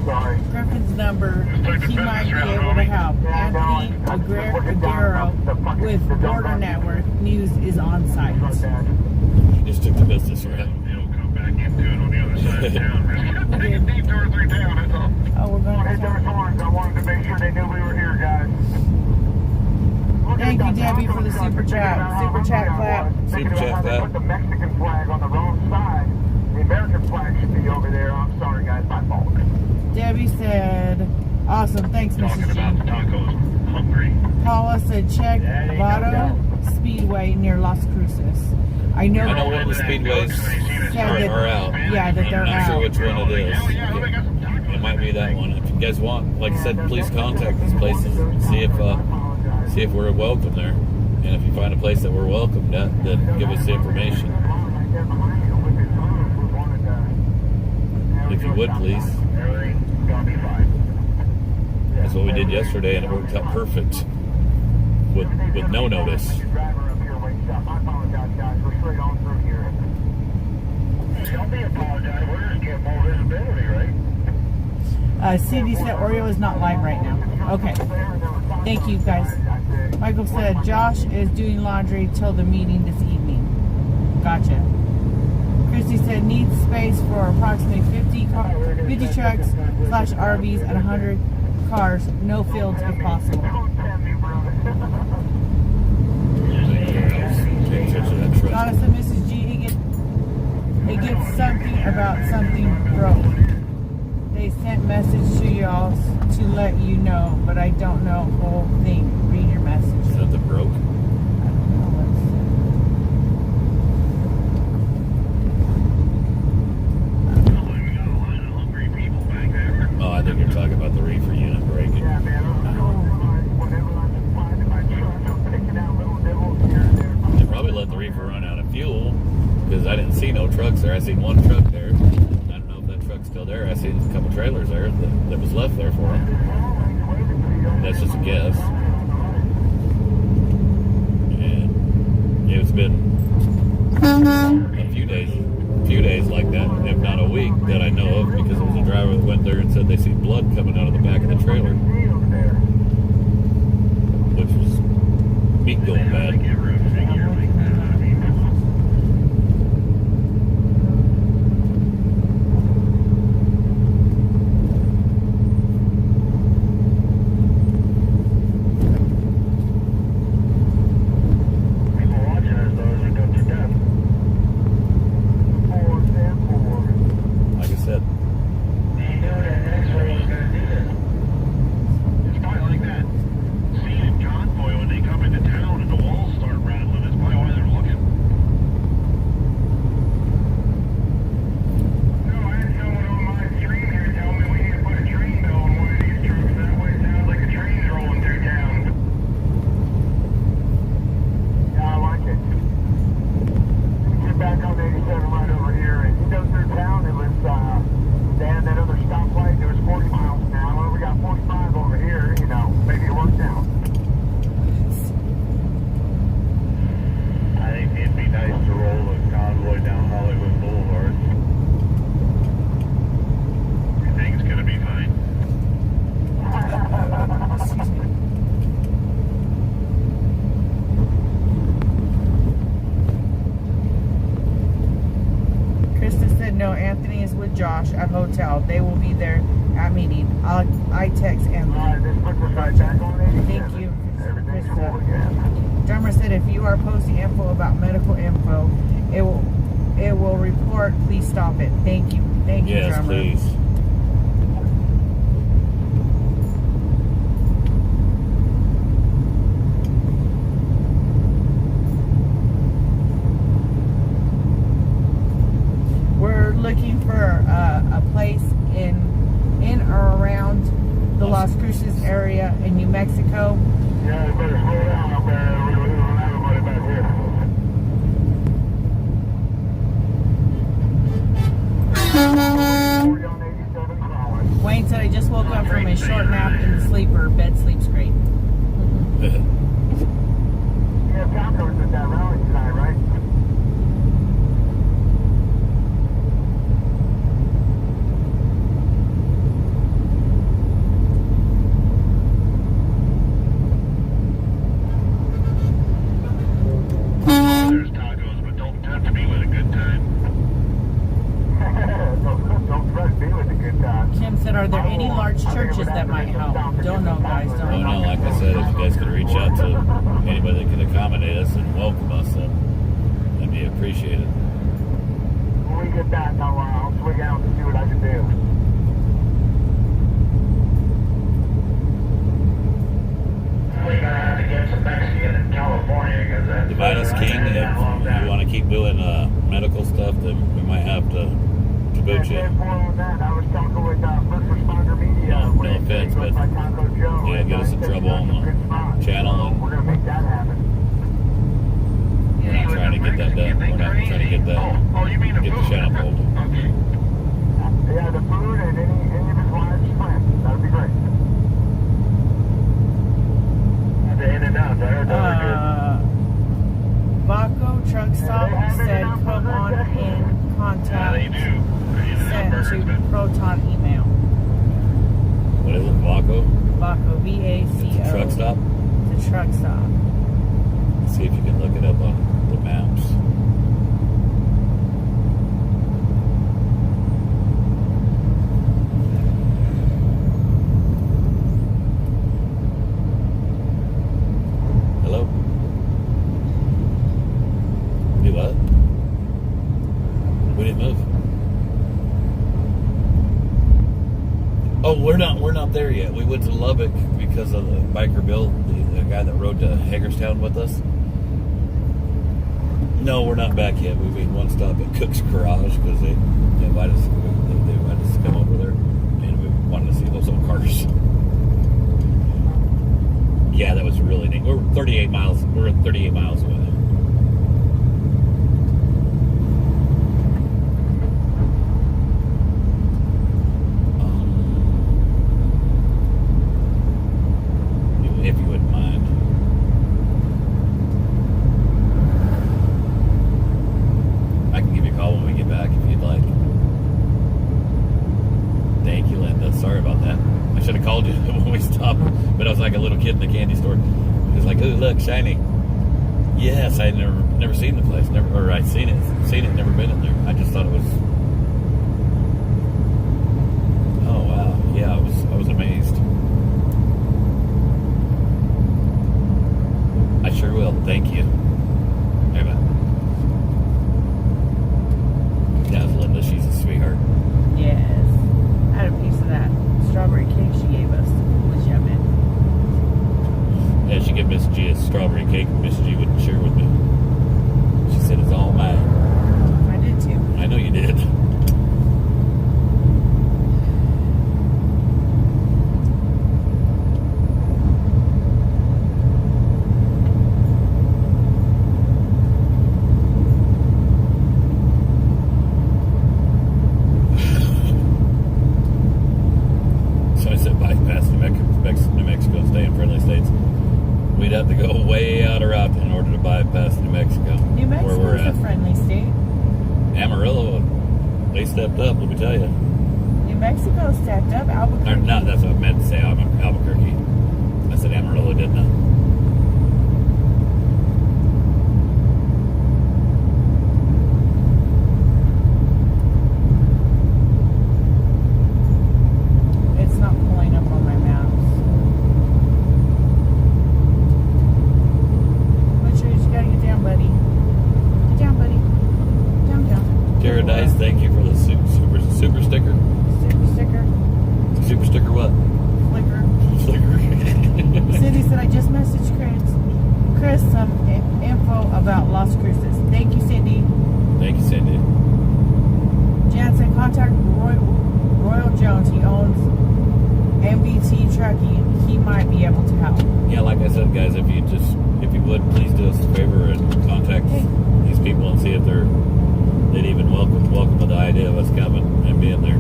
Sorry. Griffin's number, he might be able to help. Anthony Aguero with Border Network News is on site. He just took the business route. It'll come back into it on the other side of town. Take a detour through town, that's all. Oh, we're going Hit to those horns. I wanted to make sure they knew we were here, guys. Thank you, Debbie, for the super chat. Super chat clap. Super chat clap. Put the Mexican flag on the wrong side. The American flag should be over there. I'm sorry, guys. My fault. Debbie said, awesome. Thanks, Talking Mrs. about the G. tacos. Hungry. Paula said, check Vado Speedway near Las Cruces. I know one of the speedways are out. Yeah, that they're I'm not sure out. which one it is. It might be that one. If you guys want, like I said, please contact these places and see if we're welcome there. And if you find a place that we're welcomed at, then give us the information. If you would, please. Everything's gonna be fine. That's what we did yesterday, and it worked out perfect with no notice. Driver up here wakes up. I apologize, guys. We're straight on through here. Don't be apologizing. We're just getting more visibility, right? Cindy said Oreo is not live right now. Okay. Thank you, guys. Michael said Josh is doing laundry till the meeting this evening. Gotcha. Christy said needs space for approximately 50 trucks / RVs and 100 cars. No fields if possible. Donna said Mrs. G, it gets something about something broke. They sent message to y'all to let you know, but I don't know the whole thing. Read your message. Something broke. Oh, I think you're talking about the reefer unit breaking. Yeah, man. Whenever I'm finding my truck, I'm picking out little nibbles here and there. They probably let the reefer run out of fuel because I didn't see no trucks there. I seen one truck there. I don't know if that truck's still there. I seen a couple trailers there that was left there for them. That's just a guess. And it's been a few days like that, if not a week, that I know of, because there was a driver that went there and said they see blood coming out of the back of the trailer, which was meat going bad. Like I said, It's probably like that. Scene in Convoy when they come into town and the walls start rattling. That's probably why they're looking. No, I had someone on my stream here tell me we need to put a train bell on one of these trucks. That way it sounds like a train's rolling through town. Yeah, I like it. Get back on 87 right over here. And you go through town, it was, they had that other stoplight, it was 40 miles an hour. We got 45 over here, you know, maybe it worked out. I think it'd be nice to roll a convoy down Hollywood Boulevard. I think it's gonna be fine. Krista said no, Anthony is with Josh at hotel. They will be there at meeting. I text Anthony. This puts us right back on 87. Thank you, Everything's Krista. cool again. Drummer said if you are posting info about medical info, it will report. Please stop it. Thank you. Thank you, yes, Drummer. please. We're looking for a place in or around the Las Las Cruces area in New Mexico. Yeah, you better slow down up there. We don't have anybody back here. Wayne said I just woke up from a short nap in the sleeper. Bed sleeps great. You have tacos at that rally tonight, right? There's tacos, but don't tempt me with a good time. Don't trust me with a good time. Kim said, are there any large churches that might help? Don't know, guys. Don't Oh know. no, like I said, if you guys could reach out to anybody that can accommodate us and welcome us, that'd be appreciated. When we get back, I'll swing out and see what I can do. We're gonna have to get some Mexican in California because that's Divide us king. If you want to keep doing medical stuff, then we might have to boot you. On that, I was talking with first responder media. No offense, but yeah, get us in trouble on the channel. We're gonna make that happen. We're not trying to get that done. We're not trying to get that. Get the channel pulled. Yeah, the food and any of his wife's friends. That would be great. The in and out. I heard that was good. Vaco Truck Stop said come on in contact. Sent to Proton email. What is it, Vaco? Vaco, V-A-C-O. Truck stop? The truck stop. Let's see if you can look it up on the maps. Hello? Do what? We didn't move. Oh, we're not there yet. We went to Lubbock because of the biker Bill, the guy that rode to Hagerstown with us. No, we're not back yet. We made one stop at Cook's Garage because they invited us to come over there, and we wanted to see those old cars. Yeah, that was really neat. We're 38 miles. We're 38 miles away. If you wouldn't mind. I can give you a call when we get back if you'd like. Thank you, Linda. Sorry about that. I should have called you when we stopped, but I was like a little kid in the candy store. It was like, "Ooh, look, shiny." Yes, I'd never seen the place. I'd seen it, never been in there. I just thought it was. Oh wow, yeah, I was amazed. I sure will. Thank you. Hey, man. Yeah, Linda, she's a sweetheart. Yes. I had a piece of that strawberry cake she gave us. It was yummy. Yeah, she gave Miss G a strawberry cake. Miss G wouldn't share with me. She said it's all mine. I did too. I know you did. So I said bypass New Mexico and stay in friendly states. We'd have to go way out of route in order to bypass New Mexico. New where we're Mexico's at. a friendly state. Amarillo, they stepped up, let me tell you. New Mexico stepped up. Or Albuquerque. not, that's what I meant to say, Albuquerque. I said Amarillo, didn't I? It's not pulling up on my maps. Make sure you just gotta get down, buddy. Get down, buddy. Down. Jared Dice, thank you for the super sticker. Super sticker. Super sticker MVT trucking, he might be able to help. Yeah, like I said, guys, if you would, please do us a favor and contact these people and see if they'd even welcome the idea of us coming and being there.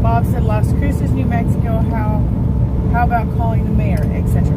Bob said Las Cruces, New Mexico, how about calling the mayor, etc.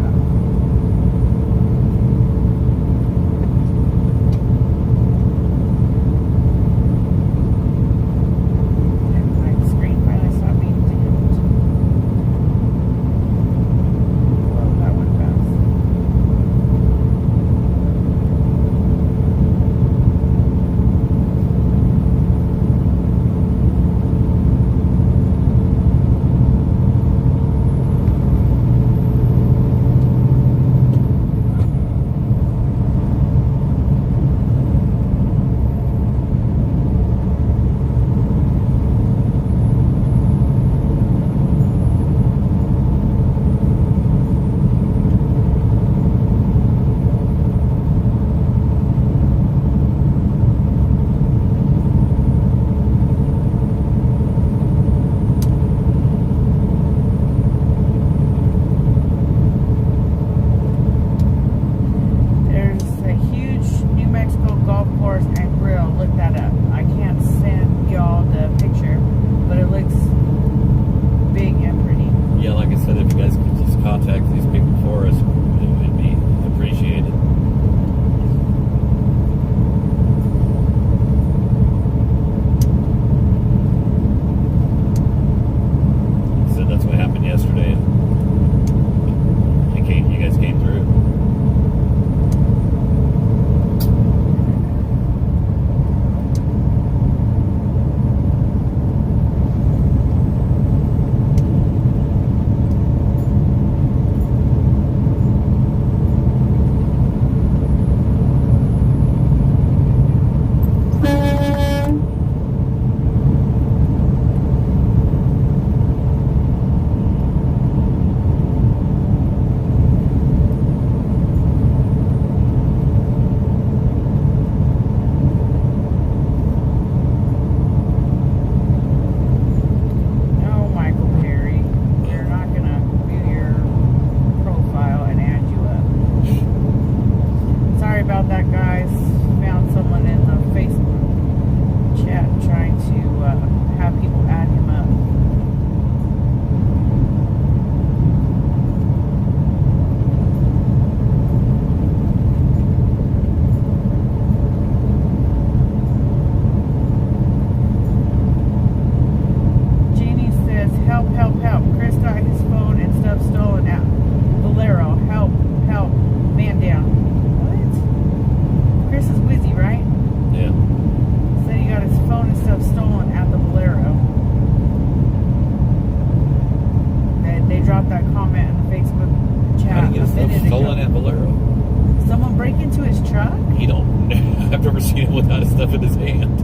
Without his stuff in his hand.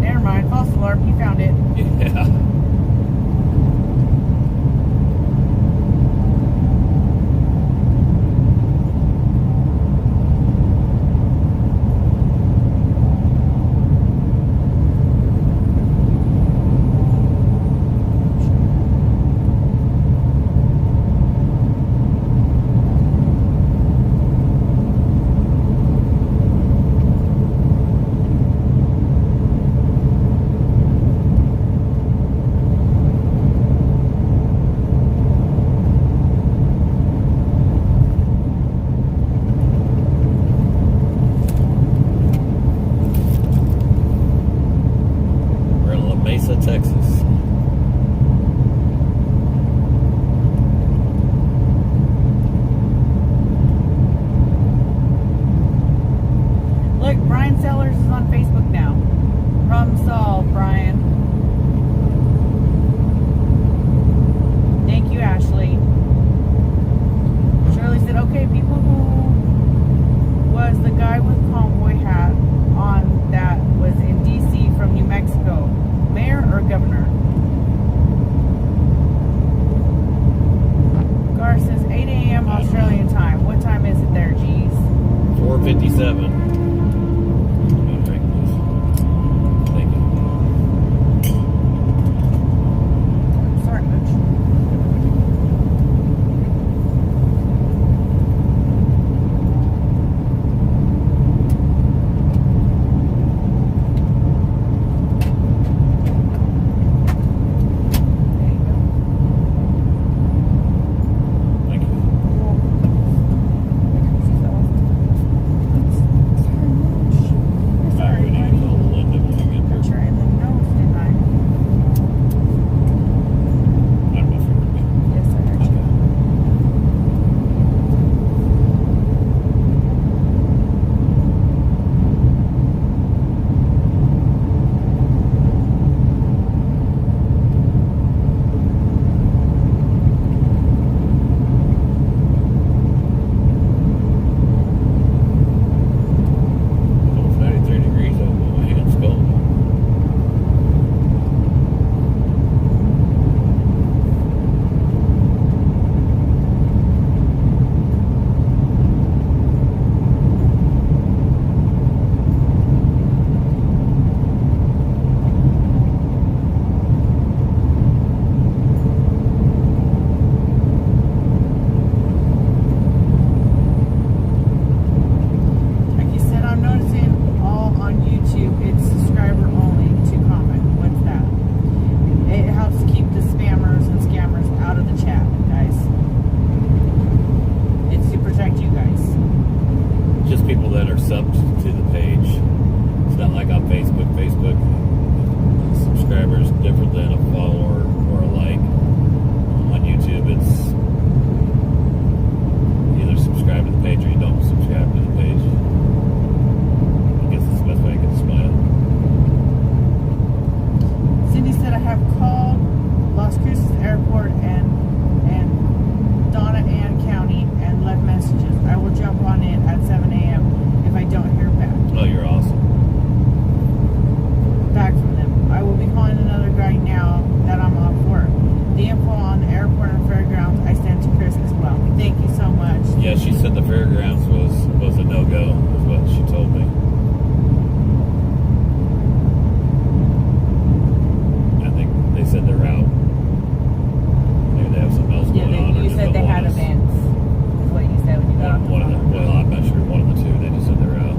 Never mind, false alarm, you found it. Yeah. Texas. Look, Brian Sellers is on Facebook now. Problem solved, Brian. Thank you, Ashley. Shirley said, okay, people who was the guy with Convoy hat on that was in D.C. from New Mexico. Mayor or governor? Gar says 8 a.m. Australian time. What time is it there, geez? 57. Drink, please. Thank you. Sorry, Mitch. Thank you. Alright, we need to call Linda when we get there. Trying the nose, didn't I? I don't know if you heard me. Yes, I heard you. It's 93 degrees out, but my hand's cold. Like you said, I'm noticing all on YouTube, it's subscriber only to comment. What's that? It helps keep the spammers and scammers out of the chat, guys. It's to protect you guys. Just people that are subbed to the page. It's not like on Facebook. Facebook subscribers different than a follower or a like. On YouTube, it's either subscribe to the page or you don't subscribe to the page. I guess that's the best way I can explain it. Cindy said I have called Las Cruces Airport and Donna Ann County and left messages. I will jump on in at 7 a.m. if I don't hear back. Oh, you're awesome. Back from them. I will be calling another guy now that I'm off work. The info on the airport and fairgrounds I sent to Chris as well. Thank you so much. Yeah, she said the fairgrounds was a no-go, is what she told me. I think they said they're out. Maybe they have something else Yeah, going on. Or you just said don't they want had us. events. Is what you said when you got off the One of the, phone. well, I'm not sure. One of the two. They just said they're out.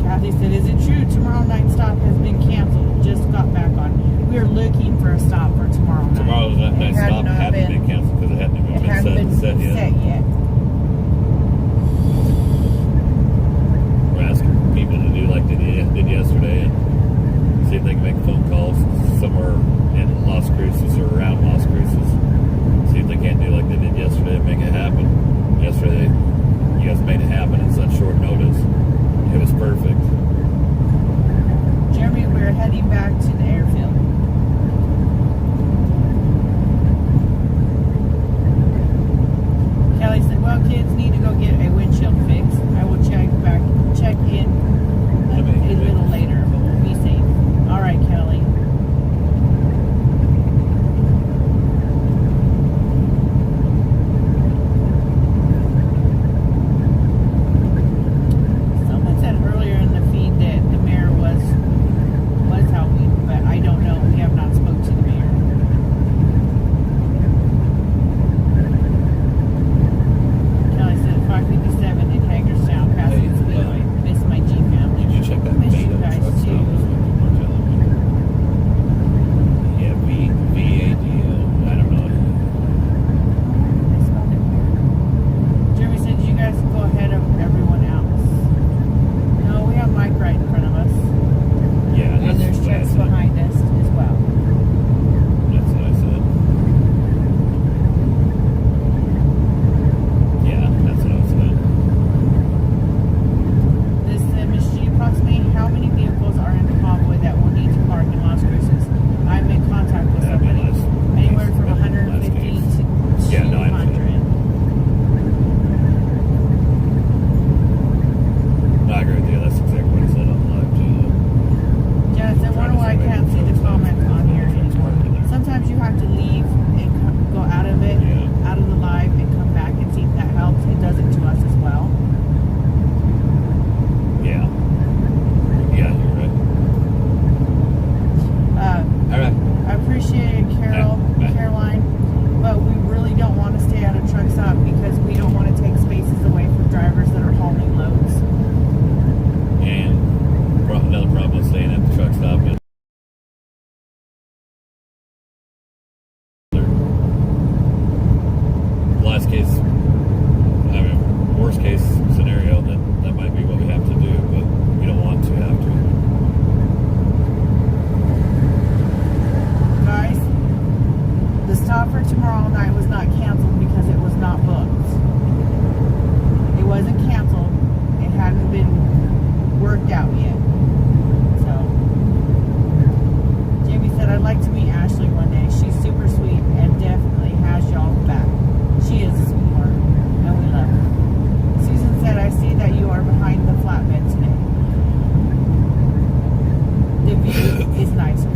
Kathy said, is it true tomorrow night stop has been canceled? Just got back on. We are looking for a stop for tomorrow night. Tomorrow's that night stop hadn't been canceled because it hadn't even been set yet. We're asking people to do like they did yesterday and see if they can make phone calls somewhere in Las Cruces or around Las Cruces. See if they can't do like they did yesterday and make it happen. Yesterday, you guys made it happen in such short notice. It was perfect. Jeremy, we're heading back to the airfield. stop for tomorrow night was not canceled because it was not booked. It wasn't canceled. It hadn't been worked out yet. So, Jamie said, I'd like to meet Ashley one day. She's super sweet and definitely has y'all's back. She is a sweetheart, and we love her. Susan said, I see that you are behind the flatbed today. The view is nicer.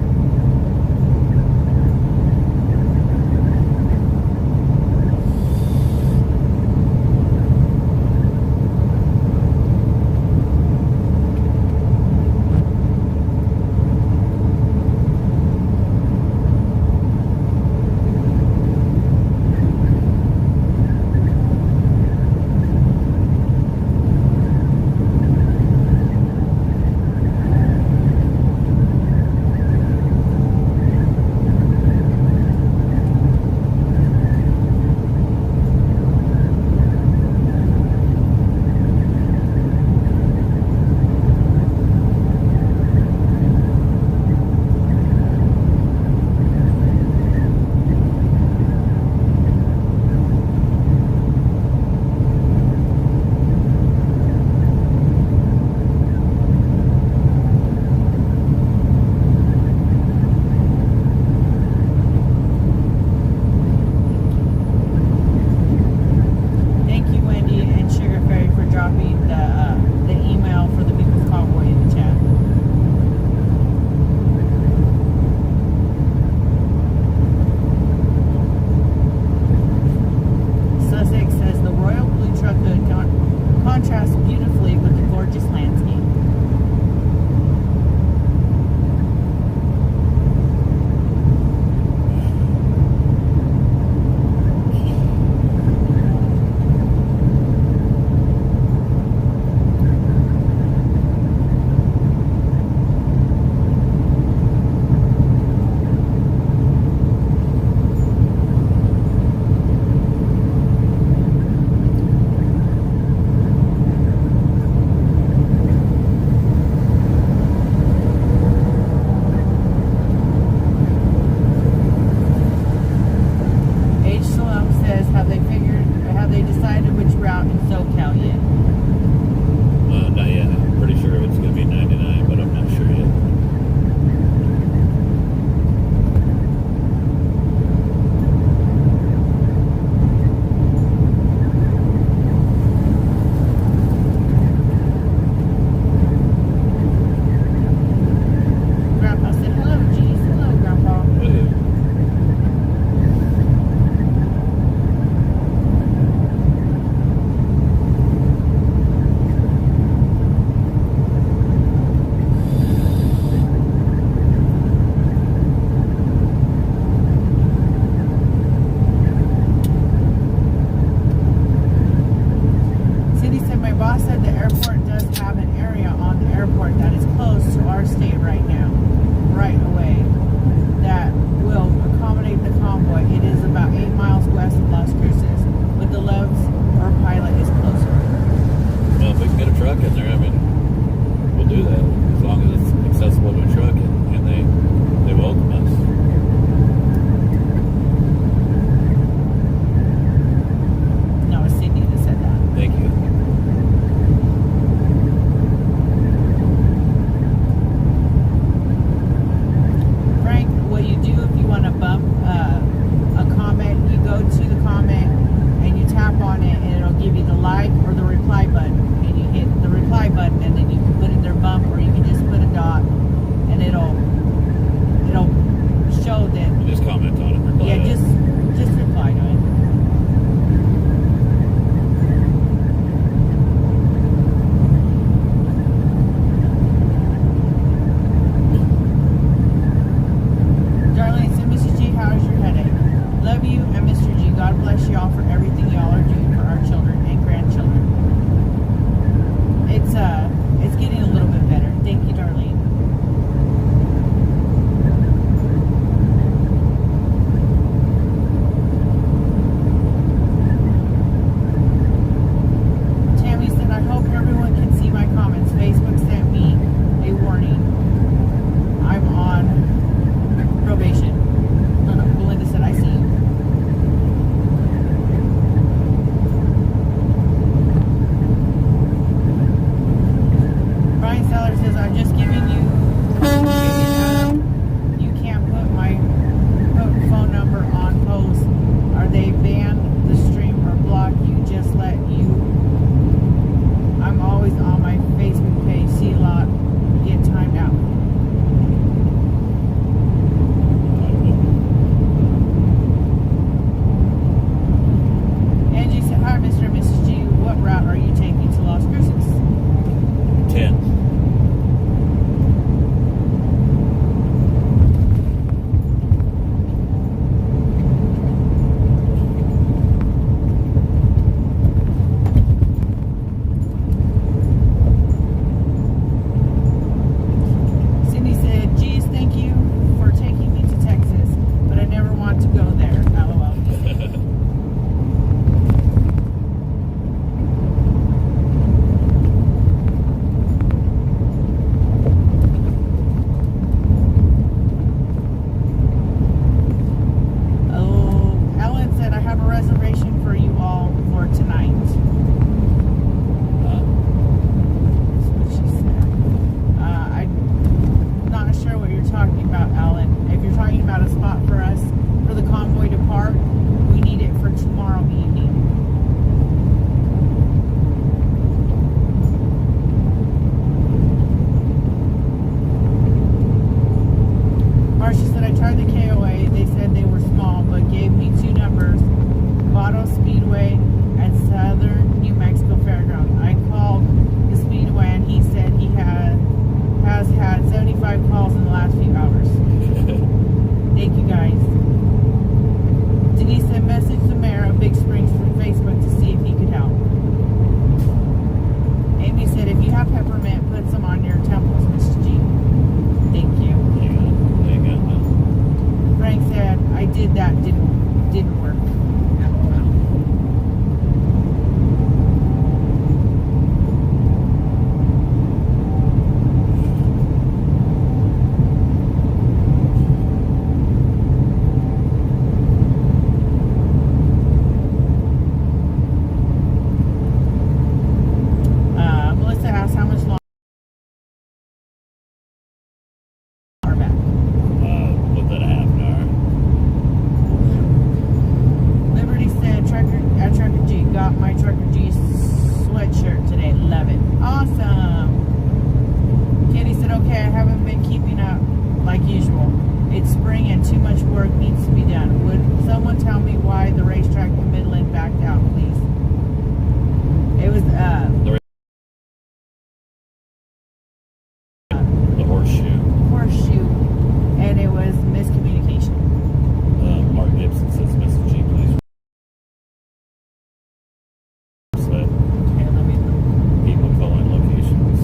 didn't work. Melissa asked how much longer back. Within a half an hour. Liberty said at Trucker G got my Trucker G sweatshirt today. Love it. Awesome. Katie said, okay, I haven't been keeping up like usual. It's spring and too much work needs to be done. Would someone tell me why the racetrack in Midland backed out, please? It was the horseshoe, and it was miscommunication. Mark Gibson says Mrs. G, please. Said people calling locations.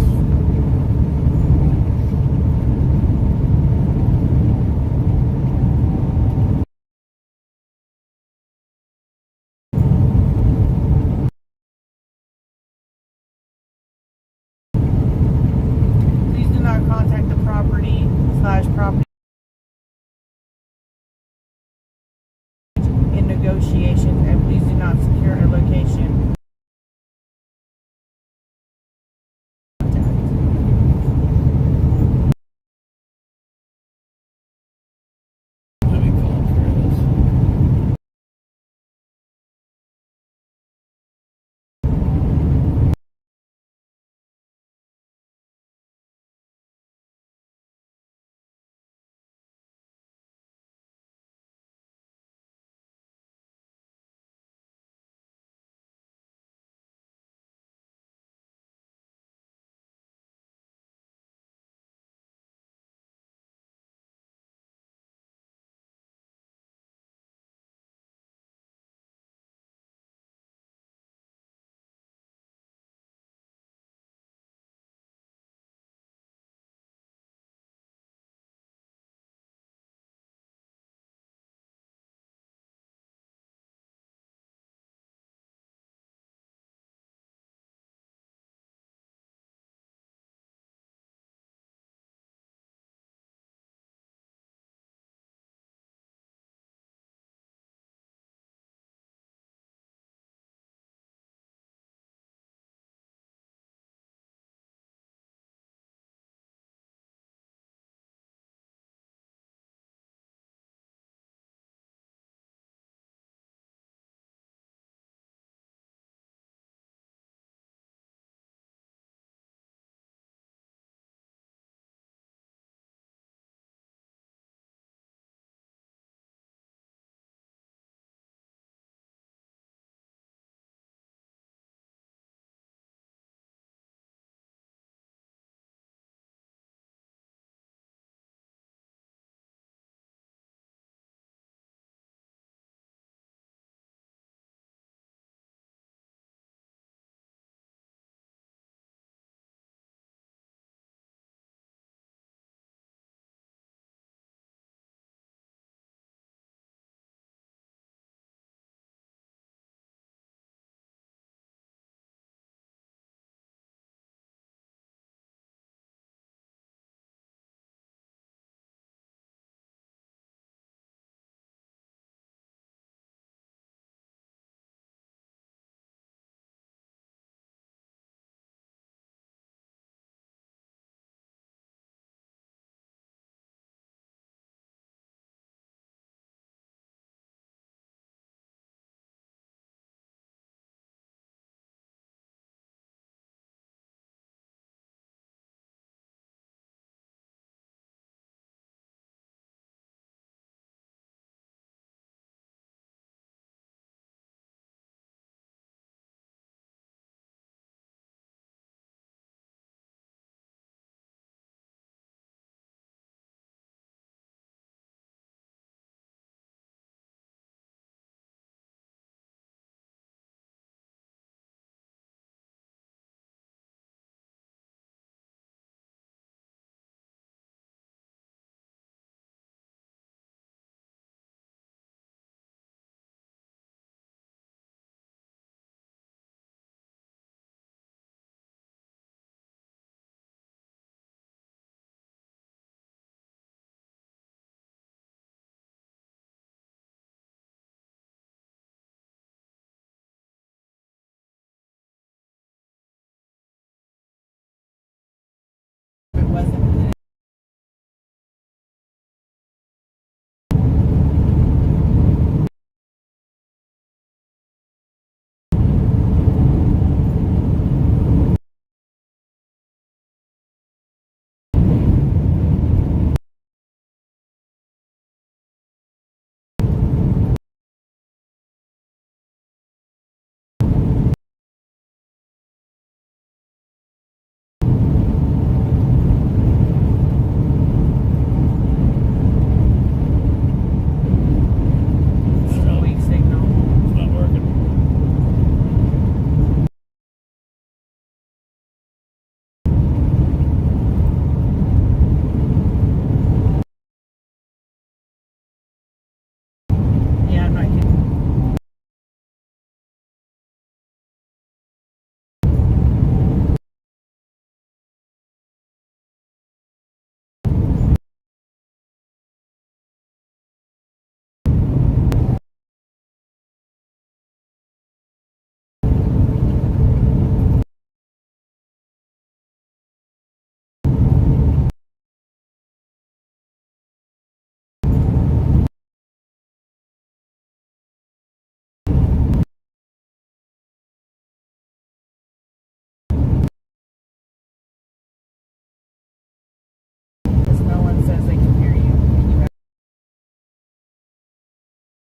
Please do not contact the property/property in negotiations, and please do not secure a location